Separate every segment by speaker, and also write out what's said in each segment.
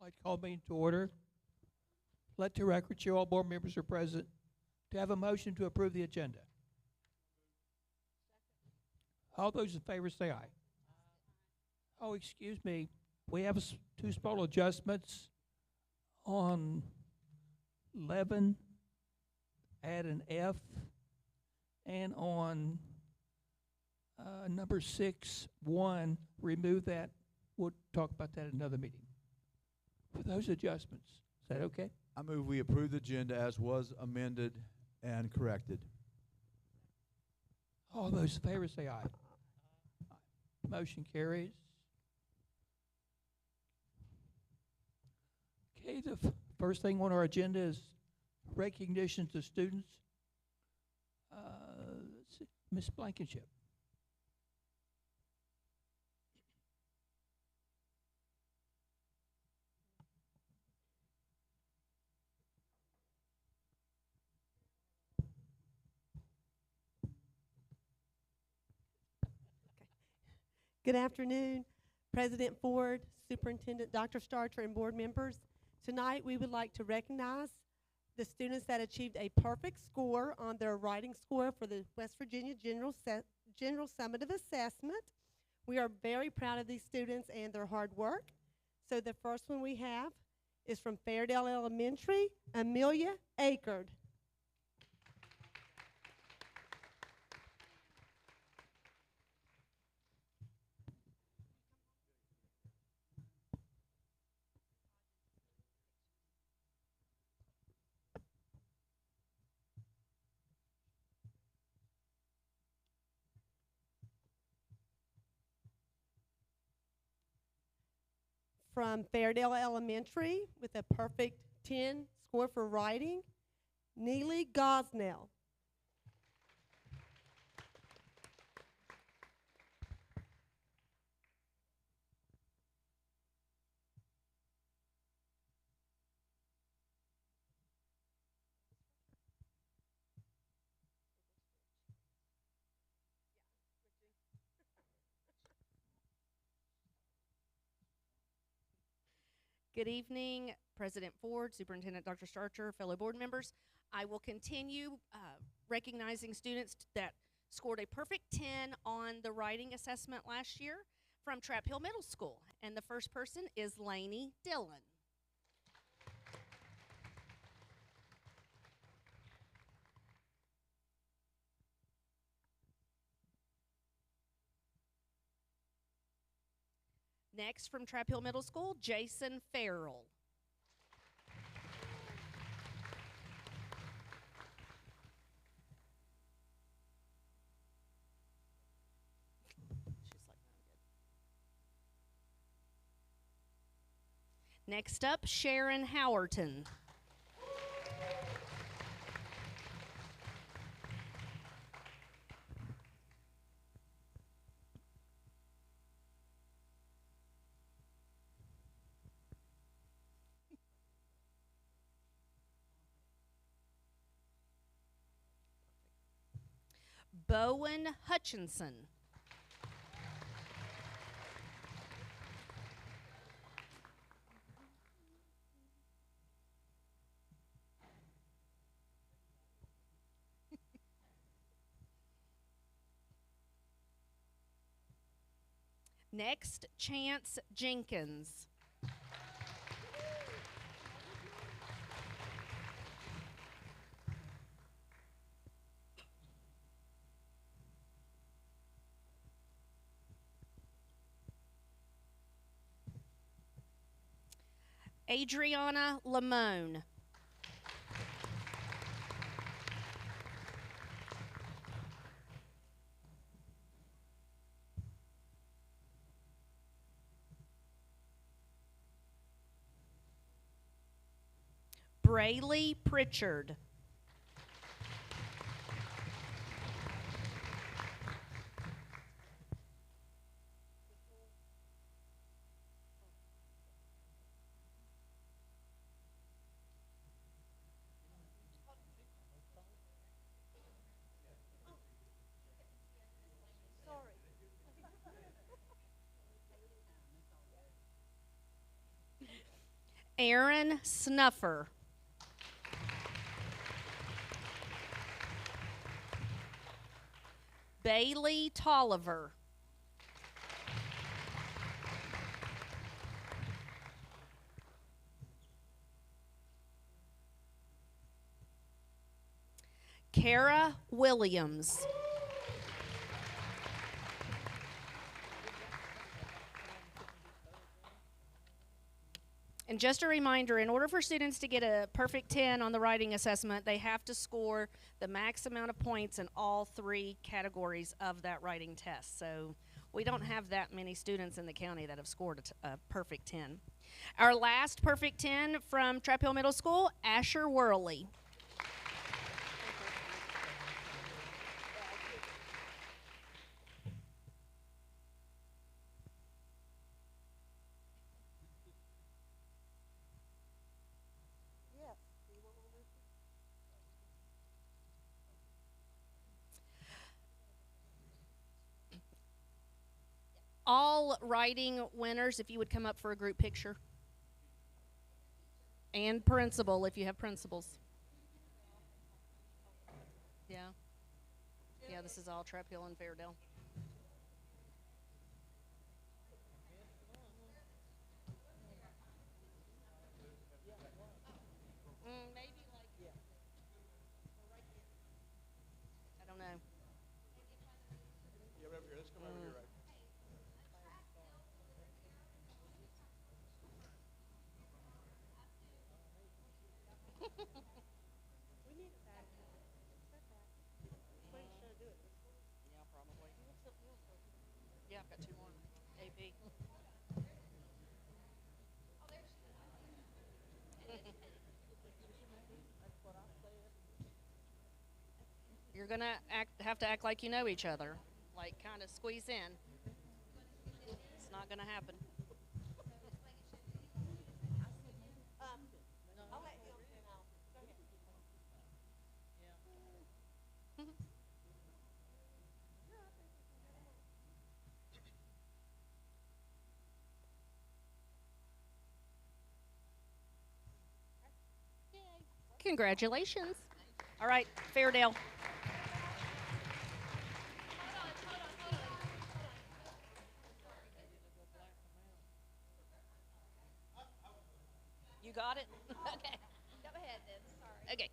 Speaker 1: I'd like to call the meeting to order. Let the record show all board members are present. To have a motion to approve the agenda. All those in favor say aye. Oh, excuse me. We have two small adjustments on 11, add an F, and on number 6.1, remove that. We'll talk about that in another meeting. For those adjustments, is that okay?
Speaker 2: I move we approve the agenda as was amended and corrected.
Speaker 1: All those in favor say aye. Aye. Motion carries. Okay, the first thing on our agenda is recognition to students. Let's see, Ms. Blankenship.
Speaker 3: Good afternoon, President Ford, Superintendent Dr. Starcher, and board members. Tonight, we would like to recognize the students that achieved a perfect score on their writing score for the West Virginia General Summative Assessment. We are very proud of these students and their hard work. So the first one we have is from Fairdale Elementary, Amelia Akerd. From Fairdale Elementary with a perfect 10 score for writing, Neely Gosnell.
Speaker 4: Good evening, President Ford, Superintendent Dr. Starcher, fellow board members. I will continue recognizing students that scored a perfect 10 on the writing assessment last year from Trap Hill Middle School. And the first person is Lainey Dillon. Next, from Trap Hill Middle School, Jason Farrell. Next up, Sharon Howerton. Bowen Hutchinson. Next, Chance Jenkins. Adriana Lamone. Braylee Pritchard. Aaron Snuffer. Bailey Tolliver. Kara Williams. And just a reminder, in order for students to get a perfect 10 on the writing assessment, they have to score the max amount of points in all 3 categories of that writing test. So we don't have that many students in the county that have scored a perfect 10. Our last perfect 10 from Trap Hill Middle School, Asher Worley. All writing winners, if you would come up for a group picture. And principal, if you have principals. Yeah. Yeah, this is all Trap Hill and Fairdale. Maybe like, I don't know.
Speaker 2: Yeah, right over here. Let's come over here, right?
Speaker 4: Yeah, probably. Yeah, I've got 2 more. AP. You're gonna have to act like you know each other, like kind of squeeze in. It's not gonna happen. Congratulations. All right, Fairdale. You got it? Okay. Go ahead then. Sorry. Okay.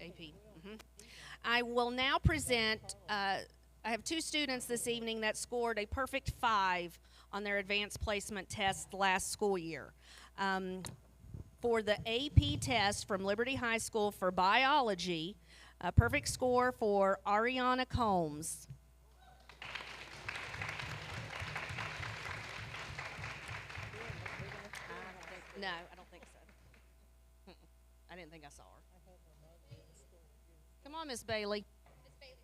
Speaker 4: AP. I will now present, I have 2 students this evening that scored a perfect 5 on their advanced placement test last school year. For the AP test from Liberty High School for biology, a perfect score for Ariana Combs. No, I don't think so. I didn't think I saw her. Come on, Miss Bailey. Miss Bailey's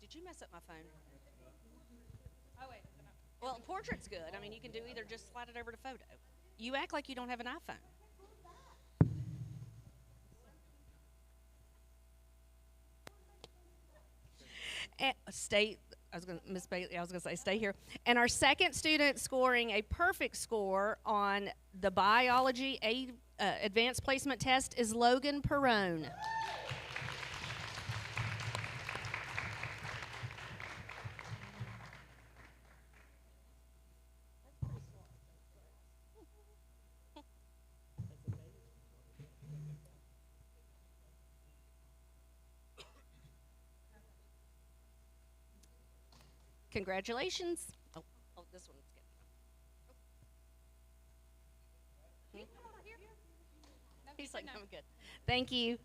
Speaker 4: Did you mess up my phone? Oh, wait. Well, portrait's good. I mean, you can do either just slide it over to photo. You act like you don't have an iPhone. Miss Bailey, I was gonna say, stay here. And our second student scoring a perfect score on the biology advanced placement test is Logan Perrone. Congratulations. Oh, this one's good. He's like, I'm good. Thank you.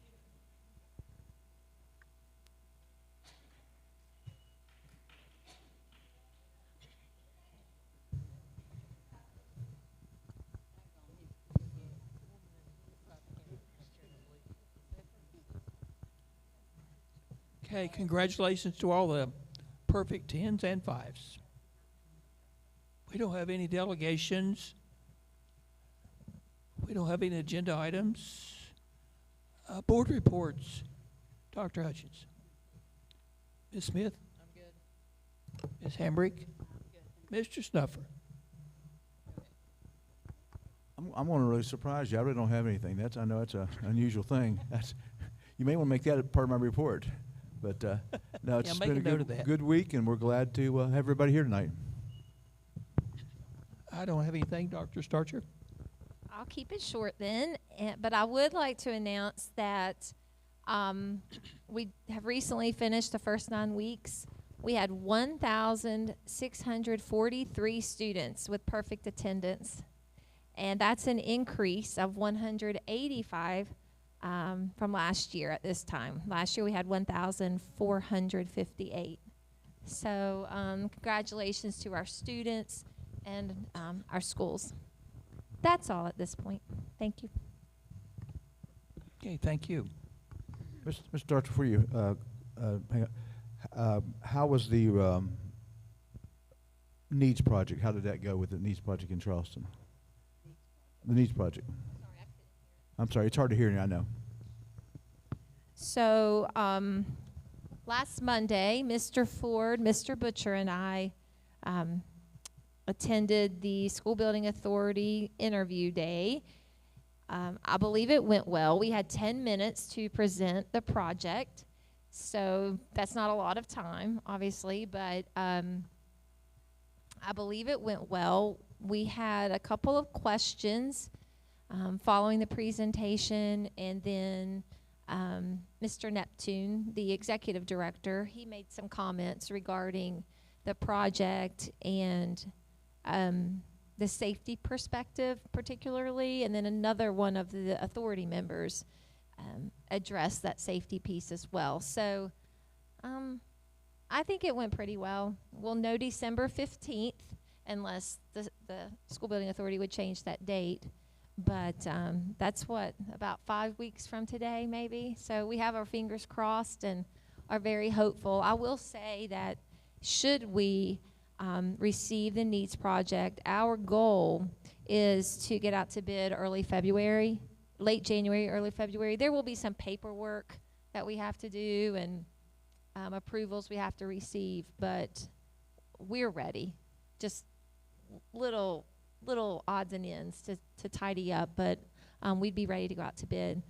Speaker 1: Okay, congratulations to all the perfect 10s and 5s. We don't have any delegations. We don't have any agenda items. Board reports. Dr. Hutchins. Ms. Smith?
Speaker 5: I'm good.
Speaker 1: Ms. Hambrick? Mr. Snuffer?
Speaker 2: I'm going to really surprise you. I really don't have anything. I know that's an unusual thing. You may want to make that a part of my report. But no, it's
Speaker 1: make
Speaker 2: been
Speaker 1: a
Speaker 2: a
Speaker 1: note of that.
Speaker 2: good week, and we're glad to have everybody here tonight.
Speaker 1: I don't have anything, Dr. Starcher.
Speaker 6: I'll keep it short then, but I would like to announce that we have recently finished the first 9 weeks. We had 1,643 students with perfect attendance, and that's an increase of 185 from last year at this time. Last year we had 1,458. So congratulations to our students and our schools. That's all at this point. Thank you.
Speaker 1: Okay, thank you.
Speaker 2: Mr. Darcher, for you, hang on. How was the needs project? How did that go with the needs project in Charleston? The needs project. I'm sorry, it's hard to hear you, I know.
Speaker 6: So last Monday, Mr. Ford, Mr. Butcher, and I attended the School Building Authority interview day. I believe it went well. We had 10 minutes to present the project, so that's not a lot of time, obviously, but I believe it went well. We had a couple of questions following the presentation, and then Mr. Neptune, the executive director, he made some comments regarding the project and the safety perspective particularly, and then another one of the authority members addressed that safety piece as well. So I think it went pretty well. We'll know December 15th unless the School Building Authority would change that date. But that's about 5 weeks from today maybe. So we have our fingers crossed and are very hopeful. I will say that should we receive the needs project, our goal is to get out to bid early February, late January, early February. There will be some paperwork that we have to do and approvals we have to receive, but we're ready. Just little odds and ends to tidy up, but we'd be ready to go out to bid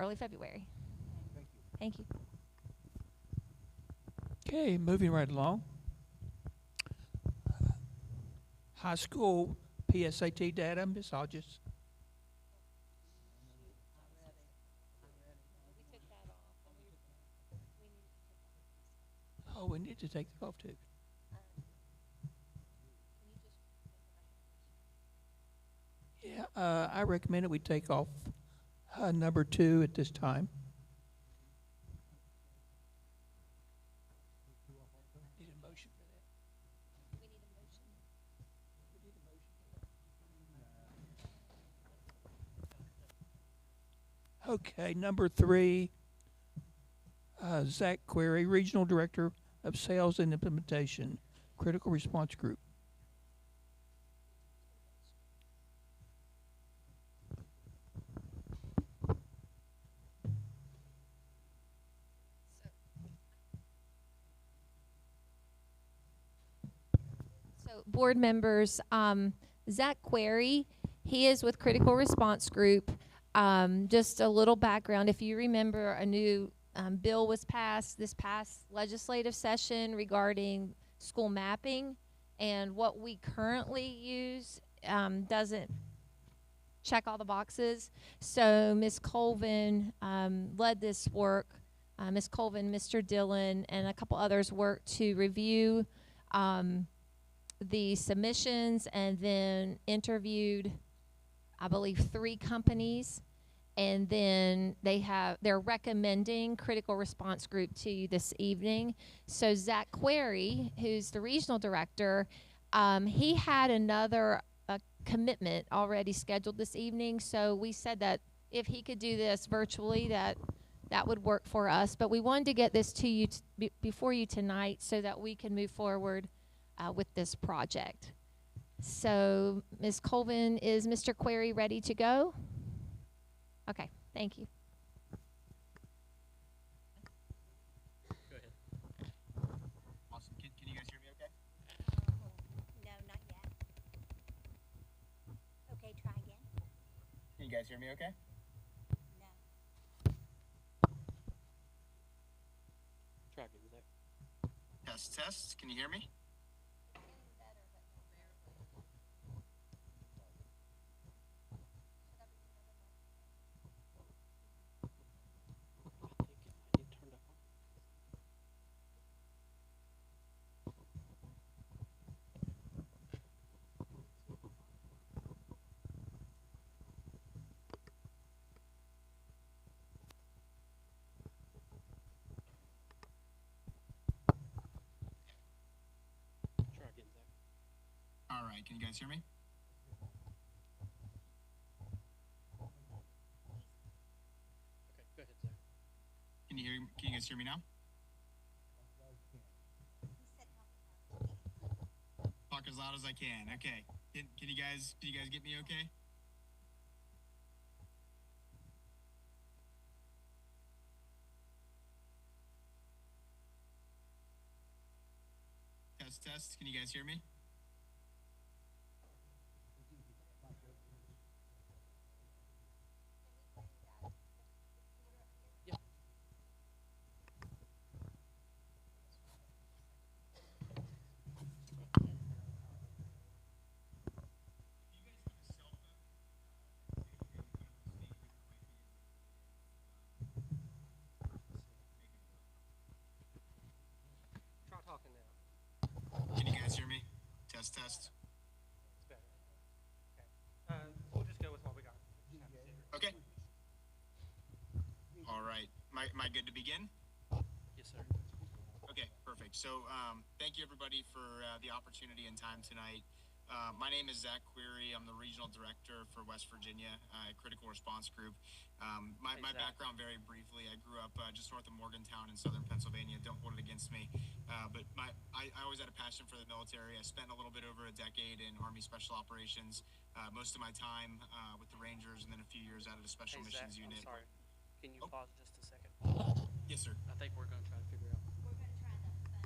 Speaker 6: early February. Thank you.
Speaker 1: Okay, moving right along. High school PSAT data, Ms. Hodges. Oh, we need to take that off too. Yeah, I recommend that we take off number 2 at this time. Need a motion for that.
Speaker 6: We need a motion.
Speaker 1: We need a motion. Okay, number 3, Zach Query, Regional Director of Sales and Implementation, Critical Response Group.
Speaker 6: Board members, Zach Query, he is with Critical Response Group. Just a little background, if you remember, a new bill was passed this past legislative session regarding school mapping, and what we currently use doesn't check all the boxes. So Ms. Colvin led this work. Ms. Colvin, Mr. Dillon, and a couple others worked to review the submissions and then interviewed, I believe, 3 companies. And then they're recommending critical response group to you this evening. So Zach Query, who's the regional director, he had another commitment already scheduled this evening. So we said that if he could do this virtually, that would work for us. But we wanted to get this to you before you tonight so that we can move forward with this project. So Ms. Colvin, is Mr. Query ready to go? Okay, thank you.
Speaker 7: Go ahead. Awesome. Can you guys hear me okay?
Speaker 5: No, not yet. Okay, try again.
Speaker 7: Can you guys hear me okay?
Speaker 5: No.
Speaker 7: Try again, Zach. Test, test. Can you hear me? All right, can you guys hear me? Okay, go ahead, Zach. Can you guys hear me now? Talk as loud as I can. Okay. Can you guys get me okay? Test, test. Can you guys hear me?
Speaker 8: Try talking now.
Speaker 7: Can you guys hear me? Test, test.
Speaker 8: It's better. Okay. We'll just go with what we got.
Speaker 7: Okay. All right. Am I good to begin?
Speaker 8: Yes, sir.
Speaker 7: Okay, perfect. So thank you everybody for the opportunity and time tonight. My name is Zach Query. I'm the regional director for West Virginia Critical Response Group. My background, very briefly, I grew up just north of Morgantown in southern Pennsylvania. Don't hold it against me. But I always had a passion for the military. I spent a little bit over a decade in Army Special Operations. Most of my time with the Rangers, and then a few years out of the Special Missions
Speaker 8: Zach,
Speaker 7: Unit.
Speaker 8: I'm sorry. Can you pause just a second?
Speaker 7: Yes, sir.
Speaker 8: I think we're going to try to figure out.
Speaker 5: We're going to try the phone.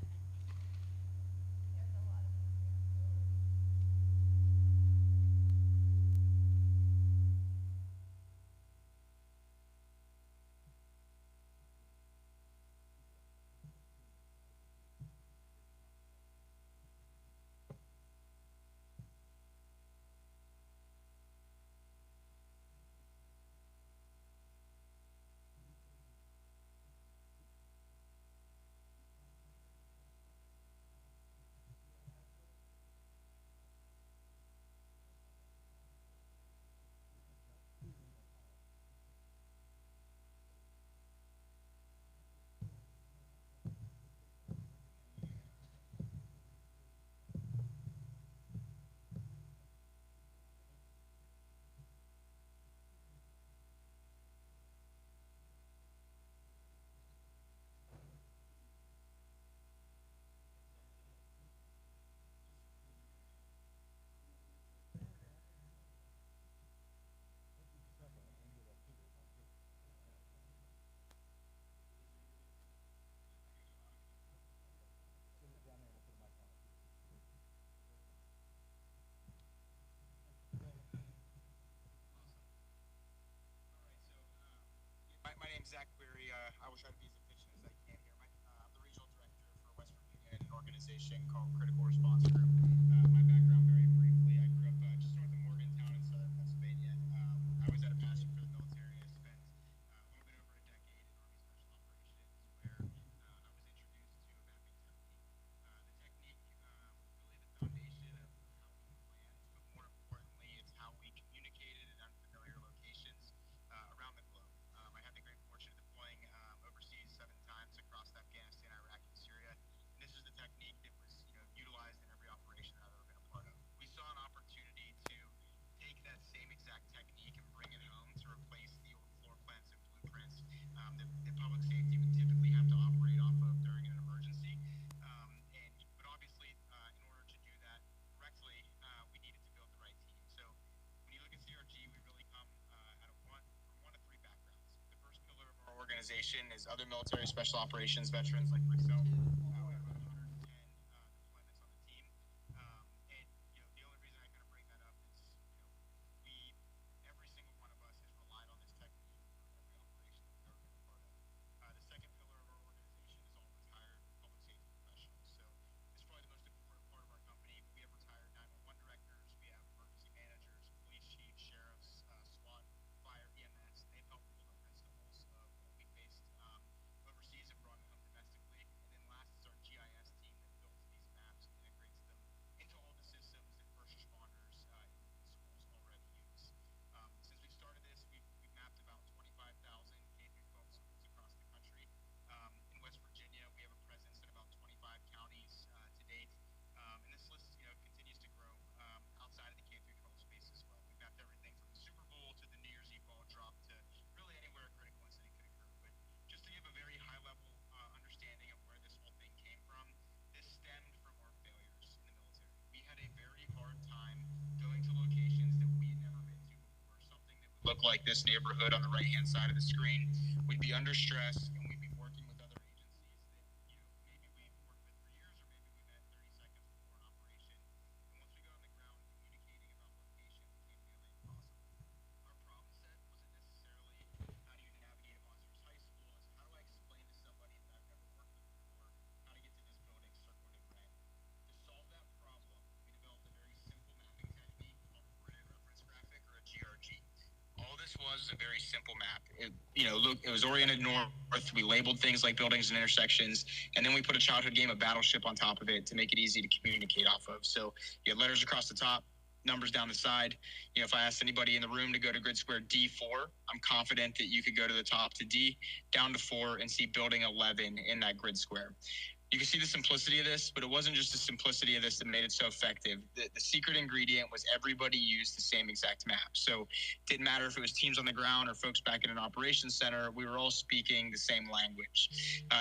Speaker 7: My name's Zach Query. I will try to be as efficient as I can here. I'm the regional director for West Virginia at an organization called Critical Response Group. My background, very briefly, I grew up just north of Morgantown in southern Pennsylvania. I always had a passion for the military. I spent a little bit over a decade in Army Special Operations, where I was introduced to a mapping technique. The technique was really the foundation of how we planned, but more importantly, it's how we communicated in unfamiliar locations around the organization is other military special operations veterans like myself. We have about 110 deployments on the team. And the only reason I kind of bring that up is every single one of us has relied on this technique for every operation that we've ever been a part of. The second pillar of our organization is all retired public safety professionals. So it's probably the most important part of our company. We have retired 911 directors, we have emergency managers, police chiefs, sheriffs, SWAT, fire, EMS. They've helped rule the principles of what we faced overseas and brought it home domestically. And then last is our GIS team that builds these maps and integrates them into all the systems that first responders in schools already use. Since we've started this, we've mapped about 25,000 K-12 schools across the country. In West Virginia, we have a presence in about 25 counties to date. And this list continues to grow outside of the K-12 space as well. We've mapped everything from the Super Bowl to the New Year's Eve ball drop to really anywhere a critical incident could occur. But just to give a very high-level understanding of where this whole thing came from, this stemmed from our failures in the military. We had a very hard time going to locations that we had never been to before, something that would look like this neighborhood on the right-hand side of the screen. We'd be under stress, and we'd be working with other agencies that maybe we've worked with for years, or maybe we met 30 seconds before an operation. And once we got on the ground, communicating about location became nearly impossible. Our problem set wasn't necessarily how do you navigate a monsters high school, it's how do I explain to somebody that I've never worked with before how to get to this building circled in red. To solve that problem, we developed a very simple mapping technique called a grid reference graphic, or a GRG. All this was a very simple map. It was oriented north. We labeled things like buildings and intersections, and then we put a childhood game of Battleship on top of it to make it easy to communicate off of. So you have letters across the top, numbers down the side. If I asked anybody in the room to go to grid square D4, I'm confident that you could go to the top to D, down to 4, and see building 11 in that grid square. You can see the simplicity of this, but it wasn't just the simplicity of this that made it so effective. The secret ingredient was everybody used the same exact map. So it didn't matter if it was teams on the ground or folks back in an operations center, we were all speaking the same language.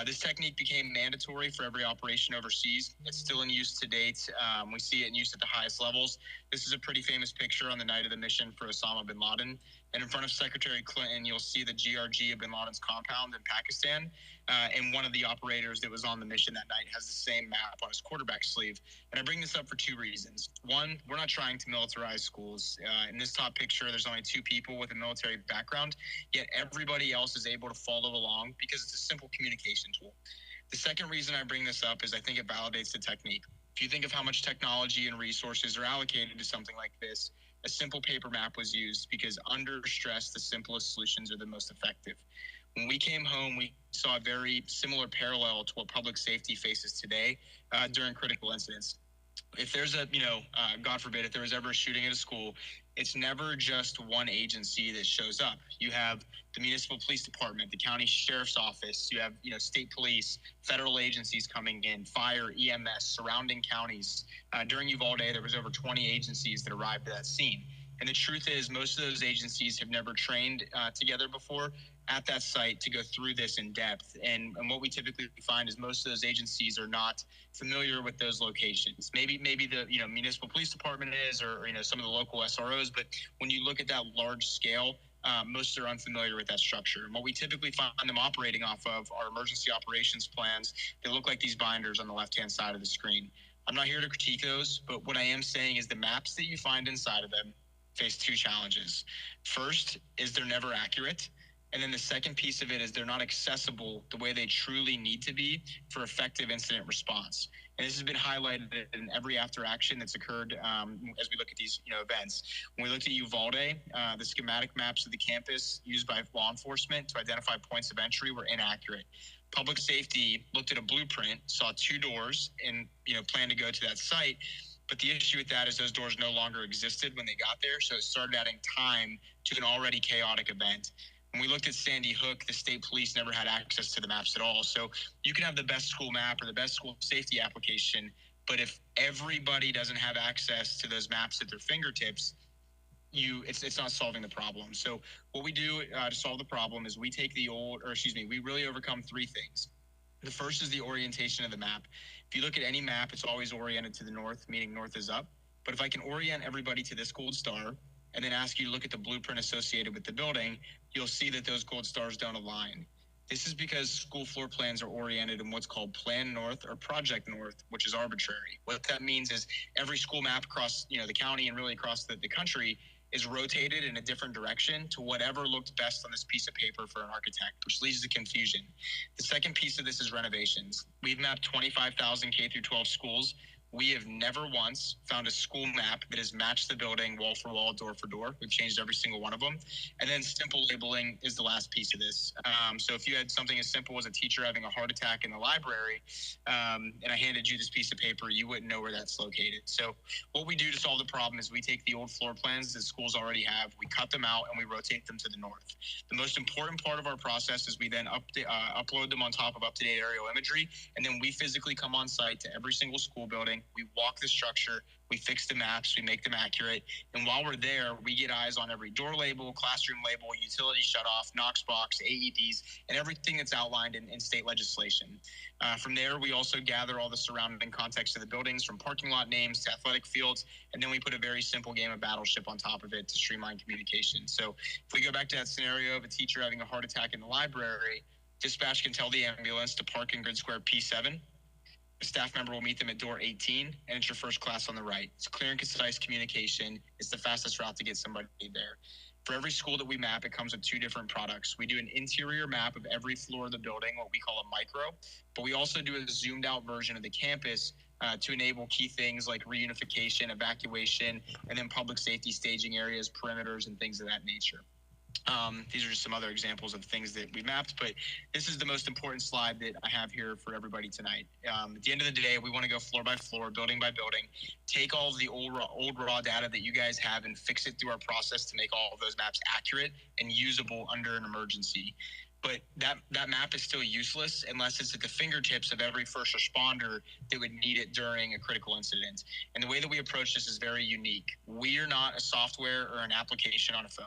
Speaker 7: This technique became mandatory for every operation overseas. It's still in use to date. We see it in use at the highest levels. This is a pretty famous picture on the night of the mission for Osama bin Laden. And in front of Secretary Clinton, you'll see the GRG of bin Laden's compound in Pakistan. And one of the operators that was on the mission that night has the same map on his quarterback sleeve. And I bring this up for two reasons. One, we're not trying to militarize schools. In this top picture, there's only 2 people with a military background, yet everybody else is able to follow along because it's a simple communication tool. The second reason I bring this up is I think it validates the technique. If you think of how much technology and resources are allocated to something like this, a simple paper map was used because under stress, the simplest solutions are the most effective. When we came home, we saw a very similar parallel to what public safety faces today during critical incidents. If there's God forbid, if there was ever a shooting at a school, it's never just one agency that shows up. You have the municipal police department, the county sheriff's office, you have, state police, federal agencies coming in, fire, EMS, surrounding counties. During Uvalde, there was over 20 agencies that arrived at that scene. And the truth is, most of those agencies have never trained together before at that site to go through this in depth. And what we typically find is most of those agencies are not familiar with those locations. Maybe the municipal police department is, or some of the local SROs. But when you look at that large scale, most are unfamiliar with that structure. And what we typically find them operating off of are emergency operations plans that look like these binders on the left-hand side of the screen. I'm not here to critique those, but what I am saying is the maps that you find inside of them face 2 challenges. First is they're never accurate. And then the second piece of it is they're not accessible the way they truly need to be for effective incident response. And this has been highlighted in every after action that's occurred as we look at these events. When we looked at Uvalde, the schematic maps of the campus used by law enforcement to identify points of entry were inaccurate. Public safety looked at a blueprint, saw 2 doors, and planned to go to that site. But the issue with that is those doors no longer existed when they got there, so it started adding time to an already chaotic event. When we looked at Sandy Hook, the state police never had access to the maps at all. So you can have the best school map or the best school safety application, but if everybody doesn't have access to those maps at their fingertips, it's not solving the problem. So what we do to solve the problem is we really overcome 3 things. The first is the orientation of the map. If you look at any map, it's always oriented to the north, meaning north is up. But if I can orient everybody to this gold star and then ask you to look at the blueprint associated with the building, you'll see that those gold stars don't align. This is because school floor plans are oriented in what's called Plan North or Project North, which is arbitrary. What that means is every school map across the county and really across the country is rotated in a different direction to whatever looked best on this piece of paper for an architect, which leads to confusion. The second piece of this is renovations. We've mapped 25,000 K through 12 schools. We have never once found a school map that has matched the building wall for wall, door for door. We've changed every single one of them. And then simple labeling is the last piece of this. So if you had something as simple as a teacher having a heart attack in the library, and I handed you this piece of paper, you wouldn't know where that's located. So what we do to solve the problem is we take the old floor plans that schools already have, we cut them out, and we rotate them to the north. The most important part of our process is we then upload them on top of up-to-date aerial imagery, and then we physically come on site to every single school building. We walk the structure, we fix the maps, we make them accurate, and while we're there, we get eyes on every door label, classroom label, utility shutoff, Knox box, AEDs, and everything that's outlined in state legislation. From there, we also gather all the surrounding context of the buildings, from parking lot names to athletic fields, and then we put a very simple game of Battleship on top of it to streamline communication. So if we go back to that scenario of a teacher having a heart attack in the library, dispatch can tell the ambulance to park in grid square P7. A staff member will meet them at door 18, and it's your first class on the right. It's clear and concise communication. It's the fastest route to get somebody there. For every school that we map, it comes with two different products. We do an interior map of every floor of the building, what we call a micro, but we also do a zoomed out version of the campus to enable key things like reunification, evacuation, and then public safety staging areas, perimeters, and things of that nature. These are just some other examples of things that we mapped, but this is the most important slide that I have here for everybody tonight. At the end of the day, we want to go floor by floor, building by building, take all of the old raw data that you guys have and fix it through our process to make all of those maps accurate and usable under an emergency. But that map is still useless unless it's at the fingertips of every first responder that would need it during a critical incident. And the way that we approach this is very unique. We are not a software or an application on a phone.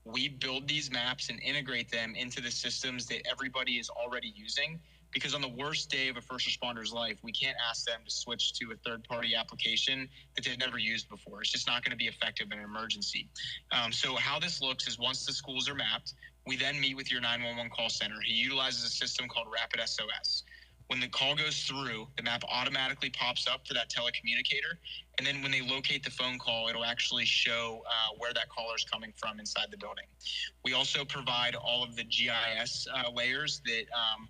Speaker 7: We build these maps and integrate them into the systems that everybody is already using, because on the worst day of a first responder's life, we can't ask them to switch to a third-party application that they've never used before. It's just not going to be effective in an emergency. So how this looks is once the schools are mapped, we then meet with your 911 call center. He utilizes a system called Rapid SOS. When the call goes through, the map automatically pops up for that telecommunicator. And then when they locate the phone call, it'll actually show where that caller is coming from inside the building. We also provide all of the GIS layers that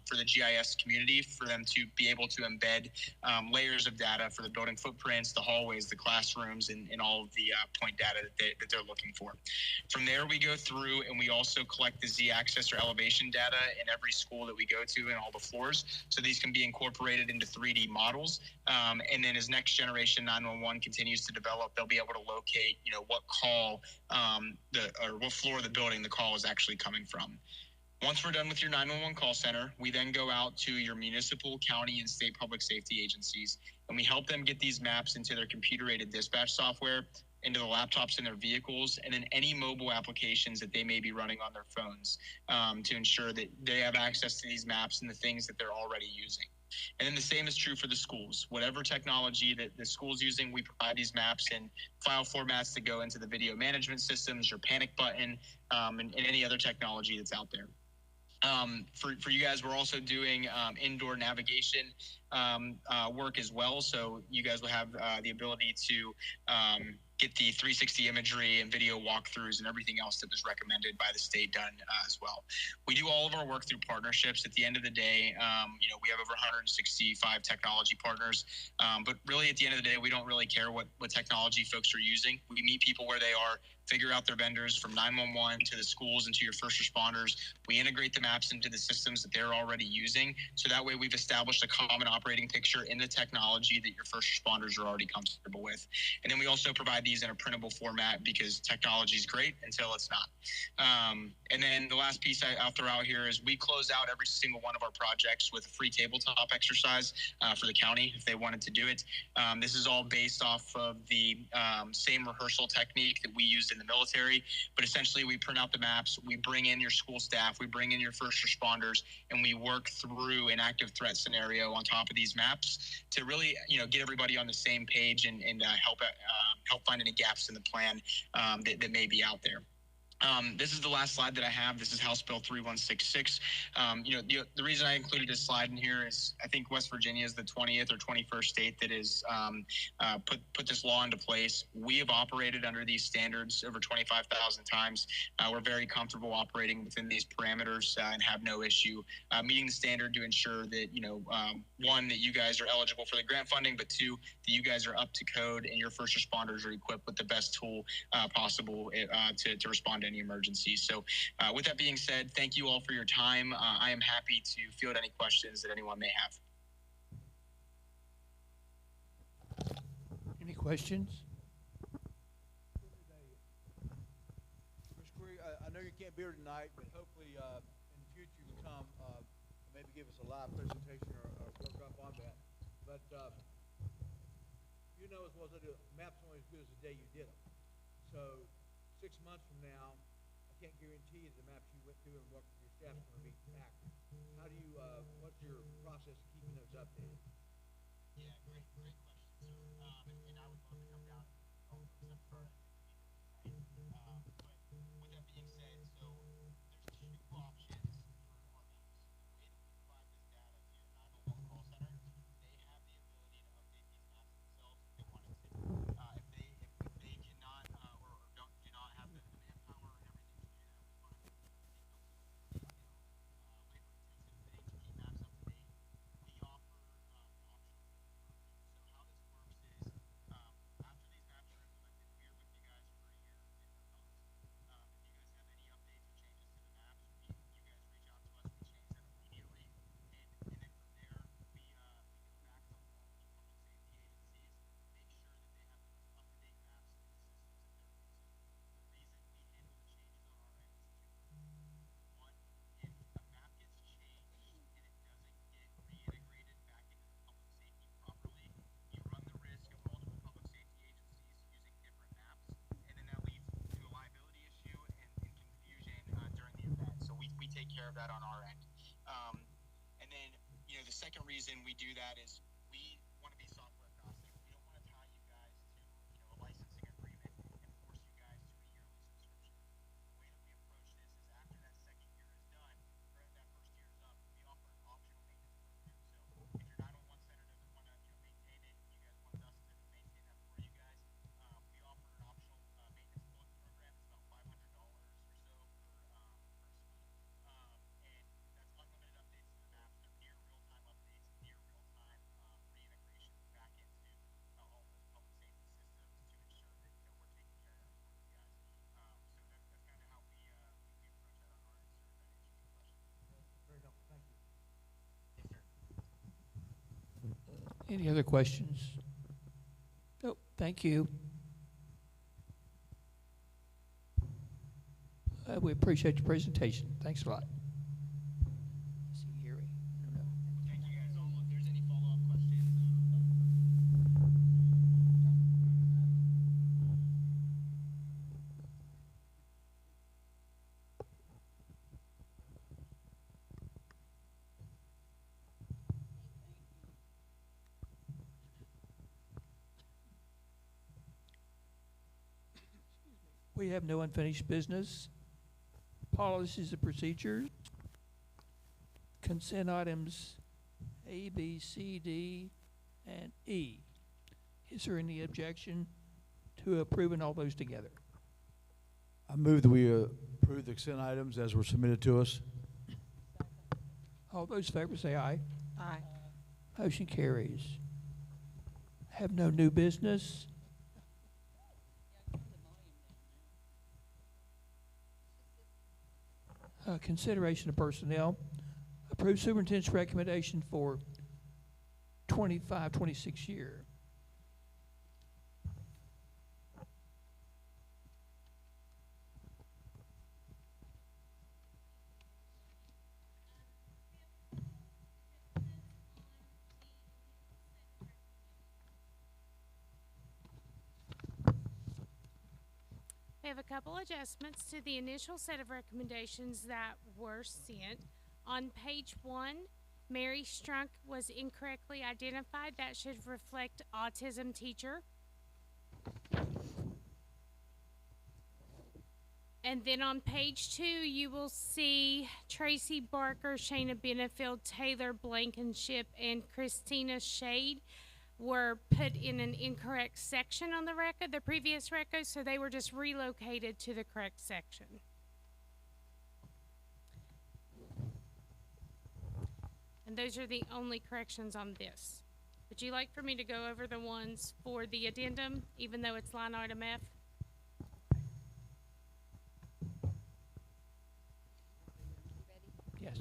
Speaker 7: for the GIS community, for them to be able to embed layers of data for the building footprints, the hallways, the classrooms, and all of the point data that they're looking for. From there, we go through and we also collect the Z-axis or elevation data in every school that we go to and all the floors. So these can be incorporated into 3D models. And then as next generation 911 continues to develop, they'll be able to locate, what call or what floor of the building the call is actually coming from. Once we're done with your 911 call center, we then go out to your municipal, county, and state public safety agencies, and we help them get these maps into their computer-aided dispatch software, into the laptops in their vehicles, and then any mobile applications that they may be running on their phones to ensure that they have access to these maps and the things that they're already using. And then the same is true for the schools. Whatever technology that the school's using, we provide these maps in file formats that go into the video management systems, your panic button, and any other technology that's out there. For you guys, we're also doing indoor navigation work as well. So you guys will have the ability to get the 360 imagery and video walkthroughs and everything else that was recommended by the state done as well. We do all of our work through partnerships. At the end of the day, we have over 165 technology partners, but really at the end of the day, we don't really care what technology folks are using. We meet people where they are, figure out their vendors from 911 to the schools and to your first responders. We integrate the maps into the systems that they're already using. So that way we've established a common operating picture in the technology that your first responders are already comfortable with. And then we also provide these in a printable format because technology is great until it's not. And then the last piece I'll throw out here is we close out every single one of our projects with a free tabletop exercise for the county if they wanted to do it. This is all based off of the same rehearsal technique that we used in the military, but essentially we print out the maps, we bring in your school staff, we bring in your first responders, and we work through an active threat scenario on top of these maps to really, get everybody on the same page and help find any gaps in the plan that may be out there. This is the last slide that I have. This is House Bill 3166. The reason I included this slide in here is I think West Virginia is the 20th or 21st state that is put this law into place. We have operated under these standards over 25,000 times. We're very comfortable operating within these parameters and have no issue meeting the standard to ensure that, one, that you guys are eligible for the grant funding, but two, that you guys are up to code and your first responders are equipped with the best tool possible to respond to any emergencies. So with that being said, thank you all for your time. I am happy to field any questions that anyone may have.
Speaker 1: Any questions?
Speaker 2: Ms. Query, I know you can't be here tonight, but hopefully in the future you can come maybe give us a live presentation or workshop on that. But you know as well as I do, maps are only as good as the day you did them. So 6 months from now, I can't guarantee the maps you went through and worked with your staff are going to be accurate. How do you, what's your process of keeping those updated?
Speaker 7: Yeah, great question, sir. And I would love to come down and all those stuff started. But with that being said, so there's two options for our maps. The way that we provide this data to your 911 call center, they have the ability to update these maps themselves if they wanted to. If they cannot or do not have the manpower and everything to do that, we find that it becomes a labor-intensive thing to keep maps up to date. We offer an optional maintenance program. So how this works is after these maps are implemented, we are with you guys for a year and no cost. If you guys have any updates or changes to the maps, you guys reach out to us, we change them immediately, and then from there we go back to all the public safety agencies, make sure that they have the most up-to-date maps in the systems that they're using. The reason we handle the changes on our end is twofold. One, if a map gets changed and it doesn't get reintegrated back into the public safety properly, you run the risk of multiple public safety agencies using different maps, and then that leads to a liability issue and confusion during the event. So we take care of that on our end. And then, the second reason we do that is we want to be software agnostic. We don't want to tie you guys to, a licensing agreement and force you guys to a yearly subscription. The way that we approach this is after that second year is done, or that first year is up, we offer an optional maintenance program. So if your 911 center doesn't want to, maintain it, and you guys wanted us to maintain that for you guys, we offer an optional maintenance book program. It's about $500 or so per suite, and that's unlimited updates to the maps. They're near real-time updates, near real-time reintegration back into all those public safety systems to ensure that we're taking care of that for you guys. So that's kind of how we approach that on our end, sir. If that answers your question.
Speaker 2: Very helpful, thank you.
Speaker 7: Yes, sir.
Speaker 1: Any other questions? Nope, thank you. We appreciate your presentation. Thanks a lot. See, Gary, I don't know.
Speaker 7: Thank you guys all. If there's any follow-up questions,
Speaker 1: We have no unfinished business. Policies and procedures. Consent items A, B, C, D, and E. Is there any objection to approving all those together?
Speaker 2: I move that we approve the consent items as were submitted to us.
Speaker 1: All those in favor say aye.
Speaker 3: Aye.
Speaker 1: Motion carries. Have no new business. Consideration of personnel. Approve superintendent's recommendation for 25-26 year.
Speaker 9: We have a couple adjustments to the initial set of recommendations that were sent. On page 1, Mary Strunk was incorrectly identified. That should reflect autism teacher. And then on page 2, you will see Tracy Barker, Shayna Benefield, Taylor Blankenship, and Christina Shade were put in an incorrect section on the record, the previous record, so they were just relocated to the correct section. And those are the only corrections on this. Would you like for me to go over the ones for the addendum, even though it's line item F?
Speaker 1: Yes.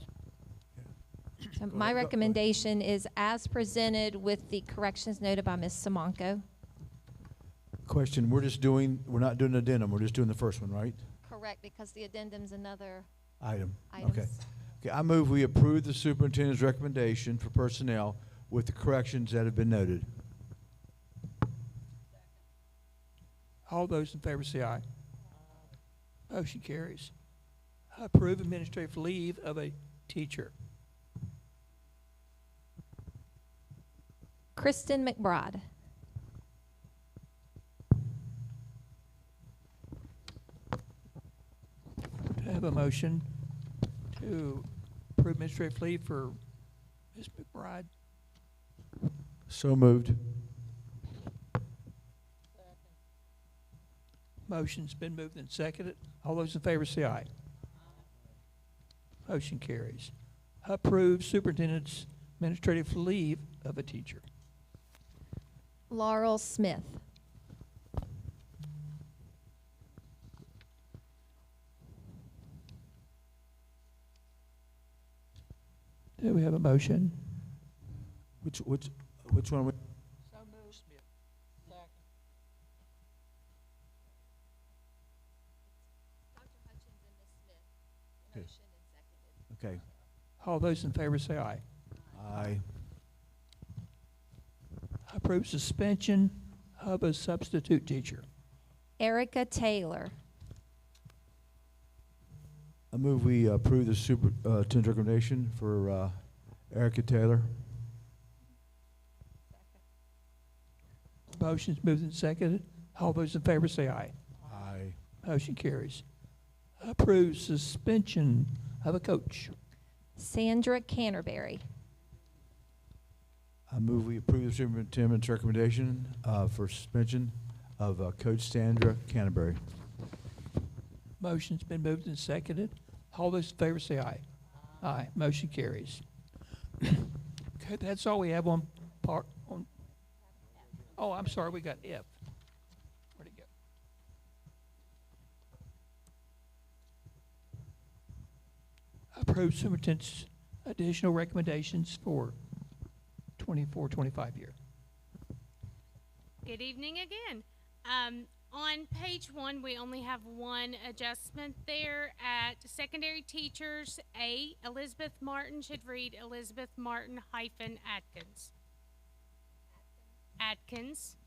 Speaker 6: So
Speaker 2: Go
Speaker 6: my
Speaker 2: ahead.
Speaker 6: recommendation is as presented with the corrections noted by Ms. Samanko.
Speaker 2: Question, we're not doing addendum, we're just doing the first one, right?
Speaker 6: Correct, because the addendum's another
Speaker 2: Item.
Speaker 6: item.
Speaker 2: Okay. Okay, I move we approve the superintendent's recommendation for personnel with the corrections that have been noted.
Speaker 1: All those in favor say aye. Motion carries. Approve administrative leave of a teacher.
Speaker 6: Kristen McBride.
Speaker 1: Do I have a motion to approve administrative leave for Ms. McBride?
Speaker 2: So moved.
Speaker 1: Motion's been moved and seconded. All those in favor say aye. Motion carries. Approve superintendent's administrative leave of a teacher.
Speaker 6: Laurel Smith.
Speaker 1: Do we have a motion?
Speaker 2: Which one? we-
Speaker 1: So moved. Smith.
Speaker 2: Okay.
Speaker 1: All those in favor say aye.
Speaker 2: Aye.
Speaker 1: Approve suspension of a substitute teacher.
Speaker 6: Erica Taylor.
Speaker 2: I move we approve the superintendent's recommendation for Erica Taylor.
Speaker 1: Motion's moved and seconded. All those in favor say aye.
Speaker 2: Aye.
Speaker 1: Motion carries. Approve suspension of a coach.
Speaker 6: Sandra Canterbury.
Speaker 2: I move we approve the superintendent's recommendation for suspension of Coach Sandra Canterbury.
Speaker 1: Motion's been moved and seconded. All those in favor say aye. Aye. Motion carries. Okay, that's all we have on part on. Oh, I'm sorry, we got F. Where'd it go? Approve superintendent's additional recommendations for 24-25 year.
Speaker 9: Good evening again. On page 1, we only have one adjustment there. At secondary teachers, A, Elizabeth Martin should read Elizabeth Martin hyphen Atkins. Atkins.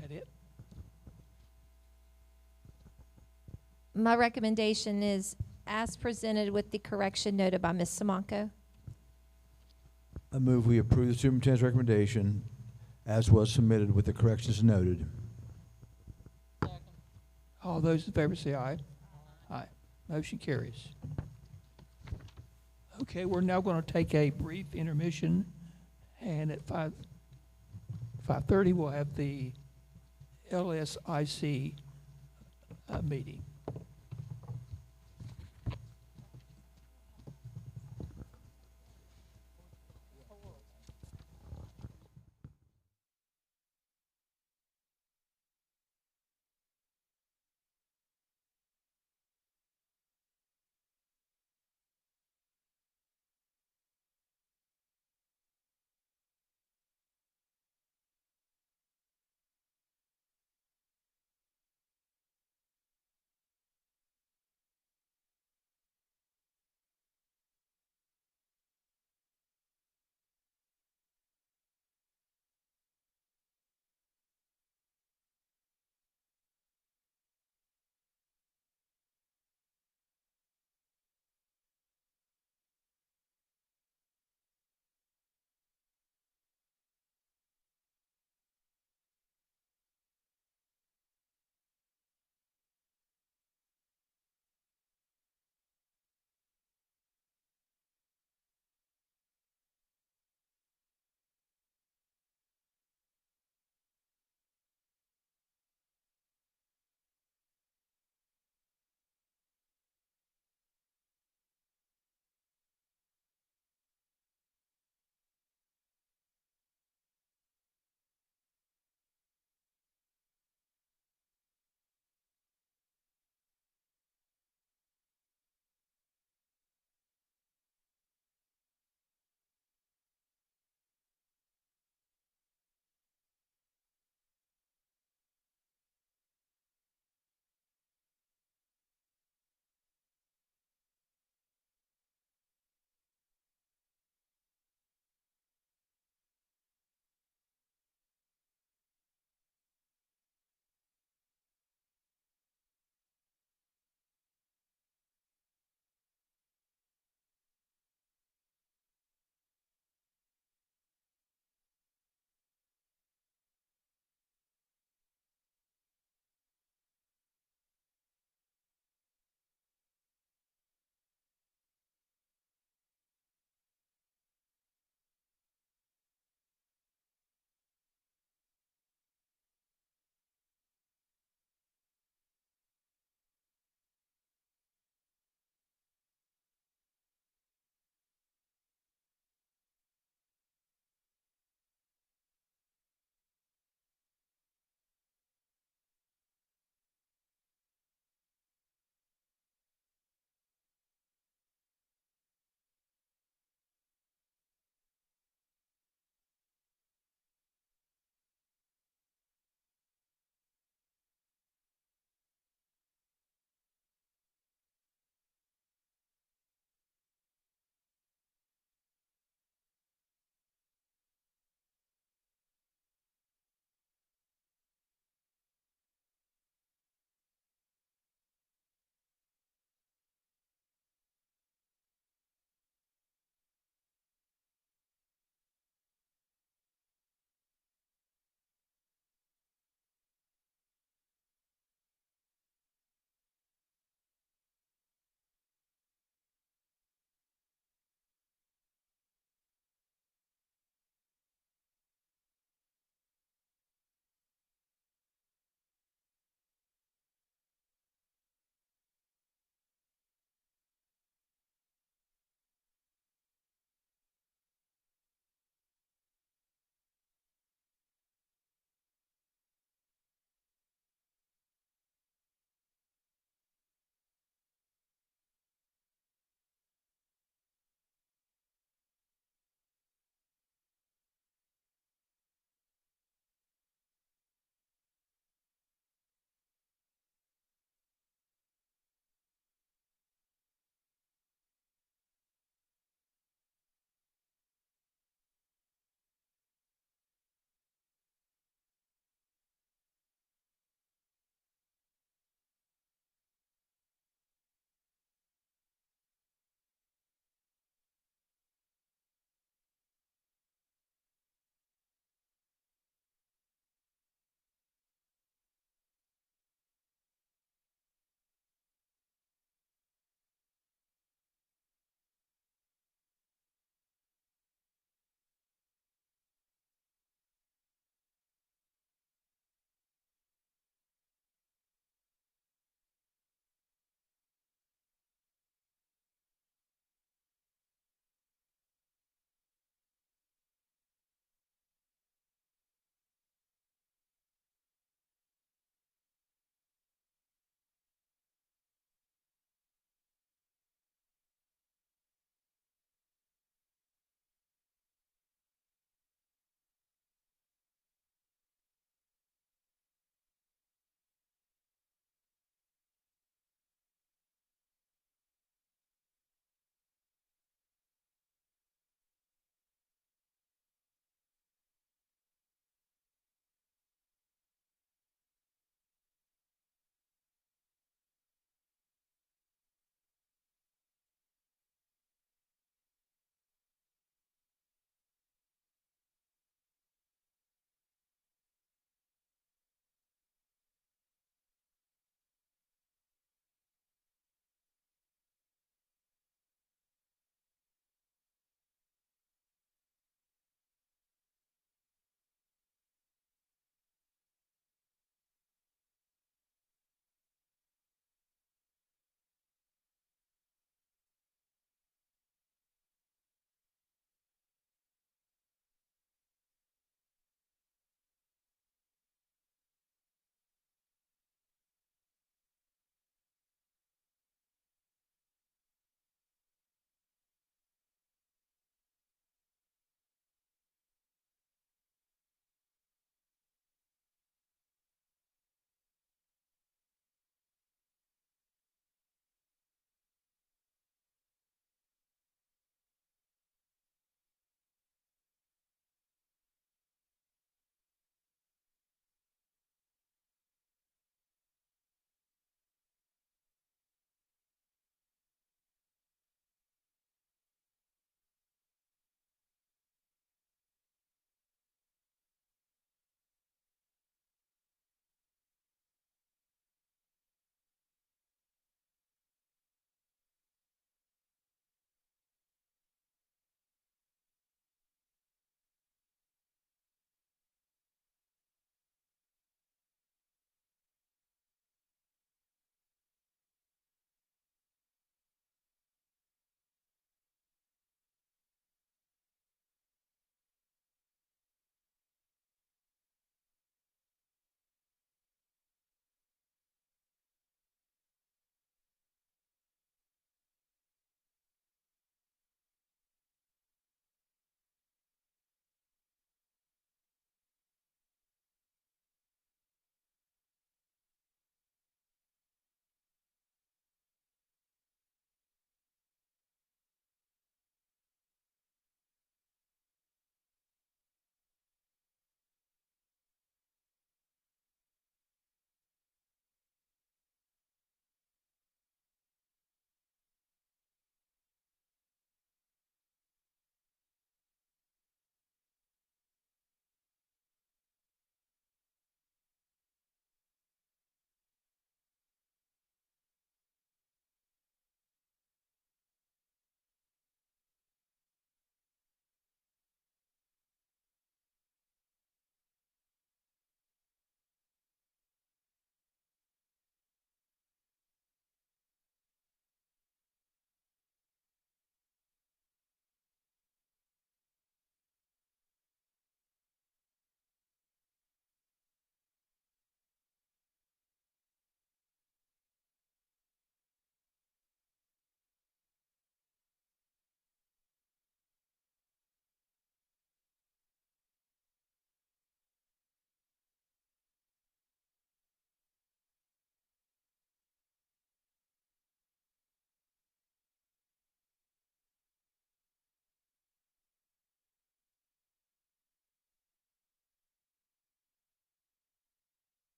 Speaker 1: That it?
Speaker 6: My recommendation is as presented with the correction noted by Ms. Samanko.
Speaker 2: I move we approve the superintendent's recommendation as was submitted with the corrections noted.
Speaker 1: All those in favor say aye. Aye. Motion carries. Okay, we're now going to take a brief intermission, and at 5:30 we'll have the LSIC meeting.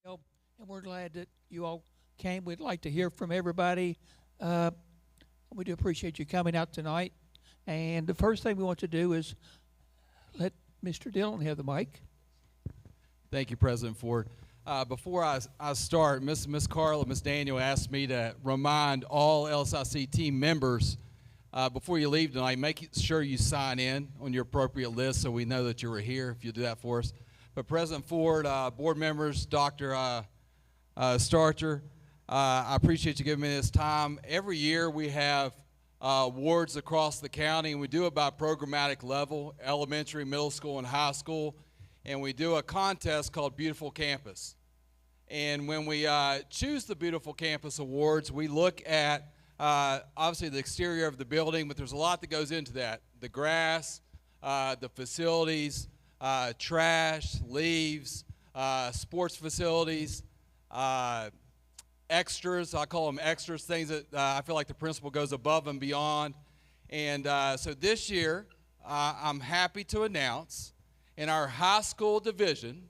Speaker 1: And we're glad that you all came. We'd like to hear from everybody. We do appreciate you coming out tonight. And the first thing we want to do is let Mr. Dillon have the mic.
Speaker 10: Thank you, President Ford. Before I start, Miss Carla, Miss Daniel asked me to remind all LSIC team members before you leave tonight, make sure you sign in on your appropriate list so we know that you were here, if you'll do that for us. But President Ford, board members, Dr. Starcher, I appreciate you giving me this time. Every year we have awards across the county, and we do it by programmatic level, elementary, middle school, and high school. And we do a contest called Beautiful Campus. And when we choose the Beautiful Campus Awards, we look at obviously the exterior of the building, but there's a lot that goes into that. The grass, the facilities, trash, leaves, sports facilities, extras. I call them extras, things that I feel like the principal goes above and beyond. And so this year, I'm happy to announce in our high school division,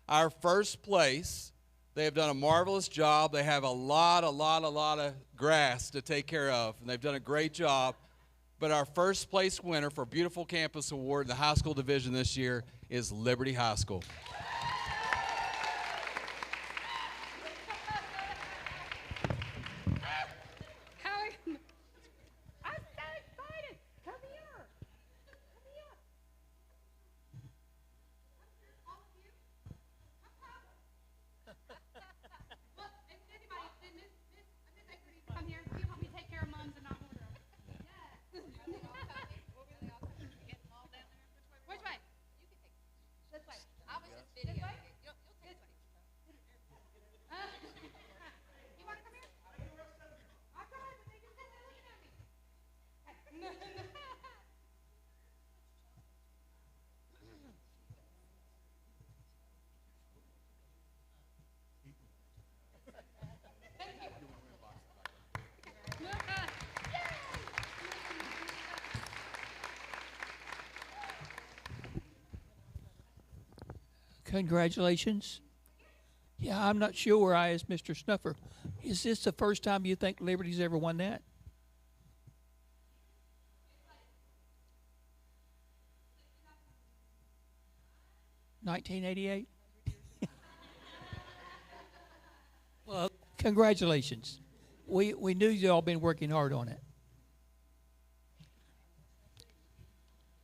Speaker 10: our first place, they have done a marvelous job. They have a lot of grass to take care of, and they've done a great job. But our first place winner for Beautiful Campus Award in the high school division this year is Liberty High School.
Speaker 1: Congratulations. Yeah, I'm not sure where I asked Mr. Snuffer. Is this the first time you think Liberty's ever won that? $1988? Well, congratulations. We knew you all been working hard on it.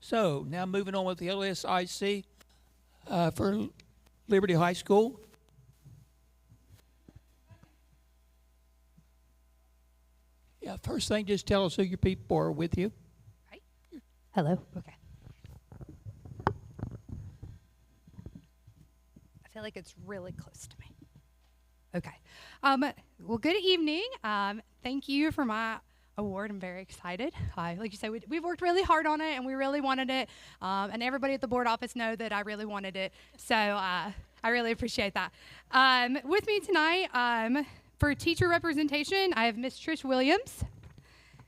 Speaker 1: So now moving on with the LSIC for Liberty High School. Yeah, first thing, just tell us who your people are with you.
Speaker 11: Right. Hello. Okay. I feel like it's really close to me. Okay. Well, good evening. Thank you for my award. I'm very excited. Like you said, we've worked really hard on it, and we really wanted it. And everybody at the board office know that I really wanted it. So I really appreciate that. With me tonight, for teacher representation, I have Miss Trish Williams,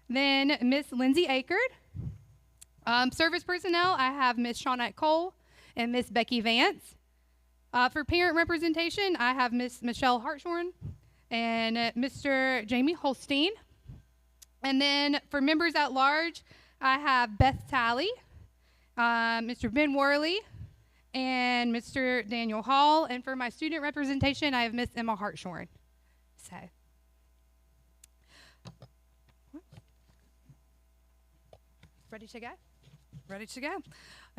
Speaker 11: then Miss Lindsay Akerd. Service personnel, I have Miss Shawnette Cole and Miss Becky Vance. For parent representation, I have Miss Michelle Hartshorn and Mr. Jamie Holstein. And then for members at large, I have Beth Talley, Mr. Ben Worley, and Mr. Daniel Hall. And for my student representation, I have Miss Emma Hartshorn. So, ready to go? Ready to go.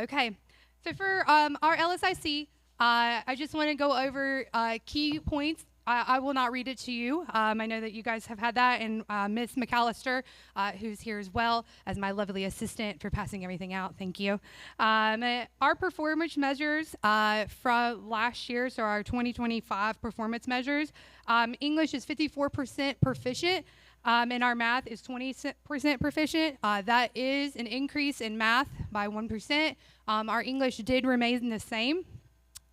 Speaker 11: Okay. So for our LSIC, I just want to go over key points. I will not read it to you. I know that you guys have had that, and Miss McAllister, who's here as well as my lovely assistant for passing everything out. Thank you. Our performance measures from last year, so our 2025 performance measures, English is 54% proficient, and our math is 20% proficient. That is an increase in math by 1%. Our English did remain the same.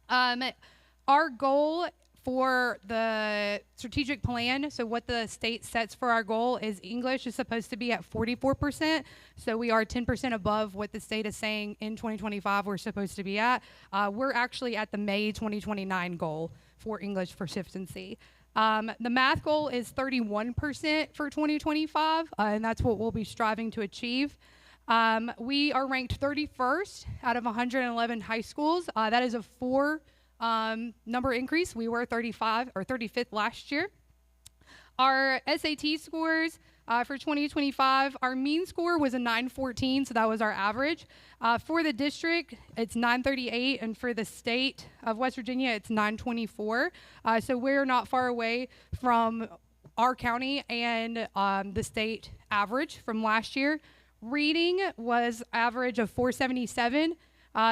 Speaker 11: Our goal for the strategic plan, so what the state sets for our goal is English is supposed to be at 44%. So we are 10% above what the state is saying in 2025 we're supposed to be at. We're actually at the May 2029 goal for English proficiency. The math goal is 31% for 2025, and that's what we'll be striving to achieve. We are ranked 31st out of 111 high schools. That is a 4 number increase. We were 35th last year. Our SAT scores for 2025, our mean score was a 914, so that was our average. For the district, it's 938, and for the state of West Virginia, it's 924. So we're not far away from our county and the state average from last year. Reading was average of 477.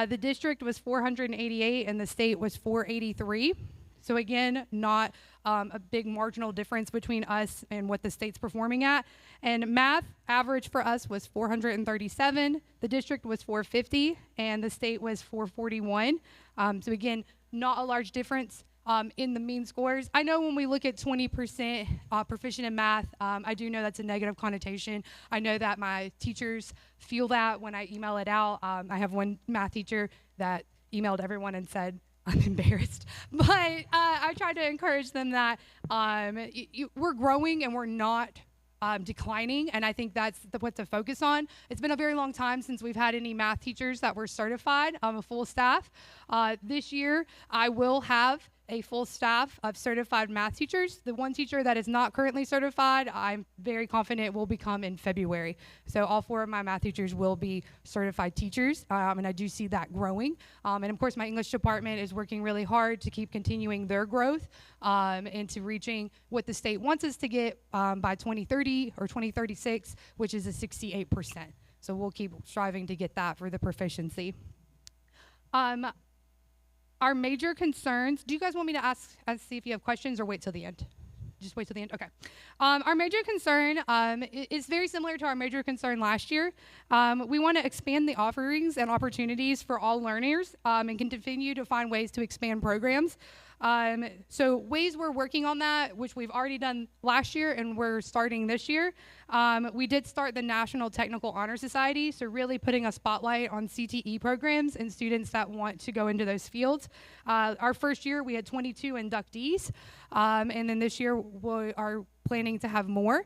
Speaker 11: The district was 488 and the state was 483. So again, not a big marginal difference between us and what the state's performing at. And math average for us was 437. The district was 450 and the state was 441. So again, not a large difference in the mean scores. I know when we look at 20% proficient in math, I do know that's a negative connotation. I know that my teachers feel that when I email it out. I have one math teacher that emailed everyone and said, I'm embarrassed. But I try to encourage them that we're growing and we're not declining, and I think that's what to focus on. It's been a very long time since we've had any math teachers that were certified, a full staff. This year, I will have a full staff of certified math teachers. The one teacher that is not currently certified, I'm very confident will become in February. So all 4 of my math teachers will be certified teachers, and I do see that growing. And of course, my English department is working really hard to keep continuing their growth and to reaching what the state wants us to get by 2030 or 2036, which is a 68%. So we'll keep striving to get that for the proficiency. Our major concerns, do you guys want me to see if you have questions or wait till the end? Just wait till the end? Okay. Our major concern is very similar to our major concern last year. We want to expand the offerings and opportunities for all learners and continue to find ways to expand programs. So ways we're working on that, which we've already done last year and we're starting this year. We did start the National Technical Honor Society, so really putting a spotlight on CTE programs and students that want to go into those fields. Our first year, we had 22 inductees, and then this year we are planning to have more.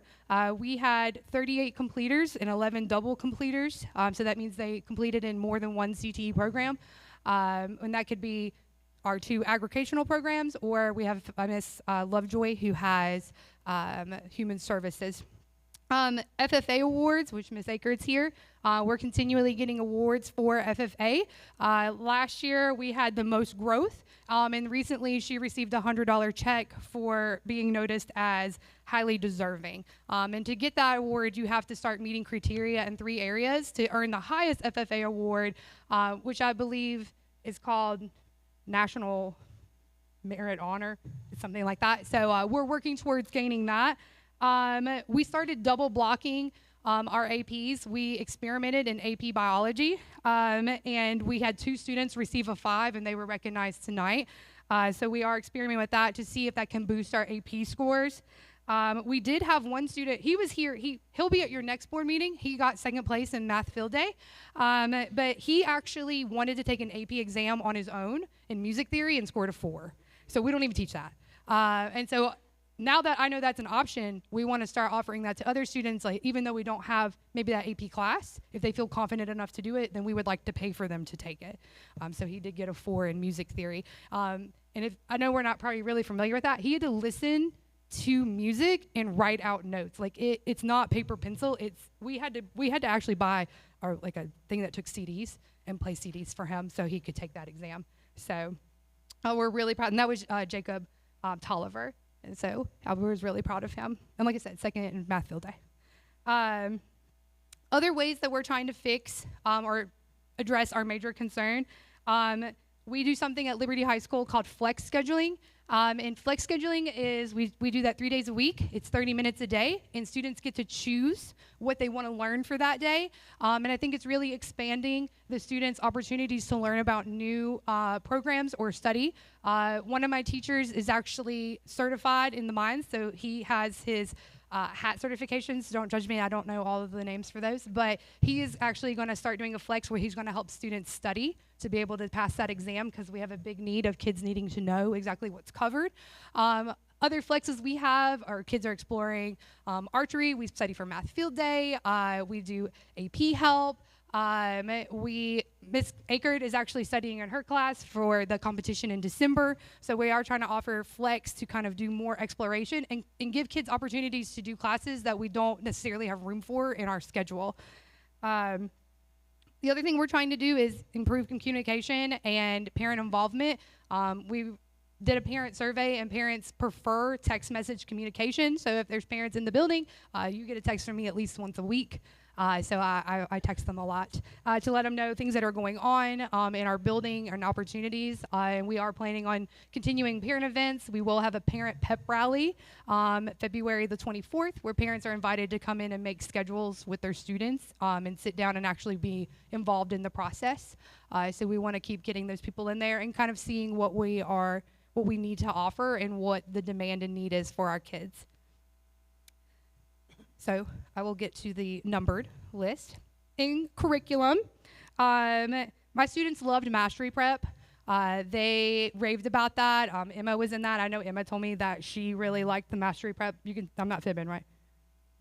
Speaker 11: We had 38 completers and 11 double completers, so that means they completed in more than one CTE program, and that could be our 2 agricultural programs, or we have Miss Lovejoy who has human services. FFA awards, which Miss Akers here, we're continually getting awards for FFA. Last year we had the most growth, and recently she received a $100 check for being noticed as highly deserving. And to get that award, you have to start meeting criteria in 3 areas to earn the highest FFA award, which I believe is called National Merit Honor, something like that. So we're working towards gaining that. We started double blocking our APs. We experimented in AP biology, and we had 2 students receive a 5, and they were recognized tonight. So we are experimenting with that to see if that can boost our AP scores. We did have one student, he was here, he'll be at your next board meeting. He got 2nd place in math field day, but he actually wanted to take an AP exam on his own in music theory and scored a 4. So we don't even teach that. And so now that I know that's an option, we want to start offering that to other students, like even though we don't have maybe that AP class, if they feel confident enough to do it, then we would like to pay for them to take it. So he did get a 4 in music theory. And if I know we're not probably really familiar with that, he had to listen to music and write out notes. Like it's not paper pencil. We had to actually buy a thing that took CDs and play CDs for him so he could take that exam. So we're really proud, and that was Jacob Tolliver. And so I was really proud of him. And like I said, 2nd in math field day. Other ways that we're trying to fix or address our major concern, we do something at Liberty High School called flex scheduling. And flex scheduling is we do that 3 days a week. It's 30 minutes a day, and students get to choose what they want to learn for that day. And I think it's really expanding the students' opportunities to learn about new programs or study. One of my teachers is actually certified in the mines, so he has his HAT certifications. Don't judge me, I don't know all of the names for those, but he is actually going to start doing a flex where he's going to help students study to be able to pass that exam, because we have a big need of kids needing to know exactly what's covered. Other flexes we have are kids are exploring archery. We study for math field day. We do AP help. Miss Akert is actually studying in her class for the competition in December. So we are trying to offer flex to kind of do more exploration and give kids opportunities to do classes that we don't necessarily have room for in our schedule. The other thing we're trying to do is improve communication and parent involvement. We did a parent survey, and parents prefer text message communication. So if there's parents in the building, you get a text from me at least once a week. So I text them a lot to let them know things that are going on in our building and opportunities. And we are planning on continuing parent events. We will have a parent pep rally February the 24th, where parents are invited to come in and make schedules with their students and sit down and actually be involved in the process. So we want to keep getting those people in there and kind of seeing what we need to offer and what the demand and need is for our kids. So I will get to the numbered list. In curriculum, my students loved Mastery Prep. They raved about that. Emma was in that. I know Emma told me that she really liked the Mastery Prep. I'm not fibbing, right?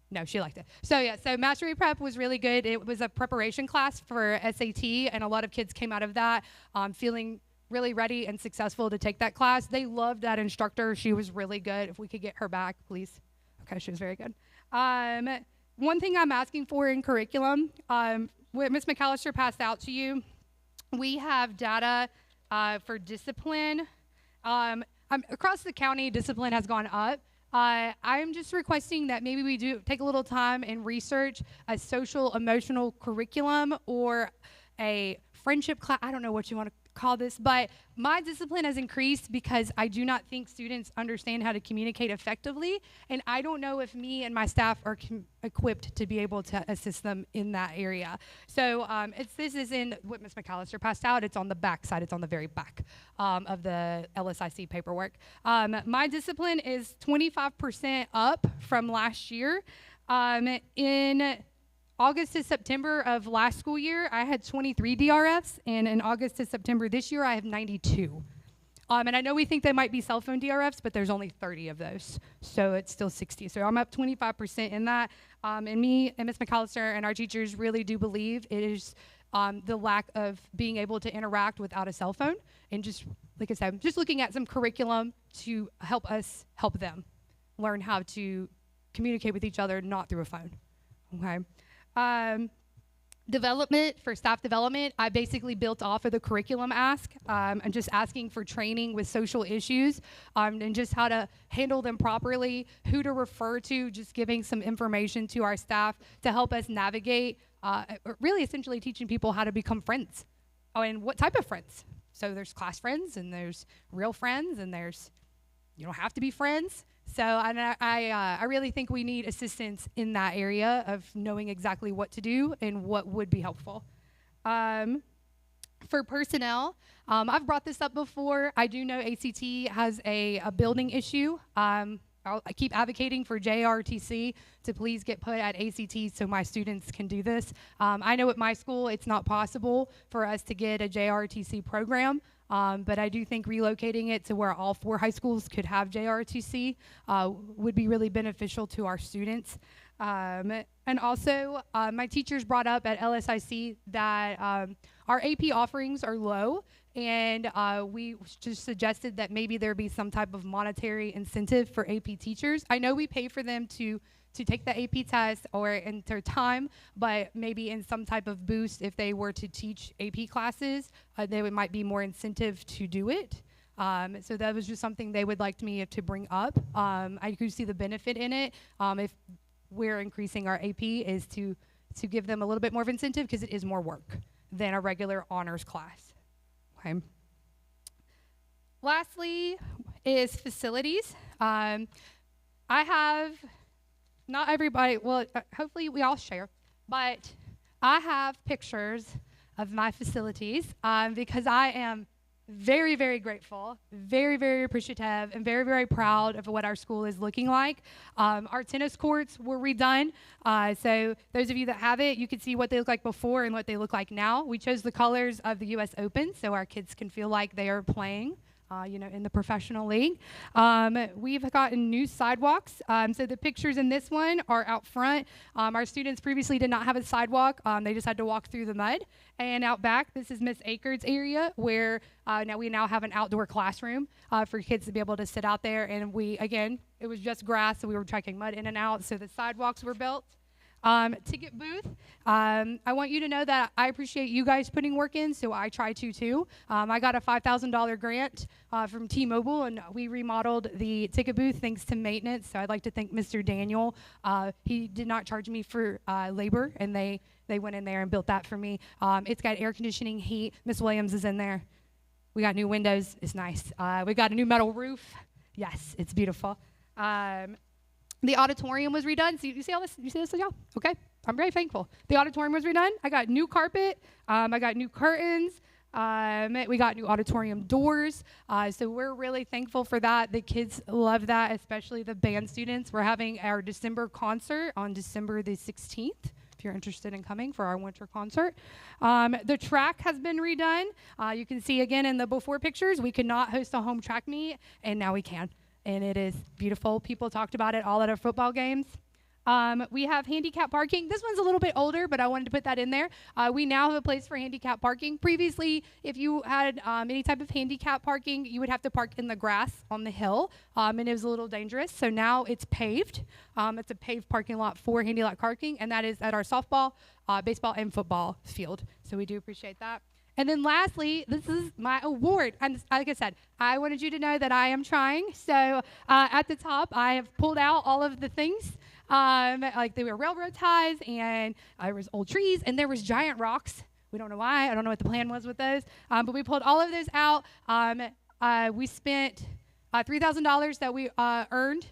Speaker 11: No, she liked it. So yeah, so Mastery Prep was really good. It was a preparation class for SAT, and a lot of kids came out of that feeling really ready and successful to take that class. They loved that instructor. She was really good. If we could get her back, please. Okay, she was very good. One thing I'm asking for in curriculum, what Ms. McAllister passed out to you, we have data for discipline. Across the county, discipline has gone up. I'm just requesting that maybe we do take a little time and research a social emotional curriculum or a friendship class. I don't know what you want to call this, but my discipline has increased because I do not think students understand how to communicate effectively, and I don't know if me and my staff are equipped to be able to assist them in that area. So this is in what Ms. McAllister passed out. It's on the back side. It's on the very back of the LSIC paperwork. My discipline is 25% up from last year. In August to September of last school year, I had 23 DRFs, and in August to September this year, I have 92. And I know we think they might be cell phone DRFs, but there's only 30 of those, so it's still 60. So I'm up 25% in that. And me and Ms. McAllister and our teachers really do believe it is the lack of being able to interact without a cell phone, and just, like I said, just looking at some curriculum to help us help them learn how to communicate with each other, not through a phone, okay? Development, for staff development, I basically built off of the curriculum ask. I'm just asking for training with social issues and just how to handle them properly, who to refer to, just giving some information to our staff to help us navigate, really essentially teaching people how to become friends. Oh, and what type of friends? So there's class friends, and there's real friends, and there's, you don't have to be friends. So I really think we need assistance in that area of knowing exactly what to do and what would be helpful. For personnel, I've brought this up before. I do know ACT has a building issue. I keep advocating for JRTC to please get put at ACT so my students can do this. I know at my school it's not possible for us to get a JRTC program. But I do think relocating it to where all 4 high schools could have JRTC would be really beneficial to our students. And also, my teachers brought up at LSIC that our AP offerings are low, and we just suggested that maybe there be some type of monetary incentive for AP teachers. I know we pay for them to take the AP test or in their time, but maybe in some type of boost if they were to teach AP classes, there might be more incentive to do it. So that was just something they would like me to bring up. I do see the benefit in it. If we're increasing our AP is to give them a little bit more of incentive because it is more work than a regular honors class. Okay. lastly is facilities. I have, not everybody, well, hopefully we all share, but I have pictures of my facilities because I am very, very grateful, very, very appreciative, and very, very proud of what our school is looking like. Our tennis courts were redone. So those of you that have it, you can see what they look like before and what they look like now. We chose the colors of the U.S. Open so our kids can feel like they are playing in the professional league. We've gotten new sidewalks. So the pictures in this one are out front. Our students previously did not have a sidewalk. They just had to walk through the mud. And out back, this is Miss Akerd's area where we now have an outdoor classroom for kids to be able to sit out there. And it was just grass, so we were tracking mud in and out. So the sidewalks were built. Ticket booth. I want you to know that I appreciate you guys putting work in, so I try to too. I got a $5,000 grant from T-Mobile, and we remodeled the ticket booth thanks to maintenance. So I'd like to thank Mr. Daniel. He did not charge me for labor, and they went in there and built that for me. It's got air conditioning, heat. Miss Williams is in there. We got new windows. It's nice. We got a new metal roof. Yes, it's beautiful. The auditorium was redone. So you see all this? You see this, y'all? Okay. I'm very thankful. The auditorium was redone. I got new carpet. I got new curtains. We got new auditorium doors. So we're really thankful for that. The kids love that, especially the band students. We're having our December concert on December the 16th, if you're interested in coming for our winter concert. The track has been redone. You can see again in the before pictures, we could not host a home track meet, and now we can. And it is beautiful. People talked about it all at our football games. We have handicap parking. This one's a little bit older, but I wanted to put that in there. We now have a place for handicap parking. Previously, if you had any type of handicap parking, you would have to park in the grass on the hill, and it was a little dangerous. So now it's paved. It's a paved parking lot for handicap parking, and that is at our softball, baseball, and football field. So we do appreciate that. And then lastly, this is my award. And like I said, I wanted you to know that I am trying. So at the top, I have pulled out all of the things. Like there were railroad ties, and there was old trees, and there was giant rocks. We don't know why. I don't know what the plan was with those. But we pulled all of those out. We spent $3,000 that we earned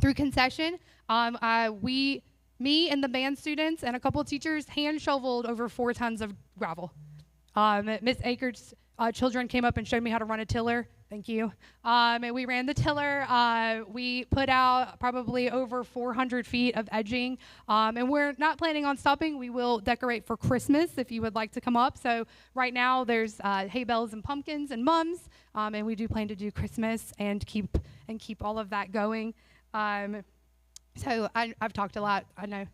Speaker 11: through concession. Me and the band students and a couple of teachers hand shoveled over 4 tons of gravel. Miss Akers' children came up and showed me how to run a tiller. Thank you. And we ran the tiller. We put out probably over 400 feet of edging. And we're not planning on stopping. We will decorate for Christmas if you would like to come up. So right now there's hay bales and pumpkins and mums. And we do plan to do Christmas and keep all of that going. So I've talked a lot. I know.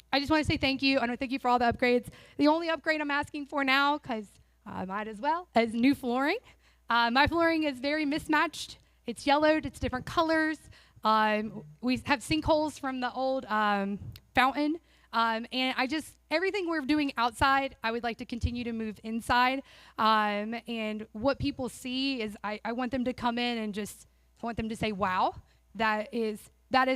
Speaker 11: I just want to say thank you. I want to thank you for all the upgrades. The only upgrade I'm asking for now, because I might as well, is new flooring. My flooring is very mismatched. It's yellowed. It's different colors. We have sinkholes from the old fountain. And everything we're doing outside, I would like to continue to move inside. And what people see is I want them to come in and I want them to say, wow, that is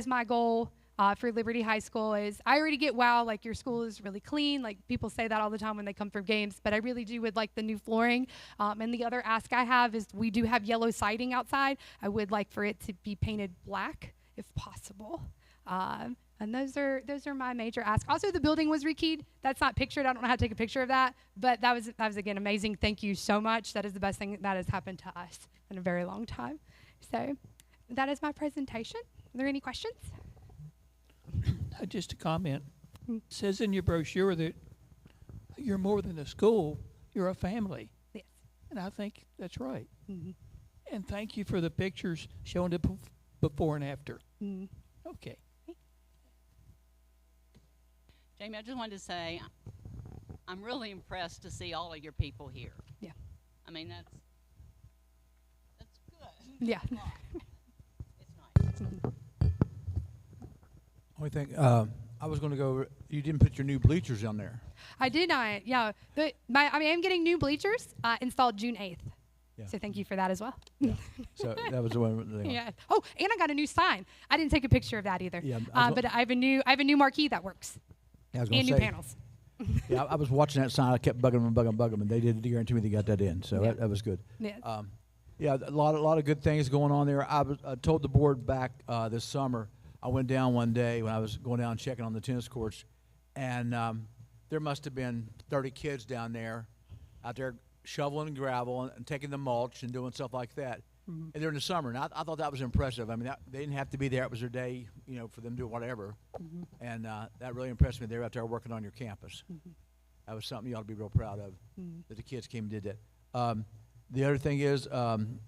Speaker 11: my goal. For Liberty High School is I already get wow, like your school is really clean. Like people say that all the time when they come for games, but I really do would like the new flooring. And the other ask I have is we do have yellow siding outside. I would like for it to be painted black if possible. And those are my major asks. Also, the building was rekeyed. That's not pictured. I don't know how to take a picture of that, but that was again amazing. Thank you so much. That is the best thing that has happened to us in a very long time. So that is my presentation. Are there any questions?
Speaker 1: Just a comment. It says in your brochure that you're more than a school, you're a family.
Speaker 11: Yes.
Speaker 1: And I think that's right.
Speaker 11: Mm-hmm.
Speaker 1: And thank you for the pictures showing the before and after.
Speaker 11: Mm-hmm.
Speaker 1: Okay.
Speaker 12: Jamie, I just wanted to say I'm really impressed to see all of your people here.
Speaker 11: Yeah.
Speaker 12: I mean, that's good.
Speaker 11: Yeah.
Speaker 12: It's nice.
Speaker 11: Mm-hmm.
Speaker 2: Only thing, I was going to go, you didn't put your new bleachers on there.
Speaker 11: I did not. Yeah. I'm getting new bleachers installed June 8th.
Speaker 2: Yeah.
Speaker 11: So thank you for that as well.
Speaker 2: Yeah. So that was the one.
Speaker 11: Yeah. Oh, and I got a new sign. I didn't take a picture of that either.
Speaker 2: Yeah,
Speaker 11: but I have a new marquee that works.
Speaker 2: Yeah, I was gonna
Speaker 11: and new
Speaker 2: say,
Speaker 11: panels.
Speaker 2: Yeah, I was watching that sign. I kept bugging them, and they did guarantee me they got that in. So
Speaker 11: Yeah.
Speaker 2: that was good.
Speaker 11: Yes.
Speaker 2: Yeah, a lot of good things going on there. I told the board back this summer. I went down one day when I was going down checking on the tennis courts, and there must have been 30 kids down there, out there shoveling gravel and taking the mulch and doing stuff like that. And during the summer, and I thought that was impressive. I mean, they didn't have to be there. It was their day, for them to do whatever. And that really impressed me. They were out there working on your campus. That was something you ought to be real proud of, that the kids came and did that. The other thing is, the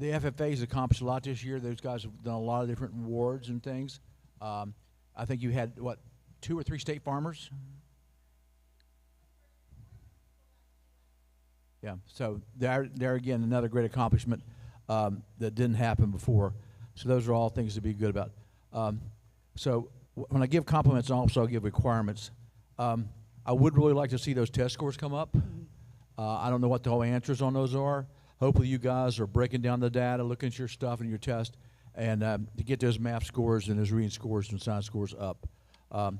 Speaker 2: FFA has accomplished a lot this year. Those guys have done a lot of different awards and things. I think you had, 2 or 3 state farmers? Yeah, so there again, another great accomplishment that didn't happen before. So those are all things to be good about. When I give compliments, I also give requirements. I would really like to see those test scores come up. I don't know what the whole answers on those are. Hopefully you guys are breaking down the data, looking at your stuff and your test, and to get those math scores and those reading scores and science scores up. I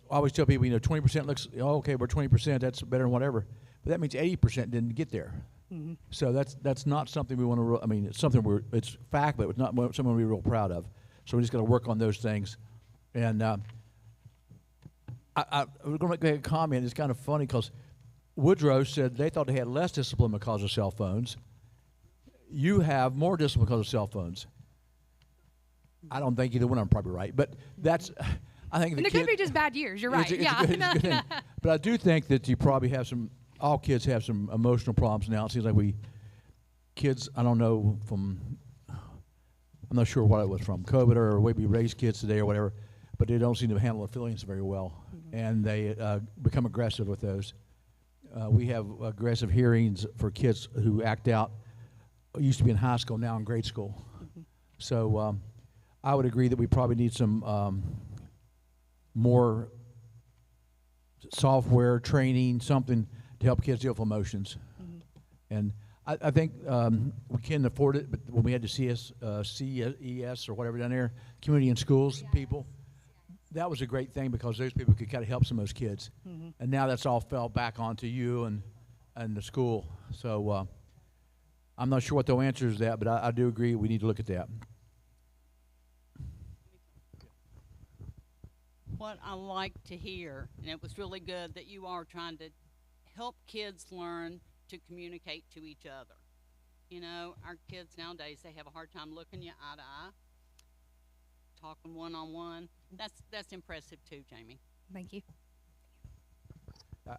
Speaker 2: always tell people, 20% looks, okay, we're 20%, that's better than whatever. But that means 80% didn't get there. So that's not something we want to. It's something it's fact, but it's not something we're real proud of. So we just got to work on those things. And we're going to make a comment. It's kind of funny because Woodrow said they thought they had less discipline because of cell phones. You have more discipline because of cell phones. I don't think either one of them probably right, but that's. I think
Speaker 11: And it could be just bad years. You're right.
Speaker 2: It's a good thing. But I do think that you probably have all kids have some emotional problems now. It seems like kids, I don't know I'm not sure what it was from, COVID or the way we raise kids today or whatever, but they don't seem to handle their feelings very well. And they become aggressive with those. We have aggressive hearings for kids who act out, used to be in high school, now in grade school. So I would agree that we probably need some more software training, something to help kids deal with emotions. And I think we can afford it, but when we had the CES or whatever down there, community and schools people, that was a great thing because those people could kind of help some of those kids. And now that's all fell back onto you and the school. So I'm not sure what the answer is to that, but I do agree we need to look at that.
Speaker 12: What I like to hear, and it was really good that you are trying to help kids learn to communicate to each other. Our kids nowadays, they have a hard time looking you eye to eye, talking one-on-one. That's impressive too, Jamie.
Speaker 11: Thank you.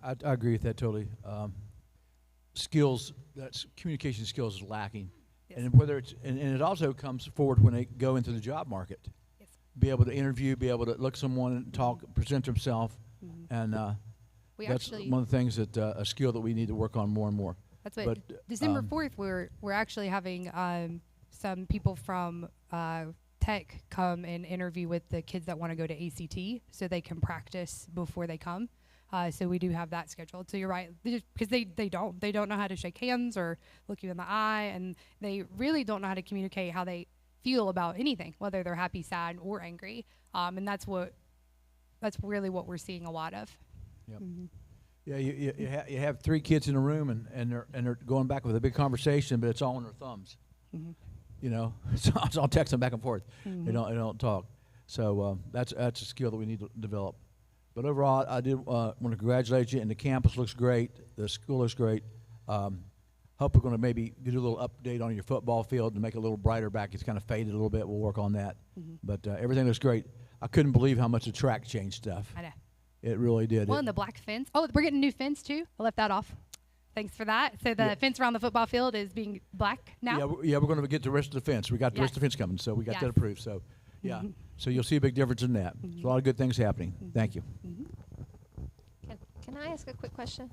Speaker 2: I agree with that totally. Communication skills is lacking.
Speaker 11: Yes.
Speaker 2: And whether and it also comes forward when they go into the job market.
Speaker 11: Yes.
Speaker 2: Be able to interview, be able to look someone and talk, present themselves, and that's one of the things that a skill that we need to work on more and more.
Speaker 11: That's what.
Speaker 2: But,
Speaker 11: December 4th, we're actually having some people from tech come and interview with the kids that want to go to ACT, so they can practice before they come. So we do have that scheduled. So you're right, because they don't know how to shake hands or look you in the eye, and they really don't know how to communicate how they feel about anything, whether they're happy, sad, or angry. And that's really what we're seeing a lot of.
Speaker 2: Yep. Yeah, you have 3 kids in a room and they're going back with a big conversation, but it's all on their thumbs. It's all texting back and forth. They don't talk. So that's a skill that we need to develop. But overall, I did want to congratulate you, and the campus looks great. The school looks great. Hope we're going to maybe do a little update on your football field to make it a little brighter back. It's kind of faded a little bit. We'll work on that. But everything looks great. I couldn't believe how much the track changed stuff.
Speaker 11: I know.
Speaker 2: It really did.
Speaker 11: Well, and the black fence. Oh, we're getting a new fence too. I left that off. Thanks for that. So the fence around the football field is being black now?
Speaker 2: Yeah, we're going to get the rest of the fence. We got the rest of the fence coming, so we got that approved. So, yeah. So you'll see a big difference in that. There's a lot of good things happening. Thank you.
Speaker 6: Can I ask a quick question?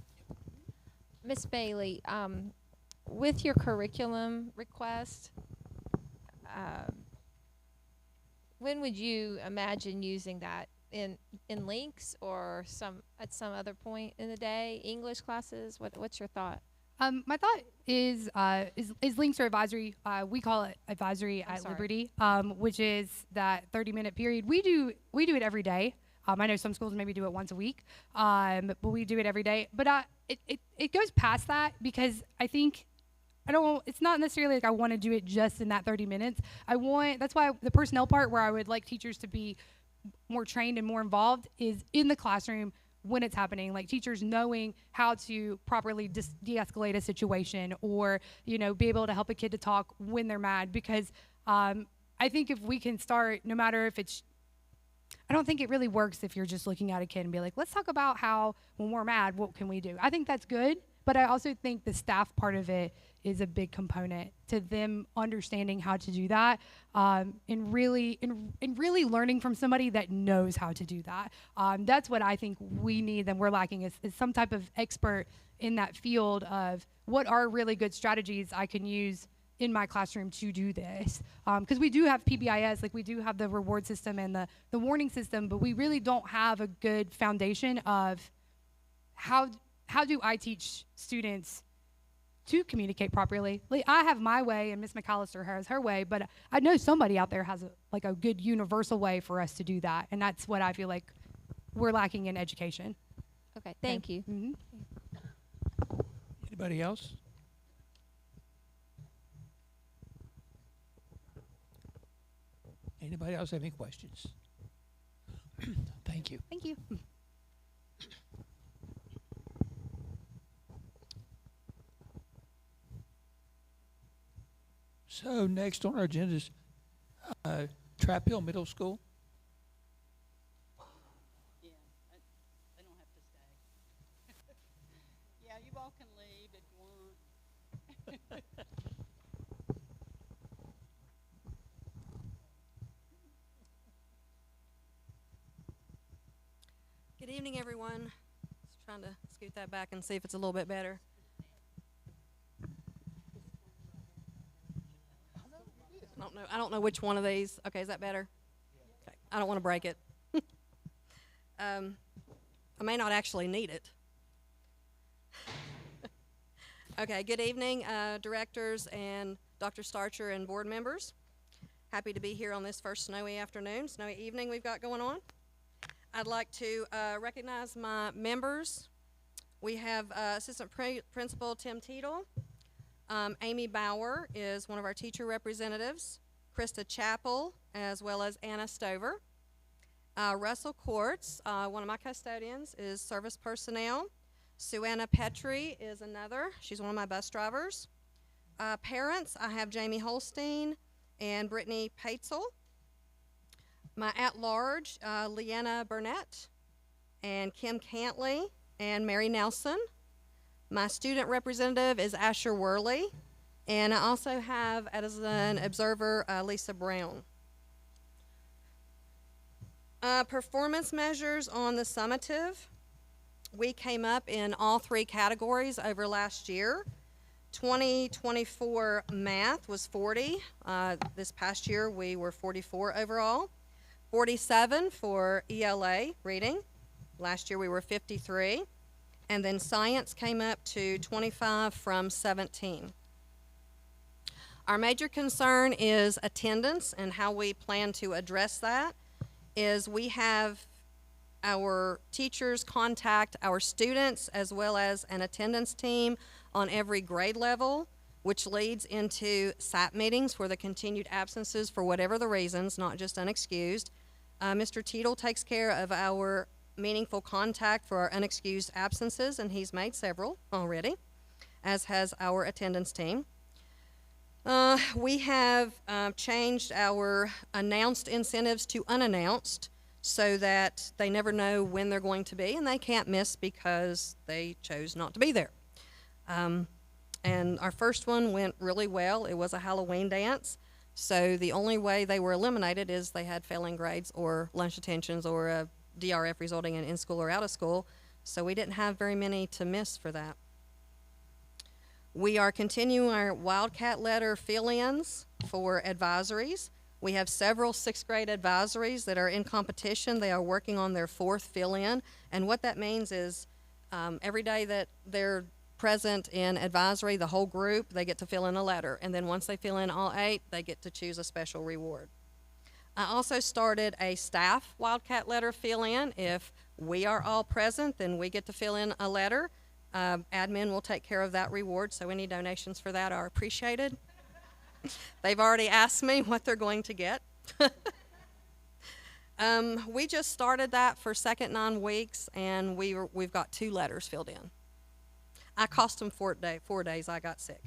Speaker 6: Miss Bailey, with your curriculum request, when would you imagine using that? In links or at some other point in the day? English classes? What's your thought?
Speaker 11: My thought is links or advisory. We call it advisory at Liberty, which is that 30-minute period. We do it every day. I know some schools maybe do it once a week, but we do it every day. But it goes past that, because I think it's not necessarily like I want to do it just in that 30 minutes. That's why the personnel part, where I would like teachers to be more trained and more involved, is in the classroom when it's happening, like teachers knowing how to properly de-escalate a situation, or, you know, be able to help a kid to talk when they're mad. Because I think if we can start, no matter if it's, I don't think it really works if you're just looking at a kid and be like, let's talk about how when we're mad, what can we do? I think that's good, but I also think the staff part of it is a big component to them understanding how to do that, and really learning from somebody that knows how to do that. That's what I think we need and we're lacking, is some type of expert in that field of what are really good strategies I can use in my classroom to do this. Because we do have PBIS, like we do have the reward system and the warning system, but we really don't have a good foundation of how do I teach students to communicate properly. Like, I have my way and Miss McAllister has her way, but I know somebody out there has a good universal way for us to do that, and that's what I feel like we're lacking in education.
Speaker 6: Okay, thank you.
Speaker 11: Mm-hmm.
Speaker 1: Anybody else? Anybody else have any questions? Thank you.
Speaker 11: Thank you.
Speaker 1: So next on our agenda is Trap Hill Middle School.
Speaker 12: Yeah, they don't have to stay. Yeah, you all can leave if you want.
Speaker 13: Good evening, everyone. Just trying to scoot that back and see if it's a little bit better. I don't know which one of these. Okay, is that better? Okay. I don't want to break it. I may not actually need it. Okay, good evening, directors and Dr. Starcher and board members. Happy to be here on this first snowy evening we've got going on. I'd like to recognize my members. We have Assistant Principal Tim Teetle. Amy Bauer is one of our teacher representatives. Krista Chappell, as well as Anna Stover. Russell Quartz, one of my custodians, is service personnel. Suanna Petrie is another. She's one of my bus drivers. Parents, I have Jamie Holstein and Brittany Paetzel. My at-large, Leanna Burnett and Kim Cantley and Mary Nelson. My student representative is Asher Worley, and I also have as an observer Lisa Brown. Performance measures on the summative. We came up in all three categories over last year. 2024 math was 40. This past year we were 44 overall. 47 for ELA reading. Last year we were 53. And then science came up to 25 from 17. Our major concern is attendance, and how we plan to address that is we have our teachers contact our students as well as an attendance team on every grade level, which leads into SAP meetings for the continued absences for whatever the reasons, not just unexcused. Mr. Teetle takes care of our meaningful contact for our unexcused absences, and he's made several already, as has our attendance team. We have changed our announced incentives to unannounced so that they never know when they're going to be, and they can't miss because they chose not to be there. And our first one went really well. It was a Halloween dance. So the only way they were eliminated is they had failing grades or lunch detentions or a DRF resulting in school or out of school. So we didn't have very many to miss for that. We are continuing our Wildcat letter fill-ins for advisories. We have several 6th grade advisories that are in competition. They are working on their 4th fill-in. And what that means is every day that they're present in advisory, the whole group, they get to fill in a letter. And then once they fill in all 8, they get to choose a special reward. I also started a staff Wildcat letter fill-in. If we are all present, then we get to fill in a letter. Admin will take care of that reward, so any donations for that are appreciated. They've already asked me what they're going to get. We just started that for second 9 weeks, and we've got 2 letters filled in. I cost them 4 days. I got sick.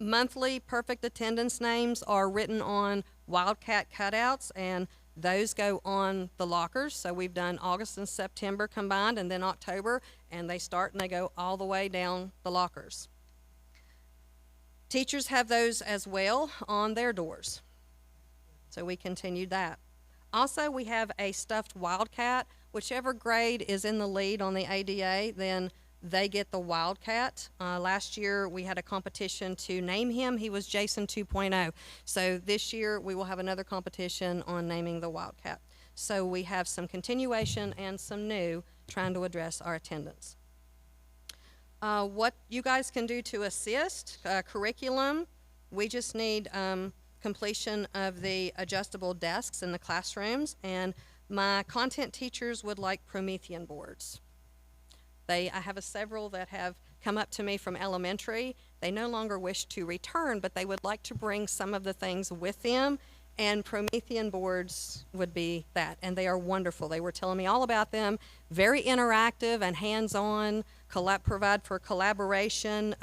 Speaker 13: Monthly perfect attendance names are written on Wildcat cutouts, and those go on the lockers. So we've done August and September combined, and then October, and they start and they go all the way down the lockers. Teachers have those as well on their doors. So we continued that. Also, we have a stuffed Wildcat. Whichever grade is in the lead on the ADA, then they get the Wildcat. Last year, we had a competition to name him. He was Jason 2.0. So this year, we will have another competition on naming the Wildcat. So we have some continuation and some new trying to address our attendance. What you guys can do to assist, curriculum, we just need completion of the adjustable desks in the classrooms, and my content teachers would like Promethean boards. I have several that have come up to me from elementary. They no longer wish to return, but they would like to bring some of the things with them, and Promethean boards would be that, and they are wonderful. They were telling me all about them. Very interactive and hands-on, provide for collaboration.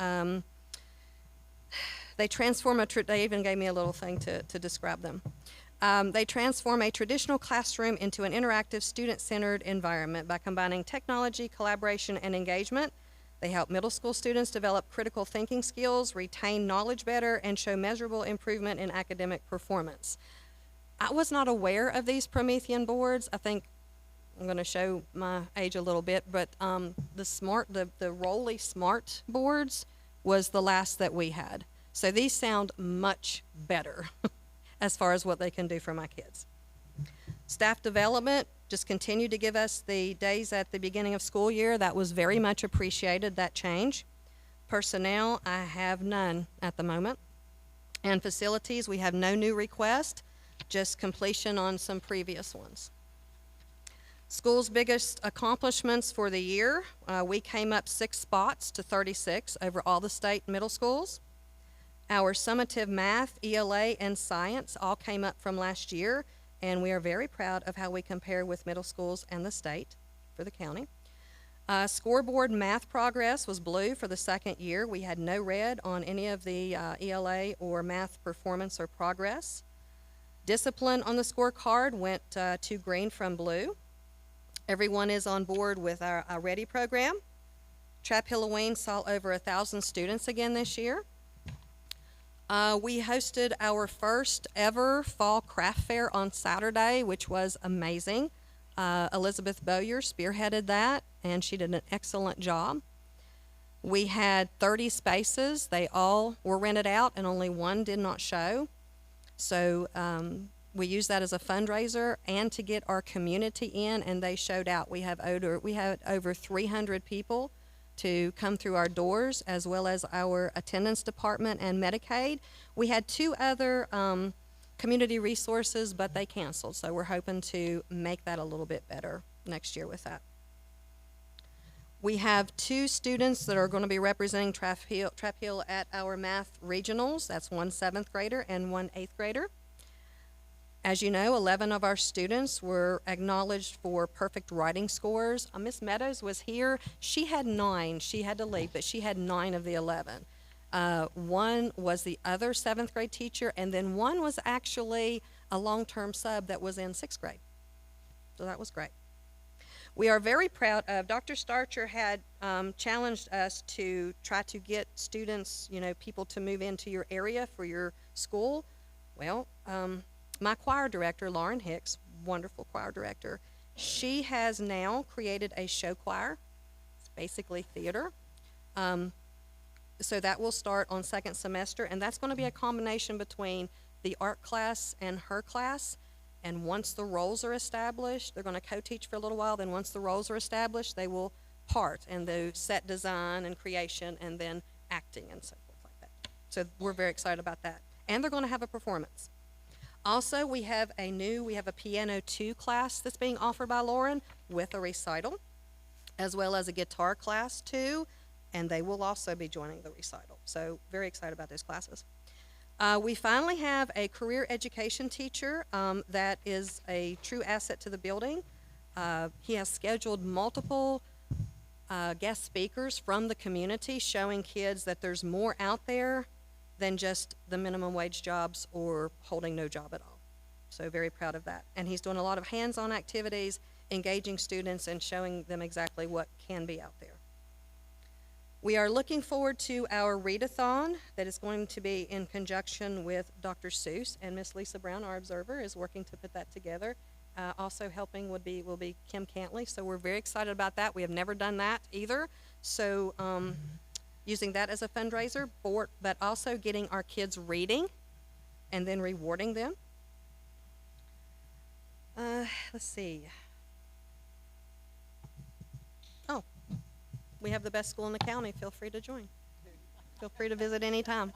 Speaker 13: They transform they even gave me a little thing to describe them. They transform a traditional classroom into an interactive, student-centered environment by combining technology, collaboration, and engagement. They help middle school students develop critical thinking skills, retain knowledge better, and show measurable improvement in academic performance. I was not aware of these Promethean boards. I think I'm going to show my age a little bit, but the Raleigh Smart boards was the last that we had. So these sound much better as far as what they can do for my kids. Staff development just continued to give us the days at the beginning of school year. That was very much appreciated, that change. Personnel, I have none at the moment. And facilities, we have no new request, just completion on some previous ones. School's biggest accomplishments for the year, we came up 6 spots to 36 over all the state middle schools. Our summative math, ELA, and science all came up from last year, and we are very proud of how we compare with middle schools and the state for the county. Scoreboard math progress was blue for the 2nd year. We had no red on any of the ELA or math performance or progress. Discipline on the scorecard went to green from blue. Everyone is on board with our READY program. Trap Halloween saw over 1,000 students again this year. We hosted our first ever fall craft fair on Saturday, which was amazing. Elizabeth Bowyer spearheaded that, and she did an excellent job. We had 30 spaces. They all were rented out, and only 1 did not show. So we used that as a fundraiser and to get our community in, and they showed out. We had over 300 people to come through our doors, as well as our attendance department and Medicaid. We had 2 other community resources, but they canceled, so we're hoping to make that a little bit better next year with that. We have 2 students that are going to be representing Trap Hill at our math regionals. That's 1 7th grader and 1 8th grader. As you know, 11 of our students were acknowledged for perfect writing scores. Miss Meadows was here. She had 9. She had to leave, but she had 9 of the 11. 1 was the other 7th grade teacher, and then 1 was actually a long-term sub that was in 6th grade. So that was great. We are very proud of, Dr. Starcher had challenged us to try to get students, people to move into your area for your school. Well, my choir director, Lauren Hicks, wonderful choir director, she has now created a show choir. It's basically theater. So that will start on 2nd semester, and that's going to be a combination between the art class and her class. And once the roles are established, they're going to co-teach for a little while. Then once the roles are established, they will part and do set design and creation and then acting and so forth like that. So we're very excited about that. And they're going to have a performance. Also, we have a piano 2 class that's being offered by Lauren with a recital, as well as a guitar class 2, and they will also be joining the recital. So very excited about those classes. We finally have a career education teacher that is a true asset to the building. He has scheduled multiple guest speakers from the community showing kids that there's more out there than just the minimum wage jobs or holding no job at all. So very proud of that. And he's doing a lot of hands-on activities, engaging students and showing them exactly what can be out there. We are looking forward to our readathon that is going to be in conjunction with Dr. Seuss, and Miss Lisa Brown, our observer, is working to put that together. Also helping will be Kim Cantley, so we're very excited about that. We have never done that either, so using that as a fundraiser, but also getting our kids reading and then rewarding them. Let's see. Oh, we have the best school in the county. Feel free to join. Feel free to visit anytime.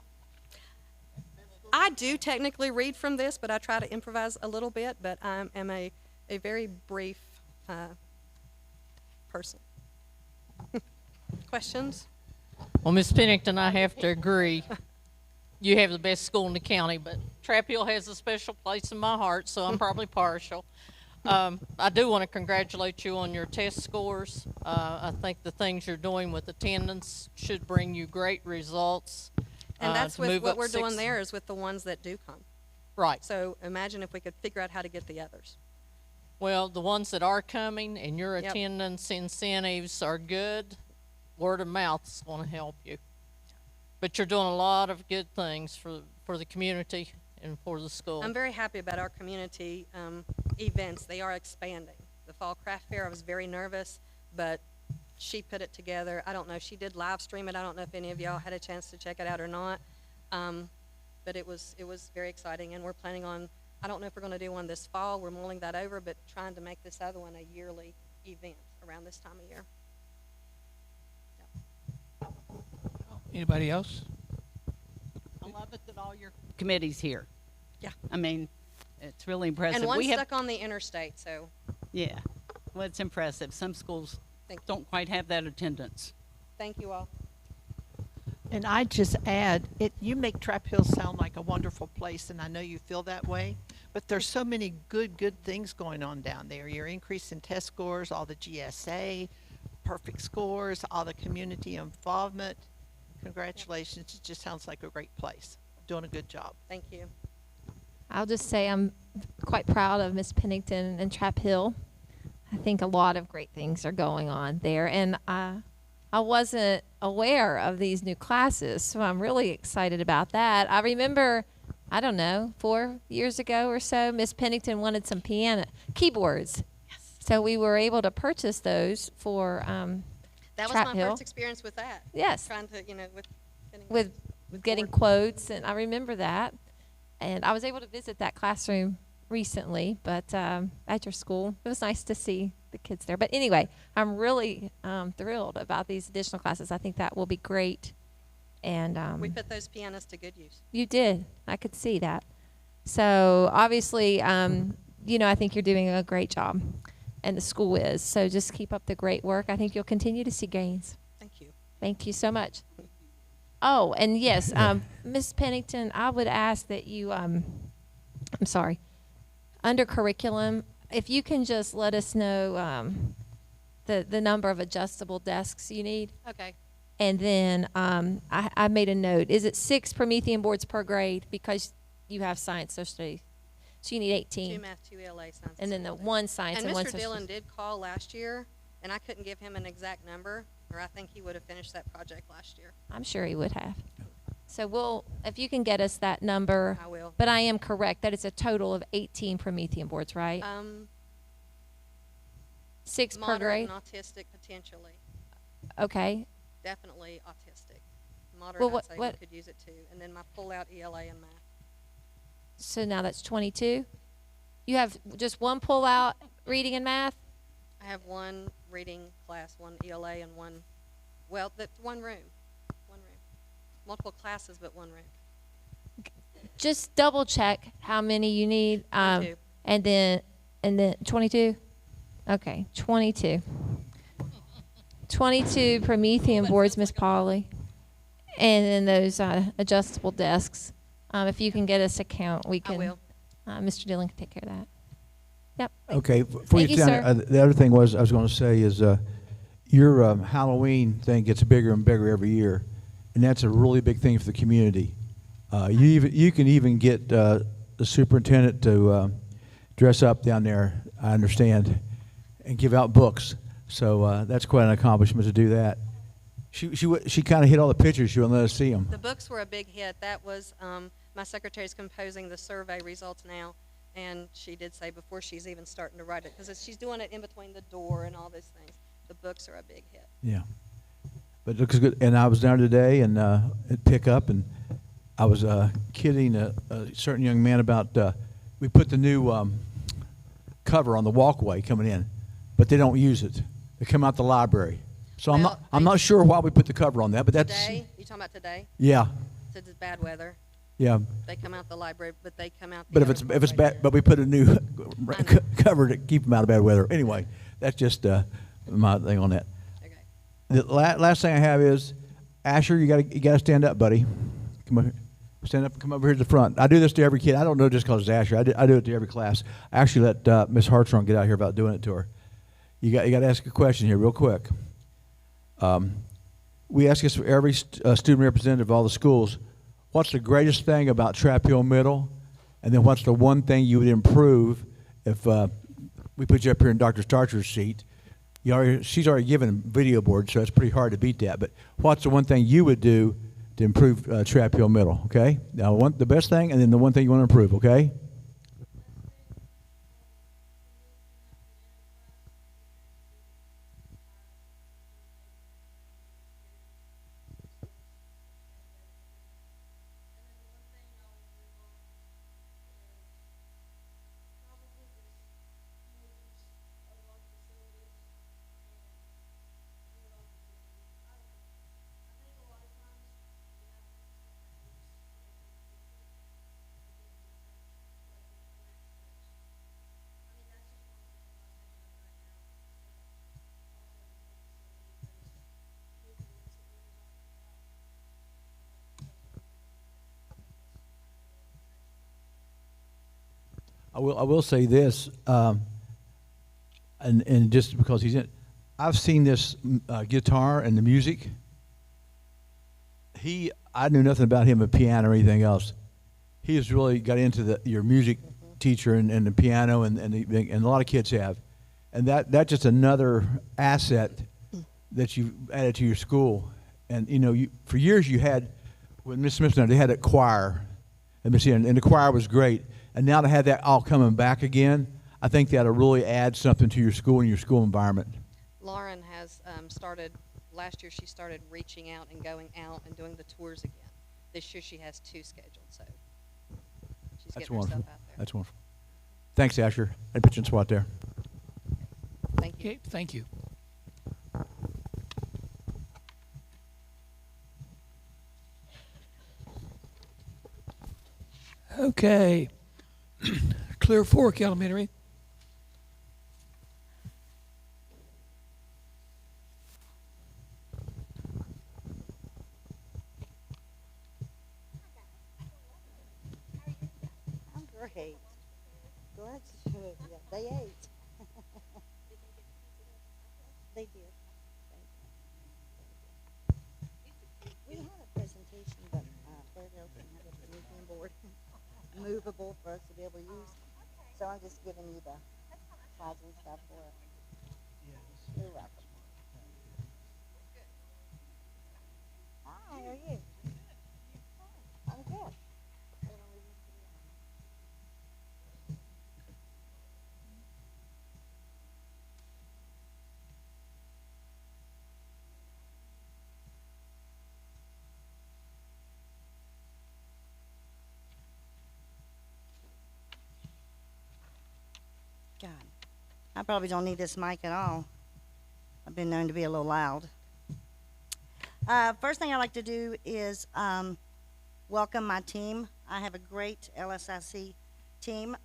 Speaker 13: I do technically read from this, but I try to improvise a little bit, but I am a very brief person. Questions?
Speaker 14: Well, Miss Pennington, I have to agree. You have the best school in the county, but Trap Hill has a special place in my heart, so I'm probably partial. I do want to congratulate you on your test scores. I think the things you're doing with attendance should bring you great results.
Speaker 13: And that's with what we're doing there is with the ones that do come.
Speaker 14: Right.
Speaker 13: So imagine if we could figure out how to get the others.
Speaker 14: Well, the ones that are coming and your attendance incentives are good, word of mouth is going to help you. But you're doing a lot of good things for the community and for the school.
Speaker 13: I'm very happy about our community events. They are expanding. The Fall Craft Fair, I was very nervous, but she put it together. I don't know, she did live stream it. I don't know if any of y'all had a chance to check it out or not. But it was very exciting, and we're planning on, I don't know if we're going to do one this fall. We're mulling that over, but trying to make this other one a yearly event around this time of year.
Speaker 1: Anybody else?
Speaker 12: I love it that all your committee's here.
Speaker 13: Yeah.
Speaker 12: I mean, it's really impressive.
Speaker 13: And one's stuck on the interstate, so.
Speaker 12: Yeah. Well, it's impressive. Some schools don't quite have that attendance.
Speaker 13: Thank you all.
Speaker 15: And I just add, you make Trap Hill sound like a wonderful place, and I know you feel that way, but there's so many good things going on down there. Your increase in test scores, all the GSA, perfect scores, all the community involvement. Congratulations. It just sounds like a great place. Doing a good job.
Speaker 13: Thank you.
Speaker 6: I'll just say I'm quite proud of Miss Pennington and Trap Hill. I think a lot of great things are going on there, and I wasn't aware of these new classes, so I'm really excited about that. I remember, I don't know, 4 years ago or so, Miss Pennington wanted some keyboards. Yes. So we were able to purchase those for
Speaker 13: that was
Speaker 6: Trap
Speaker 13: my
Speaker 6: Hill.
Speaker 13: first experience with that.
Speaker 6: Yes.
Speaker 13: Trying to,
Speaker 6: with getting quotes, and I remember that. And I was able to visit that classroom recently, but at your school, it was nice to see the kids there. But anyway, I'm really thrilled about these additional classes. I think that will be great. And
Speaker 13: we put those pianists to good use.
Speaker 6: You did. I could see that. So obviously, I think you're doing a great job, and the school is. So just keep up the great work. I think you'll continue to see gains.
Speaker 13: Thank you.
Speaker 6: Thank you so much. Oh, and yes, Ms. Pennington, I would ask that you, I'm sorry, under curriculum, if you can just let us know the number of adjustable desks you need.
Speaker 13: Okay.
Speaker 6: And then I made a note. Is it 6 Promethean boards per grade because you have science, social studies? So you need 18.
Speaker 13: 2 math, 2 ELA, science.
Speaker 6: And then the 1 science and 1
Speaker 13: Mr.
Speaker 6: social
Speaker 13: Dillon
Speaker 6: studies.
Speaker 13: did call last year, and I couldn't give him an exact number, or I think he would have finished that project last year.
Speaker 6: I'm sure he would have. So if you can get us that number.
Speaker 13: I will.
Speaker 6: But I am correct that it's a total of 18 Promethean boards, right? 6 per grade?
Speaker 13: Moderate and autistic, potentially.
Speaker 6: Okay.
Speaker 13: Definitely autistic. Moderate,
Speaker 6: Well,
Speaker 13: I'd say we could use it too. And then my pull-out ELA and math.
Speaker 6: So now that's 22? You have just 1 pull-out reading and math?
Speaker 13: I have 1 reading class, 1 ELA, and 1, well, that's 1 room. 1 room. Multiple classes, but 1 room.
Speaker 6: just double check how many you need.
Speaker 13: 22.
Speaker 6: And then 22? Okay, 22. 22 Promethean boards, Miss Polly. And then those adjustable desks. If you can get us a count, we can.
Speaker 13: will.
Speaker 6: Mr. Dillon can take care of that. Yep.
Speaker 2: Okay, before
Speaker 6: Thank
Speaker 2: you
Speaker 6: you,
Speaker 2: sit down,
Speaker 6: sir.
Speaker 2: the other thing was I was going to say is your Halloween thing gets bigger and bigger every year, and that's a really big thing for the community. You can even get the superintendent to dress up down there, I understand, and give out books. So that's quite an accomplishment to do that. She kind of hit all the pictures. She wouldn't let us see them.
Speaker 13: The books were a big hit. That was my secretary's composing the survey results now, and she did say before she's even starting to write it, because she's doing it in between the door and all those things. The books are a big hit.
Speaker 2: Yeah, but it looks good. And I was down today and at pickup, and I was kidding a certain young man about we put the new cover on the walkway coming in, but they don't use it. They come out the library. So I'm not sure why we put the cover on that, but that's
Speaker 13: Today? You talking about today?
Speaker 2: yeah,
Speaker 13: Since it's bad weather.
Speaker 2: yeah.
Speaker 13: They come out the library, but they come out.
Speaker 2: But if it's bad, but we put a new cover to keep them out of bad weather. Anyway, that's just my thing on that.
Speaker 13: Okay.
Speaker 2: The last thing I have is Asher, you gotta stand up, buddy. Come over here. Stand up. Come over here to the front. I do this to every kid. I don't know just because it's Asher. I do it to every class. I actually let Miss Hartshorn get out here about doing it to her. You got to ask a question here real quick. We ask this for every student representative of all the schools. What's the greatest thing about Trap Hill Middle? And then what's the one thing you would improve if we put you up here in Dr. Starcher's seat? She's already given a video board, so it's pretty hard to beat that. But what's the one thing you would do to improve Trap Hill Middle, okay? Now, the best thing, and then the one thing you want to improve, okay? I will say this, and just because he's in, I've seen this guitar and the music. I knew nothing about him, a piano or anything else. He has really got into your music teacher and the piano, and a lot of kids have, and that's just another asset that you added to your school. And for years you had, when Miss Smith, they had a choir, and the choir was great. And now to have that all coming back again, I think that'll really add something to your school and your school environment.
Speaker 13: Lauren has started, last year she started reaching out and going out and doing the tours again. This year she has 2 scheduled, so she's
Speaker 2: That's
Speaker 13: getting herself
Speaker 2: wonderful.
Speaker 13: out there.
Speaker 2: That's wonderful. Thanks, Asher. I'd put you in spot there.
Speaker 13: Thank you.
Speaker 1: Okay, thank you. Okay. Clear Fork Elementary.
Speaker 5: I'm great. Glad to, yeah, they ate. They did. We had a presentation, but Fairdale didn't have a museum board movable for us to be able to use. So I'm just giving you the slides and stuff for it. You're welcome. Hi, how are you? I'm good. God, I probably don't need this mic at all. I've been known to be a little loud. First thing I'd like to do is welcome my team. I have a great LSIC team.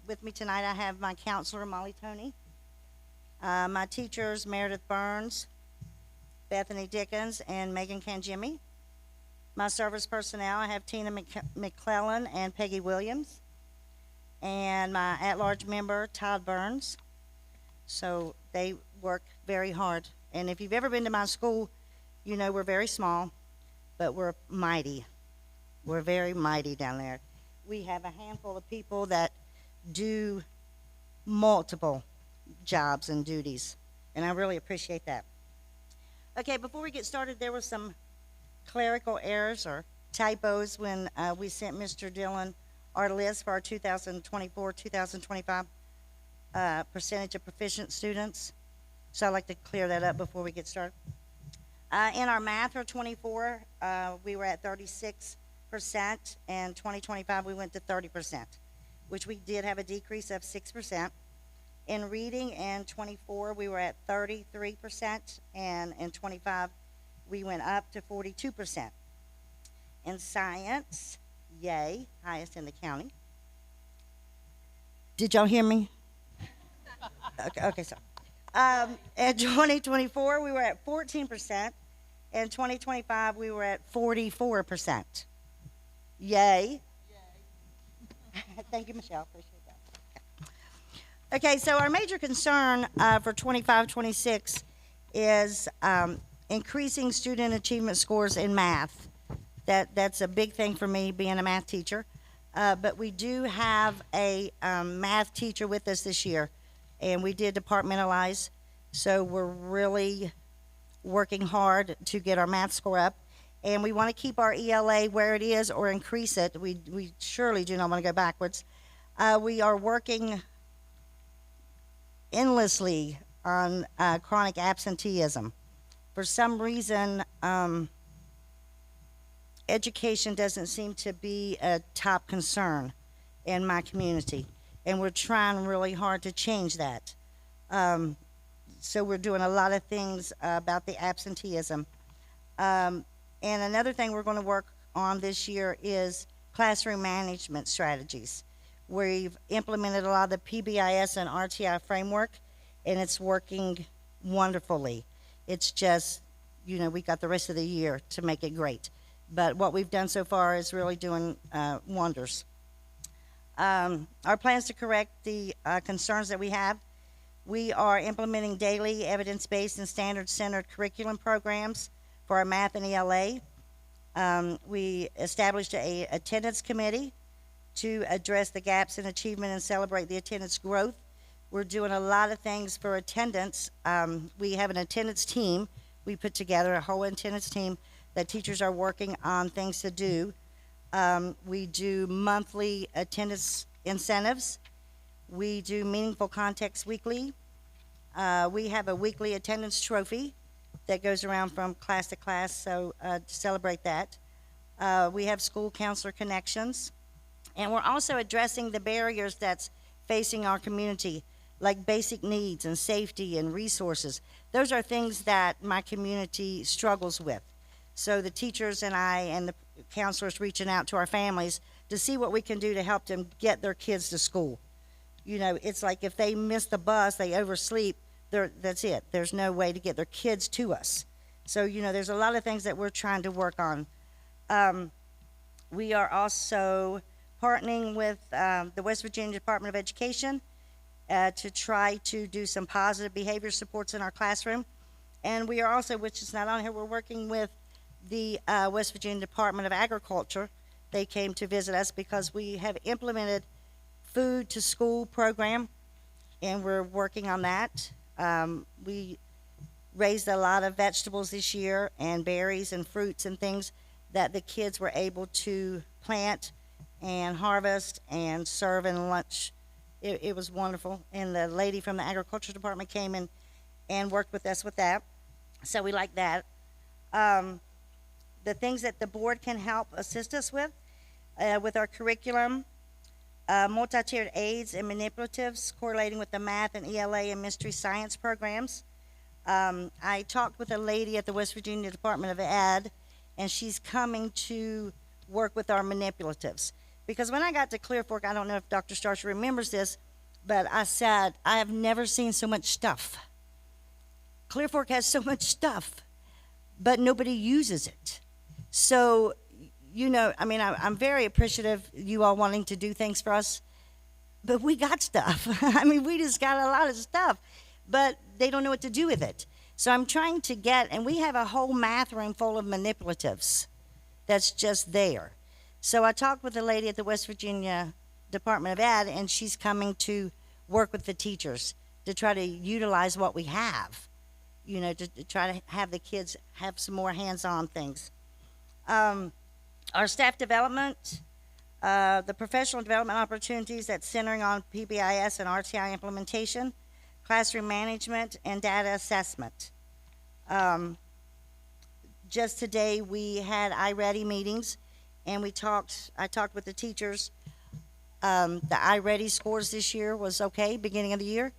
Speaker 5: With me tonight, I have my counselor, Molly Toney, my teachers, Meredith Burns, Bethany Dickens, and Megan Kanjimi. My service personnel, I have Tina McClellan and Peggy Williams, and my at-large member, Todd Burns. So they work very hard. And if you've ever been to my school, you know we're very small, but we're mighty. We're very mighty down there. We have a handful of people that do multiple jobs and duties, and I really appreciate that. Okay, before we get started, there were some clerical errors or typos when we sent Mr. Dillon our list for our 2024-2025 percentage of proficient students. So I'd like to clear that up before we get started. In our math for 24, we were at 36%, and 2025 we went to 30%, which we did have a decrease of 6%. In reading in 24, we were at 33%, and in 25, we went up to 42%. In science, yay, highest in the county. Did y'all hear me? Okay, sorry. In 2024, we were at 14%. In 2025, we were at 44%. Yay. Thank you, Michelle. Appreciate that. Okay, so our major concern for 25-26 is increasing student achievement scores in math. That's a big thing for me, being a math teacher. But we do have a math teacher with us this year, and we did departmentalize, so we're really working hard to get our math score up. And we want to keep our ELA where it is or increase it. We surely do not want to go backwards. We are working endlessly on chronic absenteeism. For some reason, education doesn't seem to be a top concern in my community, and we're trying really hard to change that. So we're doing a lot of things about the absenteeism. And another thing we're going to work on this year is classroom management strategies. We've implemented a lot of the PBIS and RTI framework, and it's working wonderfully. It's just, you know, we got the rest of the year to make it great. But what we've done so far is really doing wonders. Our plans to correct the concerns that we have: we are implementing daily evidence-based and standard-centered curriculum programs for our math and ELA. We established a attendance committee to address the gaps in achievement and celebrate the attendance growth. We're doing a lot of things for attendance. We have an attendance team. We put together a whole attendance team that teachers are working on things to do. We do monthly attendance incentives. We do meaningful context weekly. We have a weekly attendance trophy that goes around from class to class, so to celebrate that. We have school counselor connections. And we're also addressing the barriers that's facing our community, like basic needs and safety and resources. Those are things that my community struggles with. So the teachers and I and the counselors reaching out to our families to see what we can do to help them get their kids to school. You know, it's like if they miss the bus, they oversleep, that's it. There's no way to get their kids to us. So, you know, there's a lot of things that we're trying to work on. We are also partnering with the West Virginia Department of Education to try to do some positive behavior supports in our classroom. And we are also, which is not on here, we're working with the West Virginia Department of Agriculture. They came to visit us because we have implemented food to school program, and we're working on that. We raised a lot of vegetables this year and berries and fruits and things that the kids were able to plant and harvest and serve in lunch. It was wonderful. And the lady from the agriculture department came in and worked with us with that. So we like that. The things that the board can help assist us with our curriculum, multi-tiered aids and manipulatives correlating with the math and ELA and mystery science programs. I talked with a lady at the West Virginia Department of Ed, and she's coming to work with our manipulatives. Because when I got to Clear Fork, I don't know if Dr. Starcher remembers this, but I said, I have never seen so much stuff. Clear Fork has so much stuff, but nobody uses it. So, you know, I mean, I'm very appreciative you all wanting to do things for us, but we got stuff. I mean, we just got a lot of stuff, but they don't know what to do with it. So I'm trying to get, and we have a whole math room full of manipulatives that's just there. So I talked with a lady at the West Virginia Department of Ed, and she's coming to work with the teachers to try to utilize what we have, you know, to try to have the kids have some more hands-on things. Our staff development, the professional development opportunities that's centering on PBIS and RTI implementation, classroom management, and data assessment. Just today we had iReady meetings, and I talked with the teachers. The iReady scores this year was okay, beginning of the year.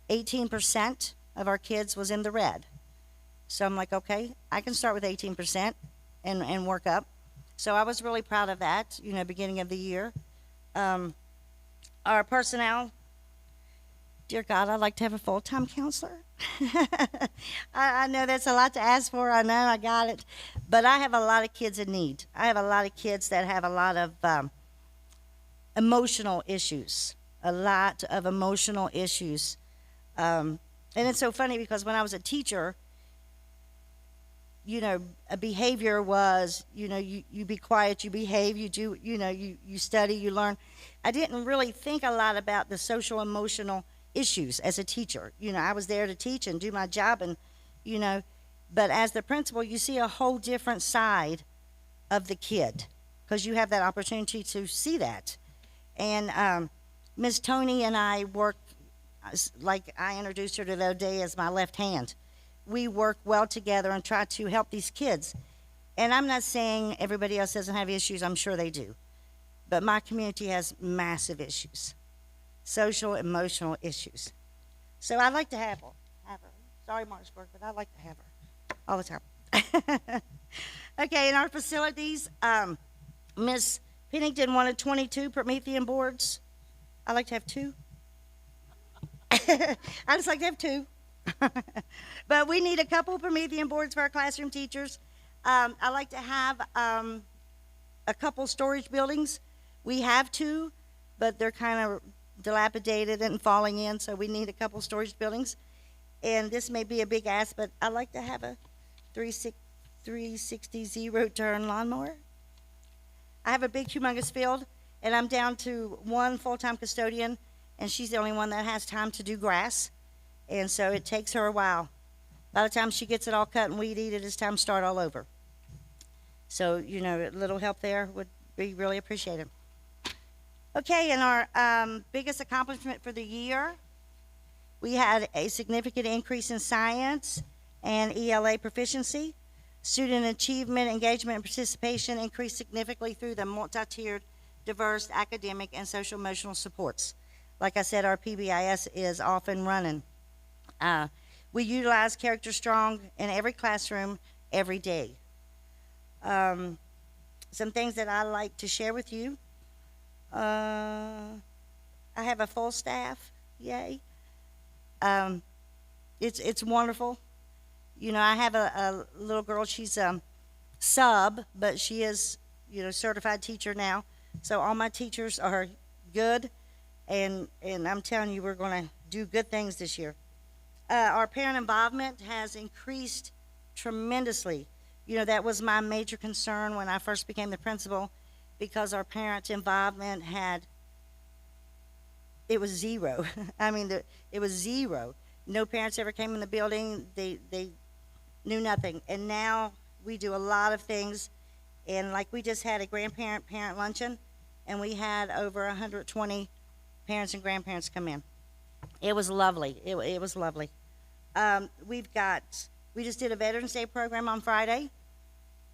Speaker 5: 18% of our kids was in the red. So I'm like, okay, I can start with 18% and work up. So I was really proud of that, you know, beginning of the year. Our personnel, dear God, I'd like to have a full-time counselor. I know that's a lot to ask for. I know, I got it. But I have a lot of kids in need. I have a lot of kids that have a lot of emotional issues. A lot of emotional issues. And it's so funny because when I was a teacher, you know, a behavior was, you know, you be quiet, you behave, you do, you know, you study, you learn. I didn't really think a lot about the social emotional issues as a teacher. You know, I was there to teach and do my job, and, you know, but as the principal, you see a whole different side of the kid because you have that opportunity to see that. And Ms. Tony and I work, like I introduced her to the other day, as my left hand. We work well together and try to help these kids. And I'm not saying everybody else doesn't have issues. I'm sure they do. But my community has massive issues. Social, emotional issues. So I'd like to have her. Sorry, Martinsburg, but I'd like to have her all the time. Okay, in our facilities, Ms. Pennington wanted 22 Promethean boards. I'd like to have 2. I just like to have 2. But we need a couple Promethean boards for our classroom teachers. I like to have a couple storage buildings. We have 2, but they're kind of dilapidated and falling in, so we need a couple storage buildings. And this may be a big ask, but I like to have a 360 zero-turn lawnmower. I have a big, humongous field, and I'm down to 1 full-time custodian, and she's the only one that has time to do grass. And so it takes her a while. By the time she gets it all cut and weed eated, it's time to start all over. So, you know, a little help there would be really appreciated. Okay, and our biggest accomplishment for the year, we had a significant increase in science and ELA proficiency. Student achievement, engagement, and participation increased significantly through the multi-tiered, diverse academic and social emotional supports. Like I said, our PBIS is off and running. We utilize Character Strong in every classroom every day. Some things that I like to share with you. I have a full staff, yay. It's wonderful. You know, I have a little girl, she's sub, but she is, you know, certified teacher now. So all my teachers are good, and I'm telling you, we're going to do good things this year. Our parent involvement has increased tremendously. You know, that was my major concern when I first became the principal, because our parent involvement it was 0. I mean, it was 0. No parents ever came in the building. They knew nothing. And now we do a lot of things. And like we just had a grandparent-parent luncheon, and we had over 120 parents and grandparents come in. It was lovely. It was lovely. We just did a Veterans Day program on Friday,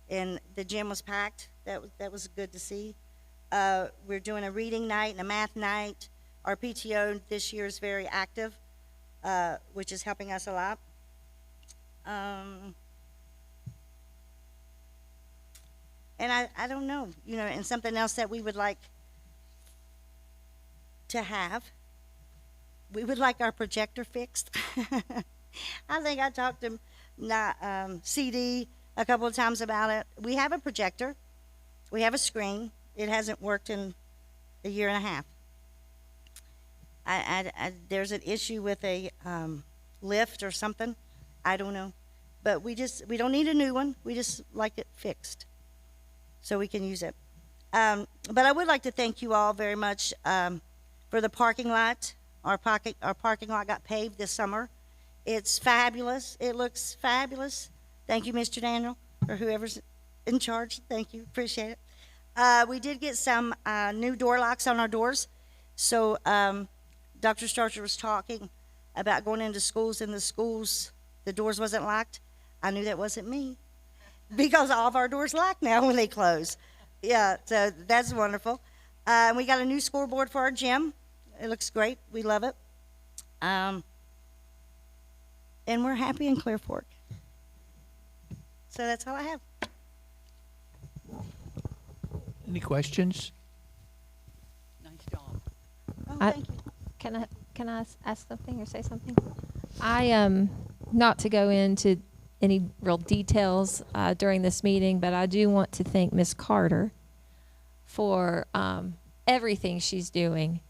Speaker 5: and the gym was packed. That was good to see. We're doing a reading night and a math night. Our PTO this year is very active, which is helping us a lot. And I don't know, you know, and something else that we would like to have. We would like our projector fixed. I think I talked to CD a couple of times about it. We have a projector. We have a screen. It hasn't worked in a year and a half. There's an issue with a lift or something. I don't know. But we don't need a new one. We just like it fixed so we can use it. But I would like to thank you all very much for the parking lot. Our parking lot got paved this summer. It's fabulous. It looks fabulous. Thank you, Mr. Daniel, or whoever's in charge. Thank you. Appreciate it. We did get some new door locks on our doors. So Dr. Starcher was talking about going into schools, and the doors wasn't locked. I knew that wasn't me because all of our doors lock now when they close. Yeah, so that's wonderful. We got a new scoreboard for our gym. It looks great. We love it. And we're happy in Clear Fork. So that's all I have.
Speaker 1: Any questions?
Speaker 12: Nice job.
Speaker 5: Oh, thank you.
Speaker 6: Can I ask something or say something? I not to go into any real details during this meeting, but I do want to thank Ms. Carter for everything she's doing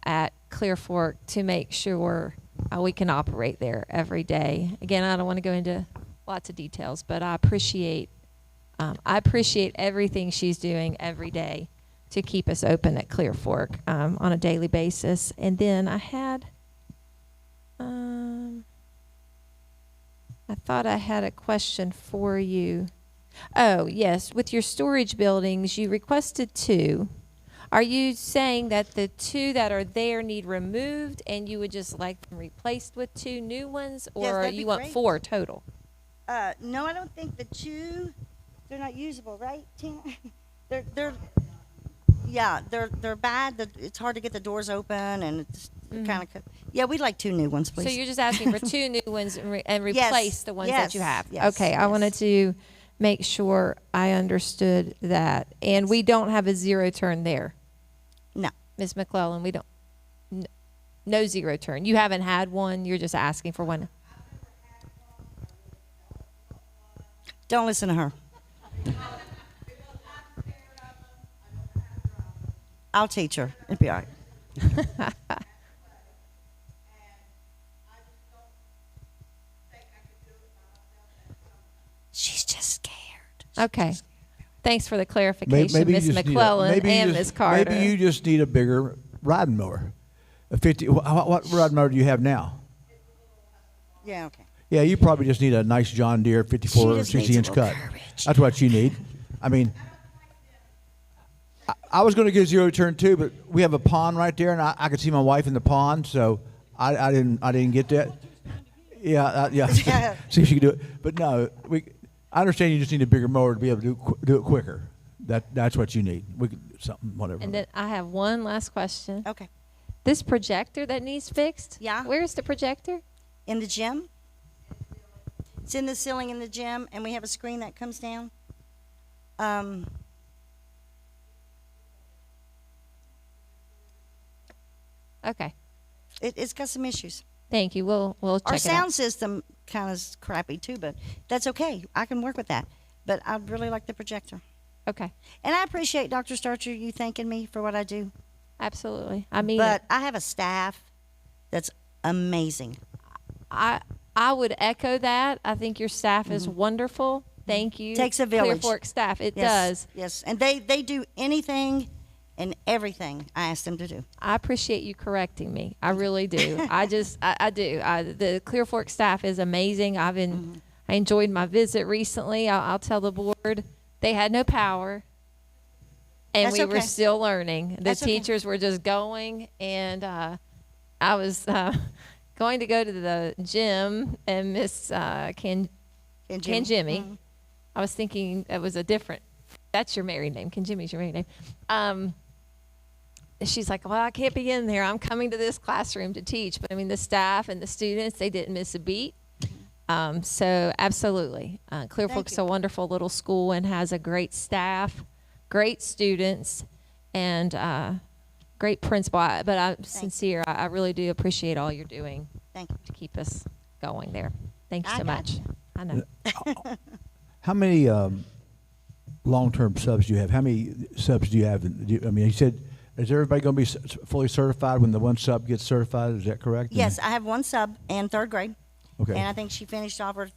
Speaker 6: at Clear Fork to make sure we can operate there every day. Again, I don't want to go into lots of details, but I appreciate everything she's doing every day to keep us open at Clear Fork on a daily basis. And then I had, I thought I had a question for you. Oh, yes, with your storage buildings, you requested 2. Are you saying that the 2 that are there need removed and you would just like them replaced with 2 new ones, or
Speaker 5: Yes, that'd
Speaker 6: you
Speaker 5: be
Speaker 6: want
Speaker 5: great.
Speaker 6: 4 total?
Speaker 5: No, I don't think the 2, they're not usable, right, Tina? they're bad. It's hard to get the doors open, and it's kind of, yeah, we'd like 2 new ones, please.
Speaker 6: So you're just asking for 2 new ones and replace the ones that you have?
Speaker 5: Yes,
Speaker 6: Okay, I wanted to make sure I understood that. And we don't have a zero turn there?
Speaker 5: No.
Speaker 6: Ms. McClellan, we don't, no zero turn. You haven't had one, you're just asking for one?
Speaker 5: Don't listen to her. I'll teach her. It'll be all right. She's just scared.
Speaker 6: Okay. Thanks for the clarification,
Speaker 2: Maybe you
Speaker 6: Ms.
Speaker 2: just need a-
Speaker 6: McClellan
Speaker 2: maybe you
Speaker 6: and
Speaker 2: just-
Speaker 6: Ms. Carter.
Speaker 2: Maybe you just need a bigger riding mower. A 50. What riding mower do you have now?
Speaker 5: Yeah, okay.
Speaker 2: Yeah, you probably just need a nice John Deere 54 or
Speaker 5: just needs
Speaker 2: 60
Speaker 5: a
Speaker 2: inch
Speaker 5: little
Speaker 2: cut.
Speaker 5: courage.
Speaker 2: That's what you need. I mean, I was going to get zero turn too, but we have a pond right there, and I could see my wife in the pond, so I didn't get that. Yeah, yeah. See if she could do it. But no, I understand you just need a bigger mower to be able to do it quicker. That's what you need. We could do something, whatever.
Speaker 6: And then I have one last question.
Speaker 5: Okay.
Speaker 6: This projector that needs fixed?
Speaker 5: Yeah.
Speaker 6: Where's the projector?
Speaker 5: In the gym. It's in the ceiling in the gym, and we have a screen that comes down.
Speaker 6: Okay.
Speaker 5: It's got some issues.
Speaker 6: Thank you. We'll check
Speaker 5: Our
Speaker 6: it
Speaker 5: sound
Speaker 6: out.
Speaker 5: system kind of is crappy too, but that's okay. I can work with that. But I'd really like the projector.
Speaker 6: Okay.
Speaker 5: And I appreciate Dr. Starcher you thanking me for what I do.
Speaker 6: Absolutely. I mean,
Speaker 5: but I have a staff that's amazing.
Speaker 6: I would echo that. I think your staff is wonderful. Thank you.
Speaker 5: Takes a village.
Speaker 6: Clear Fork staff. It
Speaker 5: Yes,
Speaker 6: does.
Speaker 5: Yes, and they do anything and everything I ask them to do.
Speaker 6: I appreciate you correcting me. I really do. I do. The Clear Fork staff is amazing. I enjoyed my visit recently. I'll tell the board they had no power, and
Speaker 5: That's
Speaker 6: we were
Speaker 5: okay.
Speaker 6: still learning. The
Speaker 5: That's okay.
Speaker 6: teachers were just going, and I was going to go to the gym, and Miss Can Jimmy.
Speaker 5: Mhm.
Speaker 6: I was thinking it was a different. That's your married name. Can Jimmy's your married name. She's like, well, I can't be in there. I'm coming to this classroom to teach. But I mean, the staff and the students, they didn't miss a beat. So absolutely. Clear Fork's a wonderful little school and has a great staff, great students, and great principal, but I'm sincere. I really do appreciate all you're doing.
Speaker 5: Thank you.
Speaker 6: To keep us going there. Thank you
Speaker 5: I
Speaker 6: so
Speaker 5: got
Speaker 6: much.
Speaker 5: you.
Speaker 6: I know.
Speaker 2: How many long-term subs do you have? How many subs do you have? I mean, you said, is everybody going to be fully certified when the one sub gets certified? Is that correct?
Speaker 5: Yes, I have one sub in 3rd grade.
Speaker 2: Okay.
Speaker 5: And I think she finished off her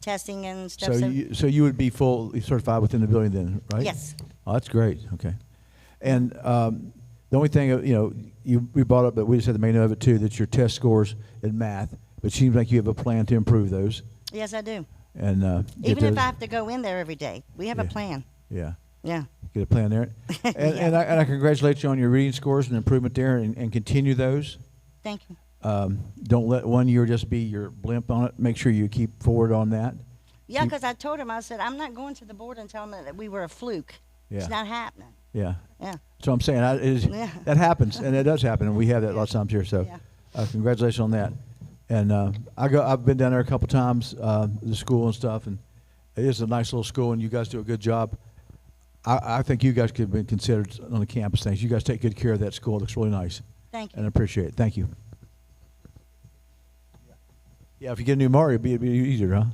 Speaker 5: testing and stuff.
Speaker 2: So you would be fully certified within the building then, right?
Speaker 5: Yes.
Speaker 2: Oh, that's great. Okay. And the only thing, we brought up, but we just had to make note of it too, that your test scores in math, but it seems like you have a plan to improve those.
Speaker 5: Yes, I do.
Speaker 2: And
Speaker 5: Even if I have to go in there every day, we have a plan.
Speaker 2: Yeah.
Speaker 5: Yeah.
Speaker 2: Get a plan there. And I congratulate you on your reading scores and improvement there, and continue those.
Speaker 5: Thank you.
Speaker 2: Don't let one year just be your blimp on it. Make sure you keep forward on that.
Speaker 5: Yeah, because I told him, I said, I'm not going to the board and telling them that we were a fluke.
Speaker 2: Yeah.
Speaker 5: It's not happening.
Speaker 2: Yeah.
Speaker 5: Yeah.
Speaker 2: So I'm saying that happens, and it does happen, and we have that lots of times here. So, congratulations on that. And I've been down there a couple times, the school and stuff, and it is a nice little school, and you guys do a good job. I think you guys could have been considered on the campus things. You guys take good care of that school. It looks really nice.
Speaker 5: Thank you.
Speaker 2: And I appreciate it. Thank you. Yeah, if you get a new Mario, it'd be easier, huh?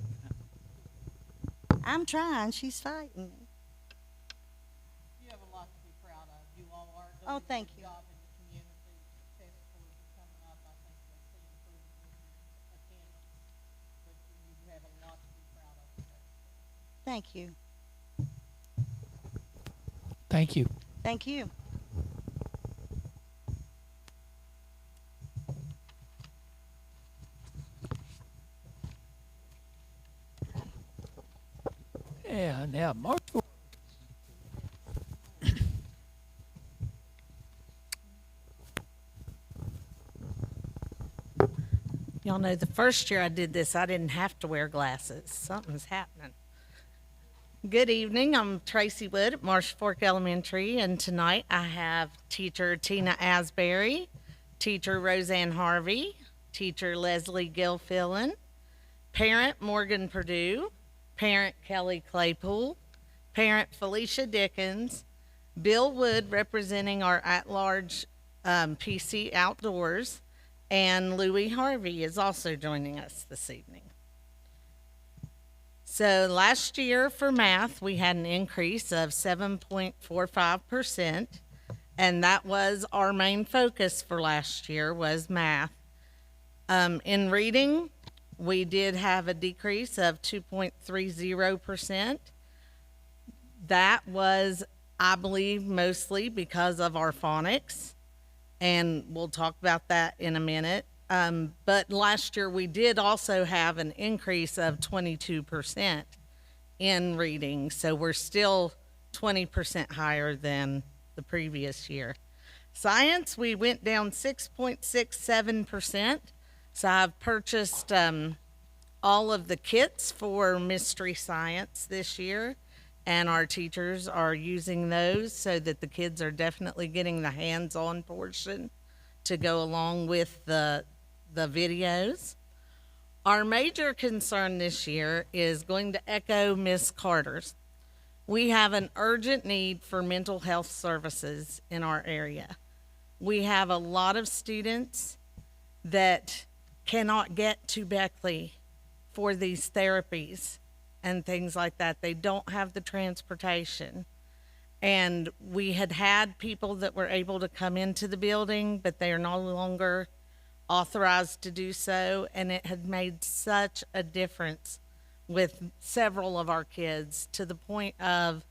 Speaker 5: I'm trying. She's fighting.
Speaker 12: You have a lot to be proud of. You all are doing
Speaker 5: Oh, thank you.
Speaker 12: a good job in the community. Test scores are coming up. I think we'll see improvement in your attendance. But you have a lot to be proud of.
Speaker 5: Thank you.
Speaker 1: Thank you.
Speaker 5: Thank you.
Speaker 1: Yeah, now March 4th.
Speaker 16: Y'all know the first year I did this, I didn't have to wear glasses. Something's happening. Good evening. I'm Tracy Wood at Marsh Fork Elementary, and tonight I have teacher Tina Asbury, teacher Roseanne Harvey, teacher Leslie Gilfillan, parent Morgan Purdue, parent Kelly Claypool, parent Felicia Dickens, Bill Wood representing our at-large PC Outdoors, and Louie Harvey is also joining us this evening. So last year for math, we had an increase of 7.45%, and that was our main focus for last year was math. In reading, we did have a decrease of 2.30%. That was, I believe, mostly because of our phonics, and we'll talk about that in a minute. But last year we did also have an increase of 22% in reading, so we're still 20% higher than the previous year. Science, we went down 6.67%. So I've purchased all of the kits for Mystery Science this year, and our teachers are using those so that the kids are definitely getting the hands-on portion to go along with the videos. Our major concern this year is going to echo Miss Carter's. We have an urgent need for mental health services in our area. We have a lot of students that cannot get to Beckley for these therapies and things like that. They don't have the transportation. And we had people that were able to come into the building, but they are no longer authorized to do so. And it had made such a difference with several of our kids, to the point of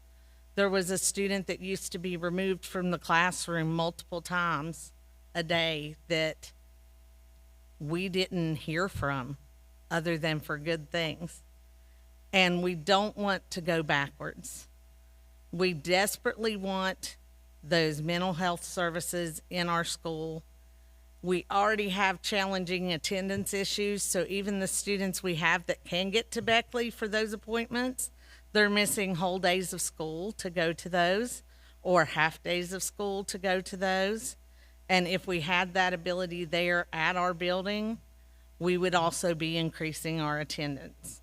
Speaker 16: there was a student that used to be removed from the classroom multiple times a day that we didn't hear from other than for good things. And we don't want to go backwards. We desperately want those mental health services in our school. We already have challenging attendance issues, so even the students we have that can get to Beckley for those appointments, they're missing whole days of school to go to those, or half days of school to go to those. And if we had that ability there at our building, we would also be increasing our attendance.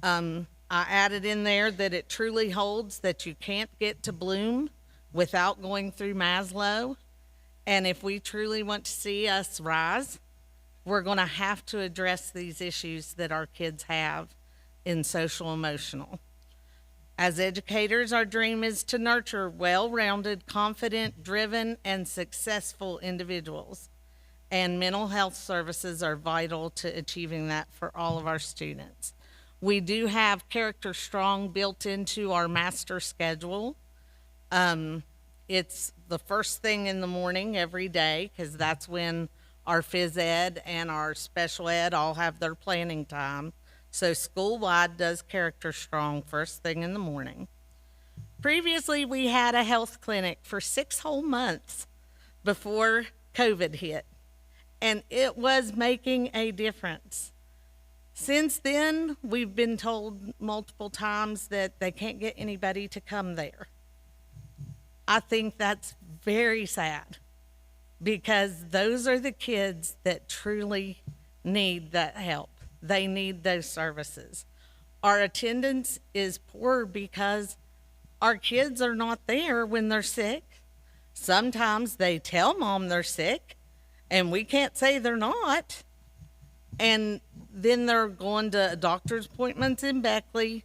Speaker 16: I added in there that it truly holds that you can't get to Bloom without going through Maslow, And if we truly want to see us rise, we're going to have to address these issues that our kids have in social emotional. As educators, our dream is to nurture well-rounded, confident, driven, and successful individuals. And mental health services are vital to achieving that for all of our students. We do have Character Strong built into our master schedule. It's the first thing in the morning every day, because that's when our phys ed and our special ed all have their planning time. So school-wide does Character Strong first thing in the morning. Previously, we had a health clinic for 6 whole months before COVID hit, and it was making a difference. Since then, we've been told multiple times that they can't get anybody to come there. I think that's very sad, because those are the kids that truly need that help. They need those services. Our attendance is poor because our kids are not there when they're sick. Sometimes they tell mom they're sick, and we can't say they're not. And then they're going to doctor's appointments in Beckley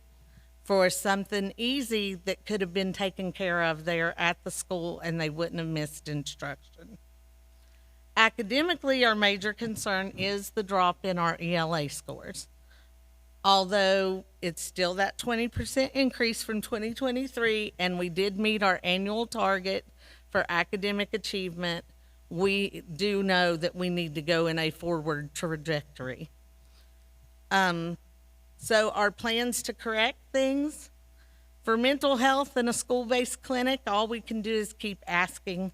Speaker 16: for something easy that could have been taken care of there at the school, and they wouldn't have missed instruction. Academically, our major concern is the drop in our ELA scores. Although it's still that 20% increase from 2023, and we did meet our annual target for academic achievement, we do know that we need to go in a forward trajectory. So our plans to correct things, for mental health in a school-based clinic, all we can do is keep asking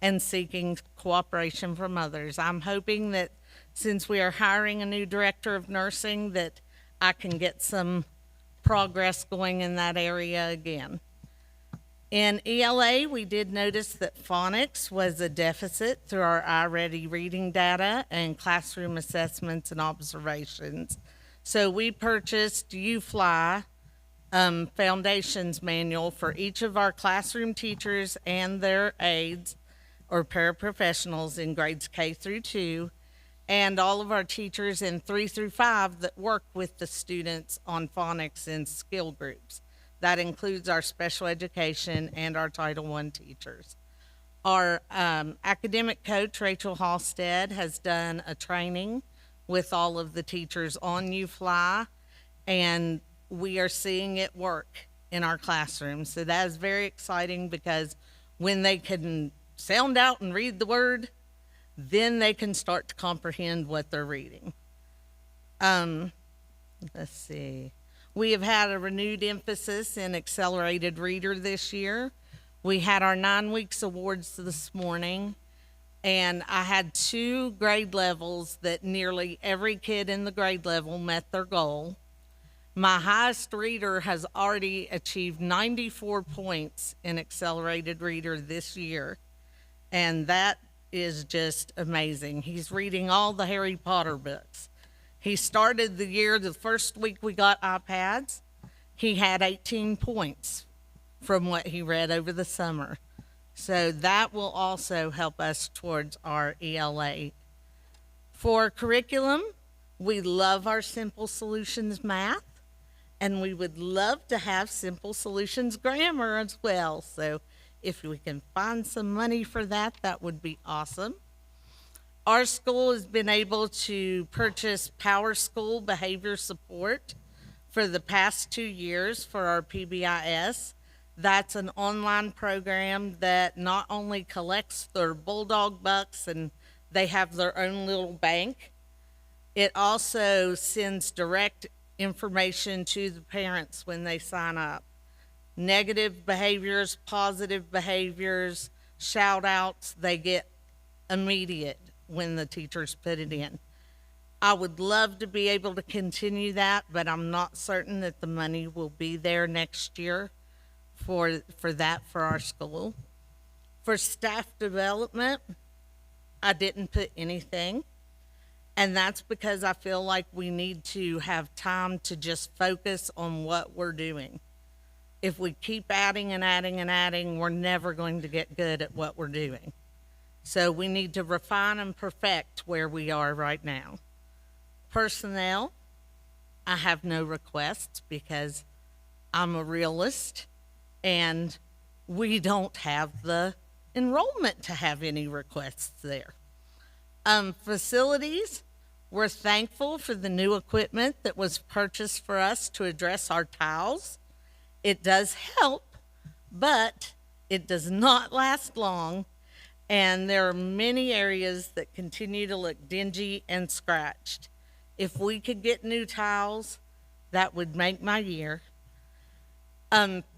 Speaker 16: and seeking cooperation from others. I'm hoping that since we are hiring a new director of nursing, that I can get some progress going in that area again. In ELA, we did notice that phonics was a deficit through our iReady reading data and classroom assessments and observations. So we purchased UFly Foundations Manual for each of our classroom teachers and their aides or paraprofessionals in grades K through 2, and all of our teachers in 3 through 5 that work with the students on phonics in skill groups. That includes our special education and our Title I teachers. Our academic coach, Rachel Halstead, has done a training with all of the teachers on UFly, and we are seeing it work in our classrooms. So that is very exciting, because when they can sound out and read the word, then they can start to comprehend what they're reading. Let's see. We have had a renewed emphasis in accelerated reader this year. We had our 9 weeks awards this morning, and I had 2 grade levels that nearly every kid in the grade level met their goal. My highest reader has already achieved 94 points in accelerated reader this year, and that is just amazing. He's reading all the Harry Potter books. He started the year, the first week we got iPads, he had 18 points from what he read over the summer. So that will also help us towards our ELA. For curriculum, we love our Simple Solutions math, and we would love to have Simple Solutions grammar as well. So if we can find some money for that, that would be awesome. Our school has been able to purchase Power School behavior support for the past 2 years for our PBIS. That's an online program that not only collects their Bulldog bucks and they have their own little bank, it also sends direct information to the parents when they sign up. Negative behaviors, positive behaviors, shout outs, they get immediate when the teachers put it in. I would love to be able to continue that, but I'm not certain that the money will be there next year for that for our school. For staff development, I didn't put anything, and that's because I feel like we need to have time to just focus on what we're doing. If we keep adding and adding and adding, we're never going to get good at what we're doing. So we need to refine and perfect where we are right now. Personnel, I have no requests because I'm a realist and we don't have the enrollment to have any requests there. Facilities, we're thankful for the new equipment that was purchased for us to address our tiles. It does help, but it does not last long, and there are many areas that continue to look dingy and scratched. If we could get new tiles, that would make my year.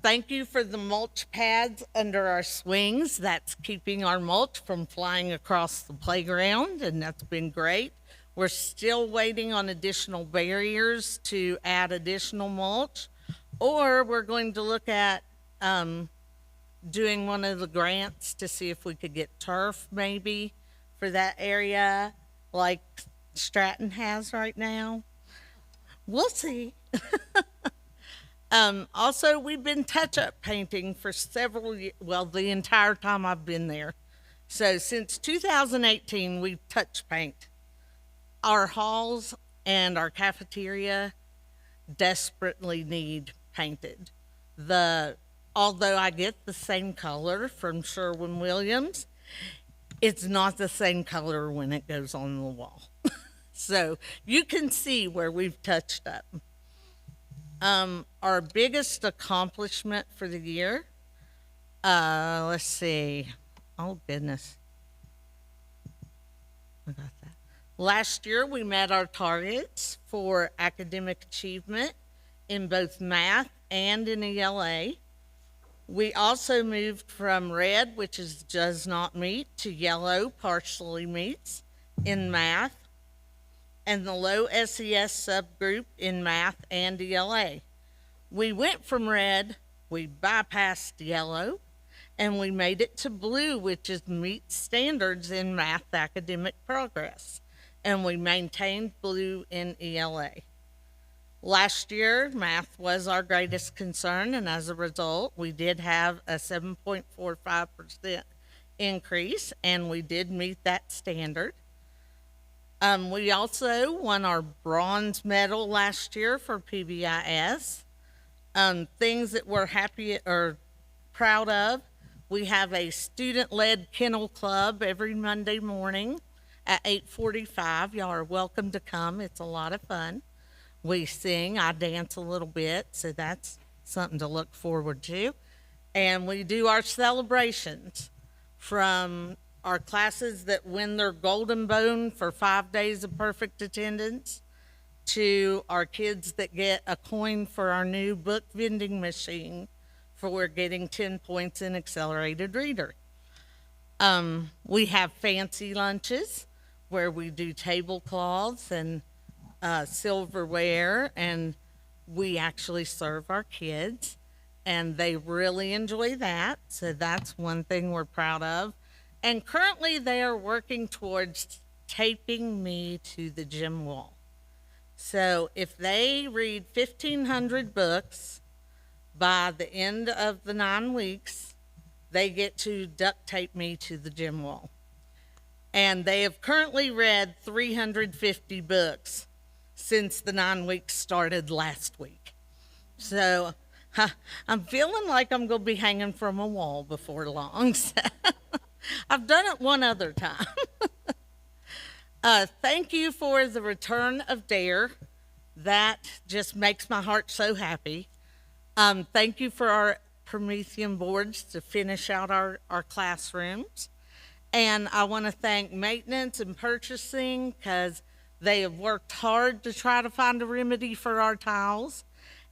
Speaker 16: Thank you for the mulch pads under our swings. That's keeping our mulch from flying across the playground, and that's been great. We're still waiting on additional barriers to add additional mulch, or we're going to look at doing one of the grants to see if we could get turf maybe for that area like Stratton has right now. We'll see. Also, we've been touch-up painting for several years, well, the entire time I've been there. So since 2018, we've touch paint. Our halls and our cafeteria desperately need painted. Although I get the same color from Sherwin-Williams, it's not the same color when it goes on the wall. So you can see where we've touched up. Our biggest accomplishment for the year, let's see, oh goodness. I got that. Last year we met our targets for academic achievement in both math and in ELA. We also moved from red, which does not meet, to yellow, partially meets in math, and the low SES subgroup in math and ELA. We went from red, we bypassed yellow, and we made it to blue, which meets standards in math academic progress, and we maintained blue in ELA. Last year, math was our greatest concern, and as a result, we did have a 7.45% increase, and we did meet that standard. We also won our bronze medal last year for PBIS. Things that we're happy or proud of, we have a student-led kennel club every Monday morning at 8:45. Y'all are welcome to come. It's a lot of fun. We sing, I dance a little bit, so that's something to look forward to. And we do our celebrations from our classes that win their golden bone for 5 days of perfect attendance to our kids that get a coin for our new book vending machine for getting 10 points in accelerated reader. We have fancy lunches where we do tablecloths and silverware, and we actually serve our kids, and they really enjoy that. So that's one thing we're proud of. And currently they are working towards taping me to the gym wall. So if they read 1,500 books by the end of the 9 weeks, they get to duct tape me to the gym wall. And they have currently read 350 books since the 9 weeks started last week. So I'm feeling like I'm going to be hanging from a wall before long. So I've done it one other time. Thank you for the return of DARE. That just makes my heart so happy. Thank you for our Promethean boards to finish out our classrooms. And I want to thank maintenance and purchasing because they have worked hard to try to find a remedy for our tiles.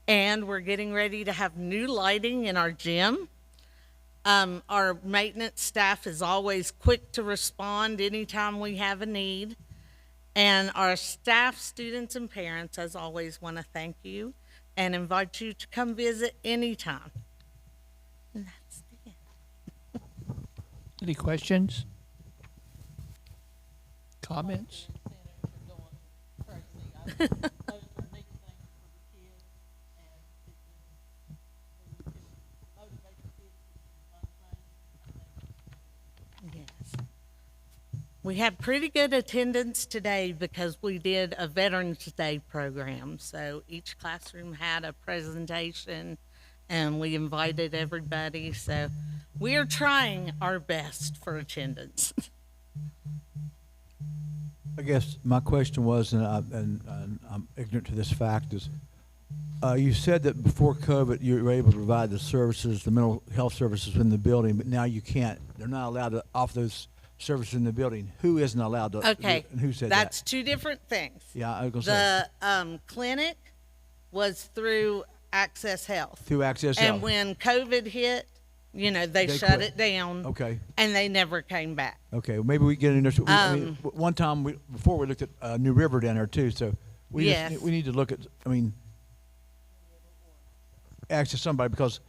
Speaker 16: And we're getting ready to have new lighting in our gym. Our maintenance staff is always quick to respond anytime we have a need. And our staff, students, and parents, as always, want to thank you and invite you to come visit anytime. And that's the end.
Speaker 1: Any questions? Comments?
Speaker 16: had pretty good attendance today because we did a Veterans Day program. So each classroom had a presentation and we invited everybody. So we are trying our best for attendance.
Speaker 2: I guess my question was, and I'm ignorant to this fact, is you said that before COVID you were able to provide the services, the mental health services in the building, but now you can't. They're not allowed to offer those services in the building. Who isn't allowed to?
Speaker 16: Okay,
Speaker 2: And who said
Speaker 16: that's
Speaker 2: that?
Speaker 16: two different things.
Speaker 2: Yeah, I was gonna say.
Speaker 16: The clinic was through Access Health.
Speaker 2: Through Access Health.
Speaker 16: And when COVID hit, you know, they shut
Speaker 2: quit.
Speaker 16: it down.
Speaker 2: Okay.
Speaker 16: And they never came back.
Speaker 2: Okay, well, maybe we get in there. I mean, one time before we looked at New River down there too, so we
Speaker 16: Yes.
Speaker 2: we need to look at. I mean, ask somebody because.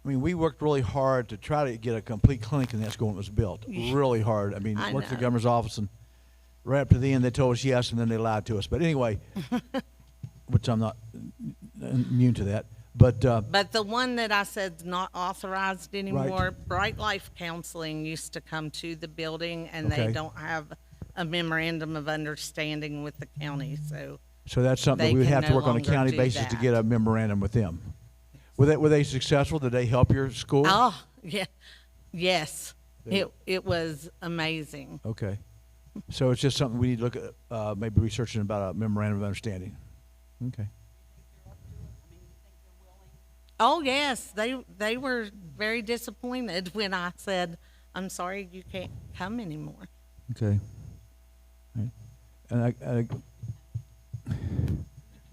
Speaker 2: I mean, we worked really hard to try to get a complete clinic in that school when it was built. Really hard. I mean,
Speaker 16: I
Speaker 2: worked at the
Speaker 16: know.
Speaker 2: governor's office, and right up to the end, they told us yes, and then they lied to us. But anyway, which I'm not immune to that. But
Speaker 16: the one that I said's not authorized anymore, Bright Life Counseling used to come to the building, and
Speaker 2: Okay.
Speaker 16: they don't have a memorandum of understanding with the county.
Speaker 2: so that's something
Speaker 16: they
Speaker 2: we would
Speaker 16: can
Speaker 2: have to
Speaker 16: no
Speaker 2: work on a
Speaker 16: longer
Speaker 2: county
Speaker 16: do
Speaker 2: basis to
Speaker 16: that.
Speaker 2: get a memorandum with them. Were they successful? Did they help your school?
Speaker 16: Oh, yeah. Yes. It was amazing.
Speaker 2: Okay. So it's just something we need to look at, maybe researching about a memorandum of understanding. Okay.
Speaker 16: Oh, yes. They were very disappointed when I said, I'm sorry, you can't come anymore.
Speaker 2: Okay. Right. And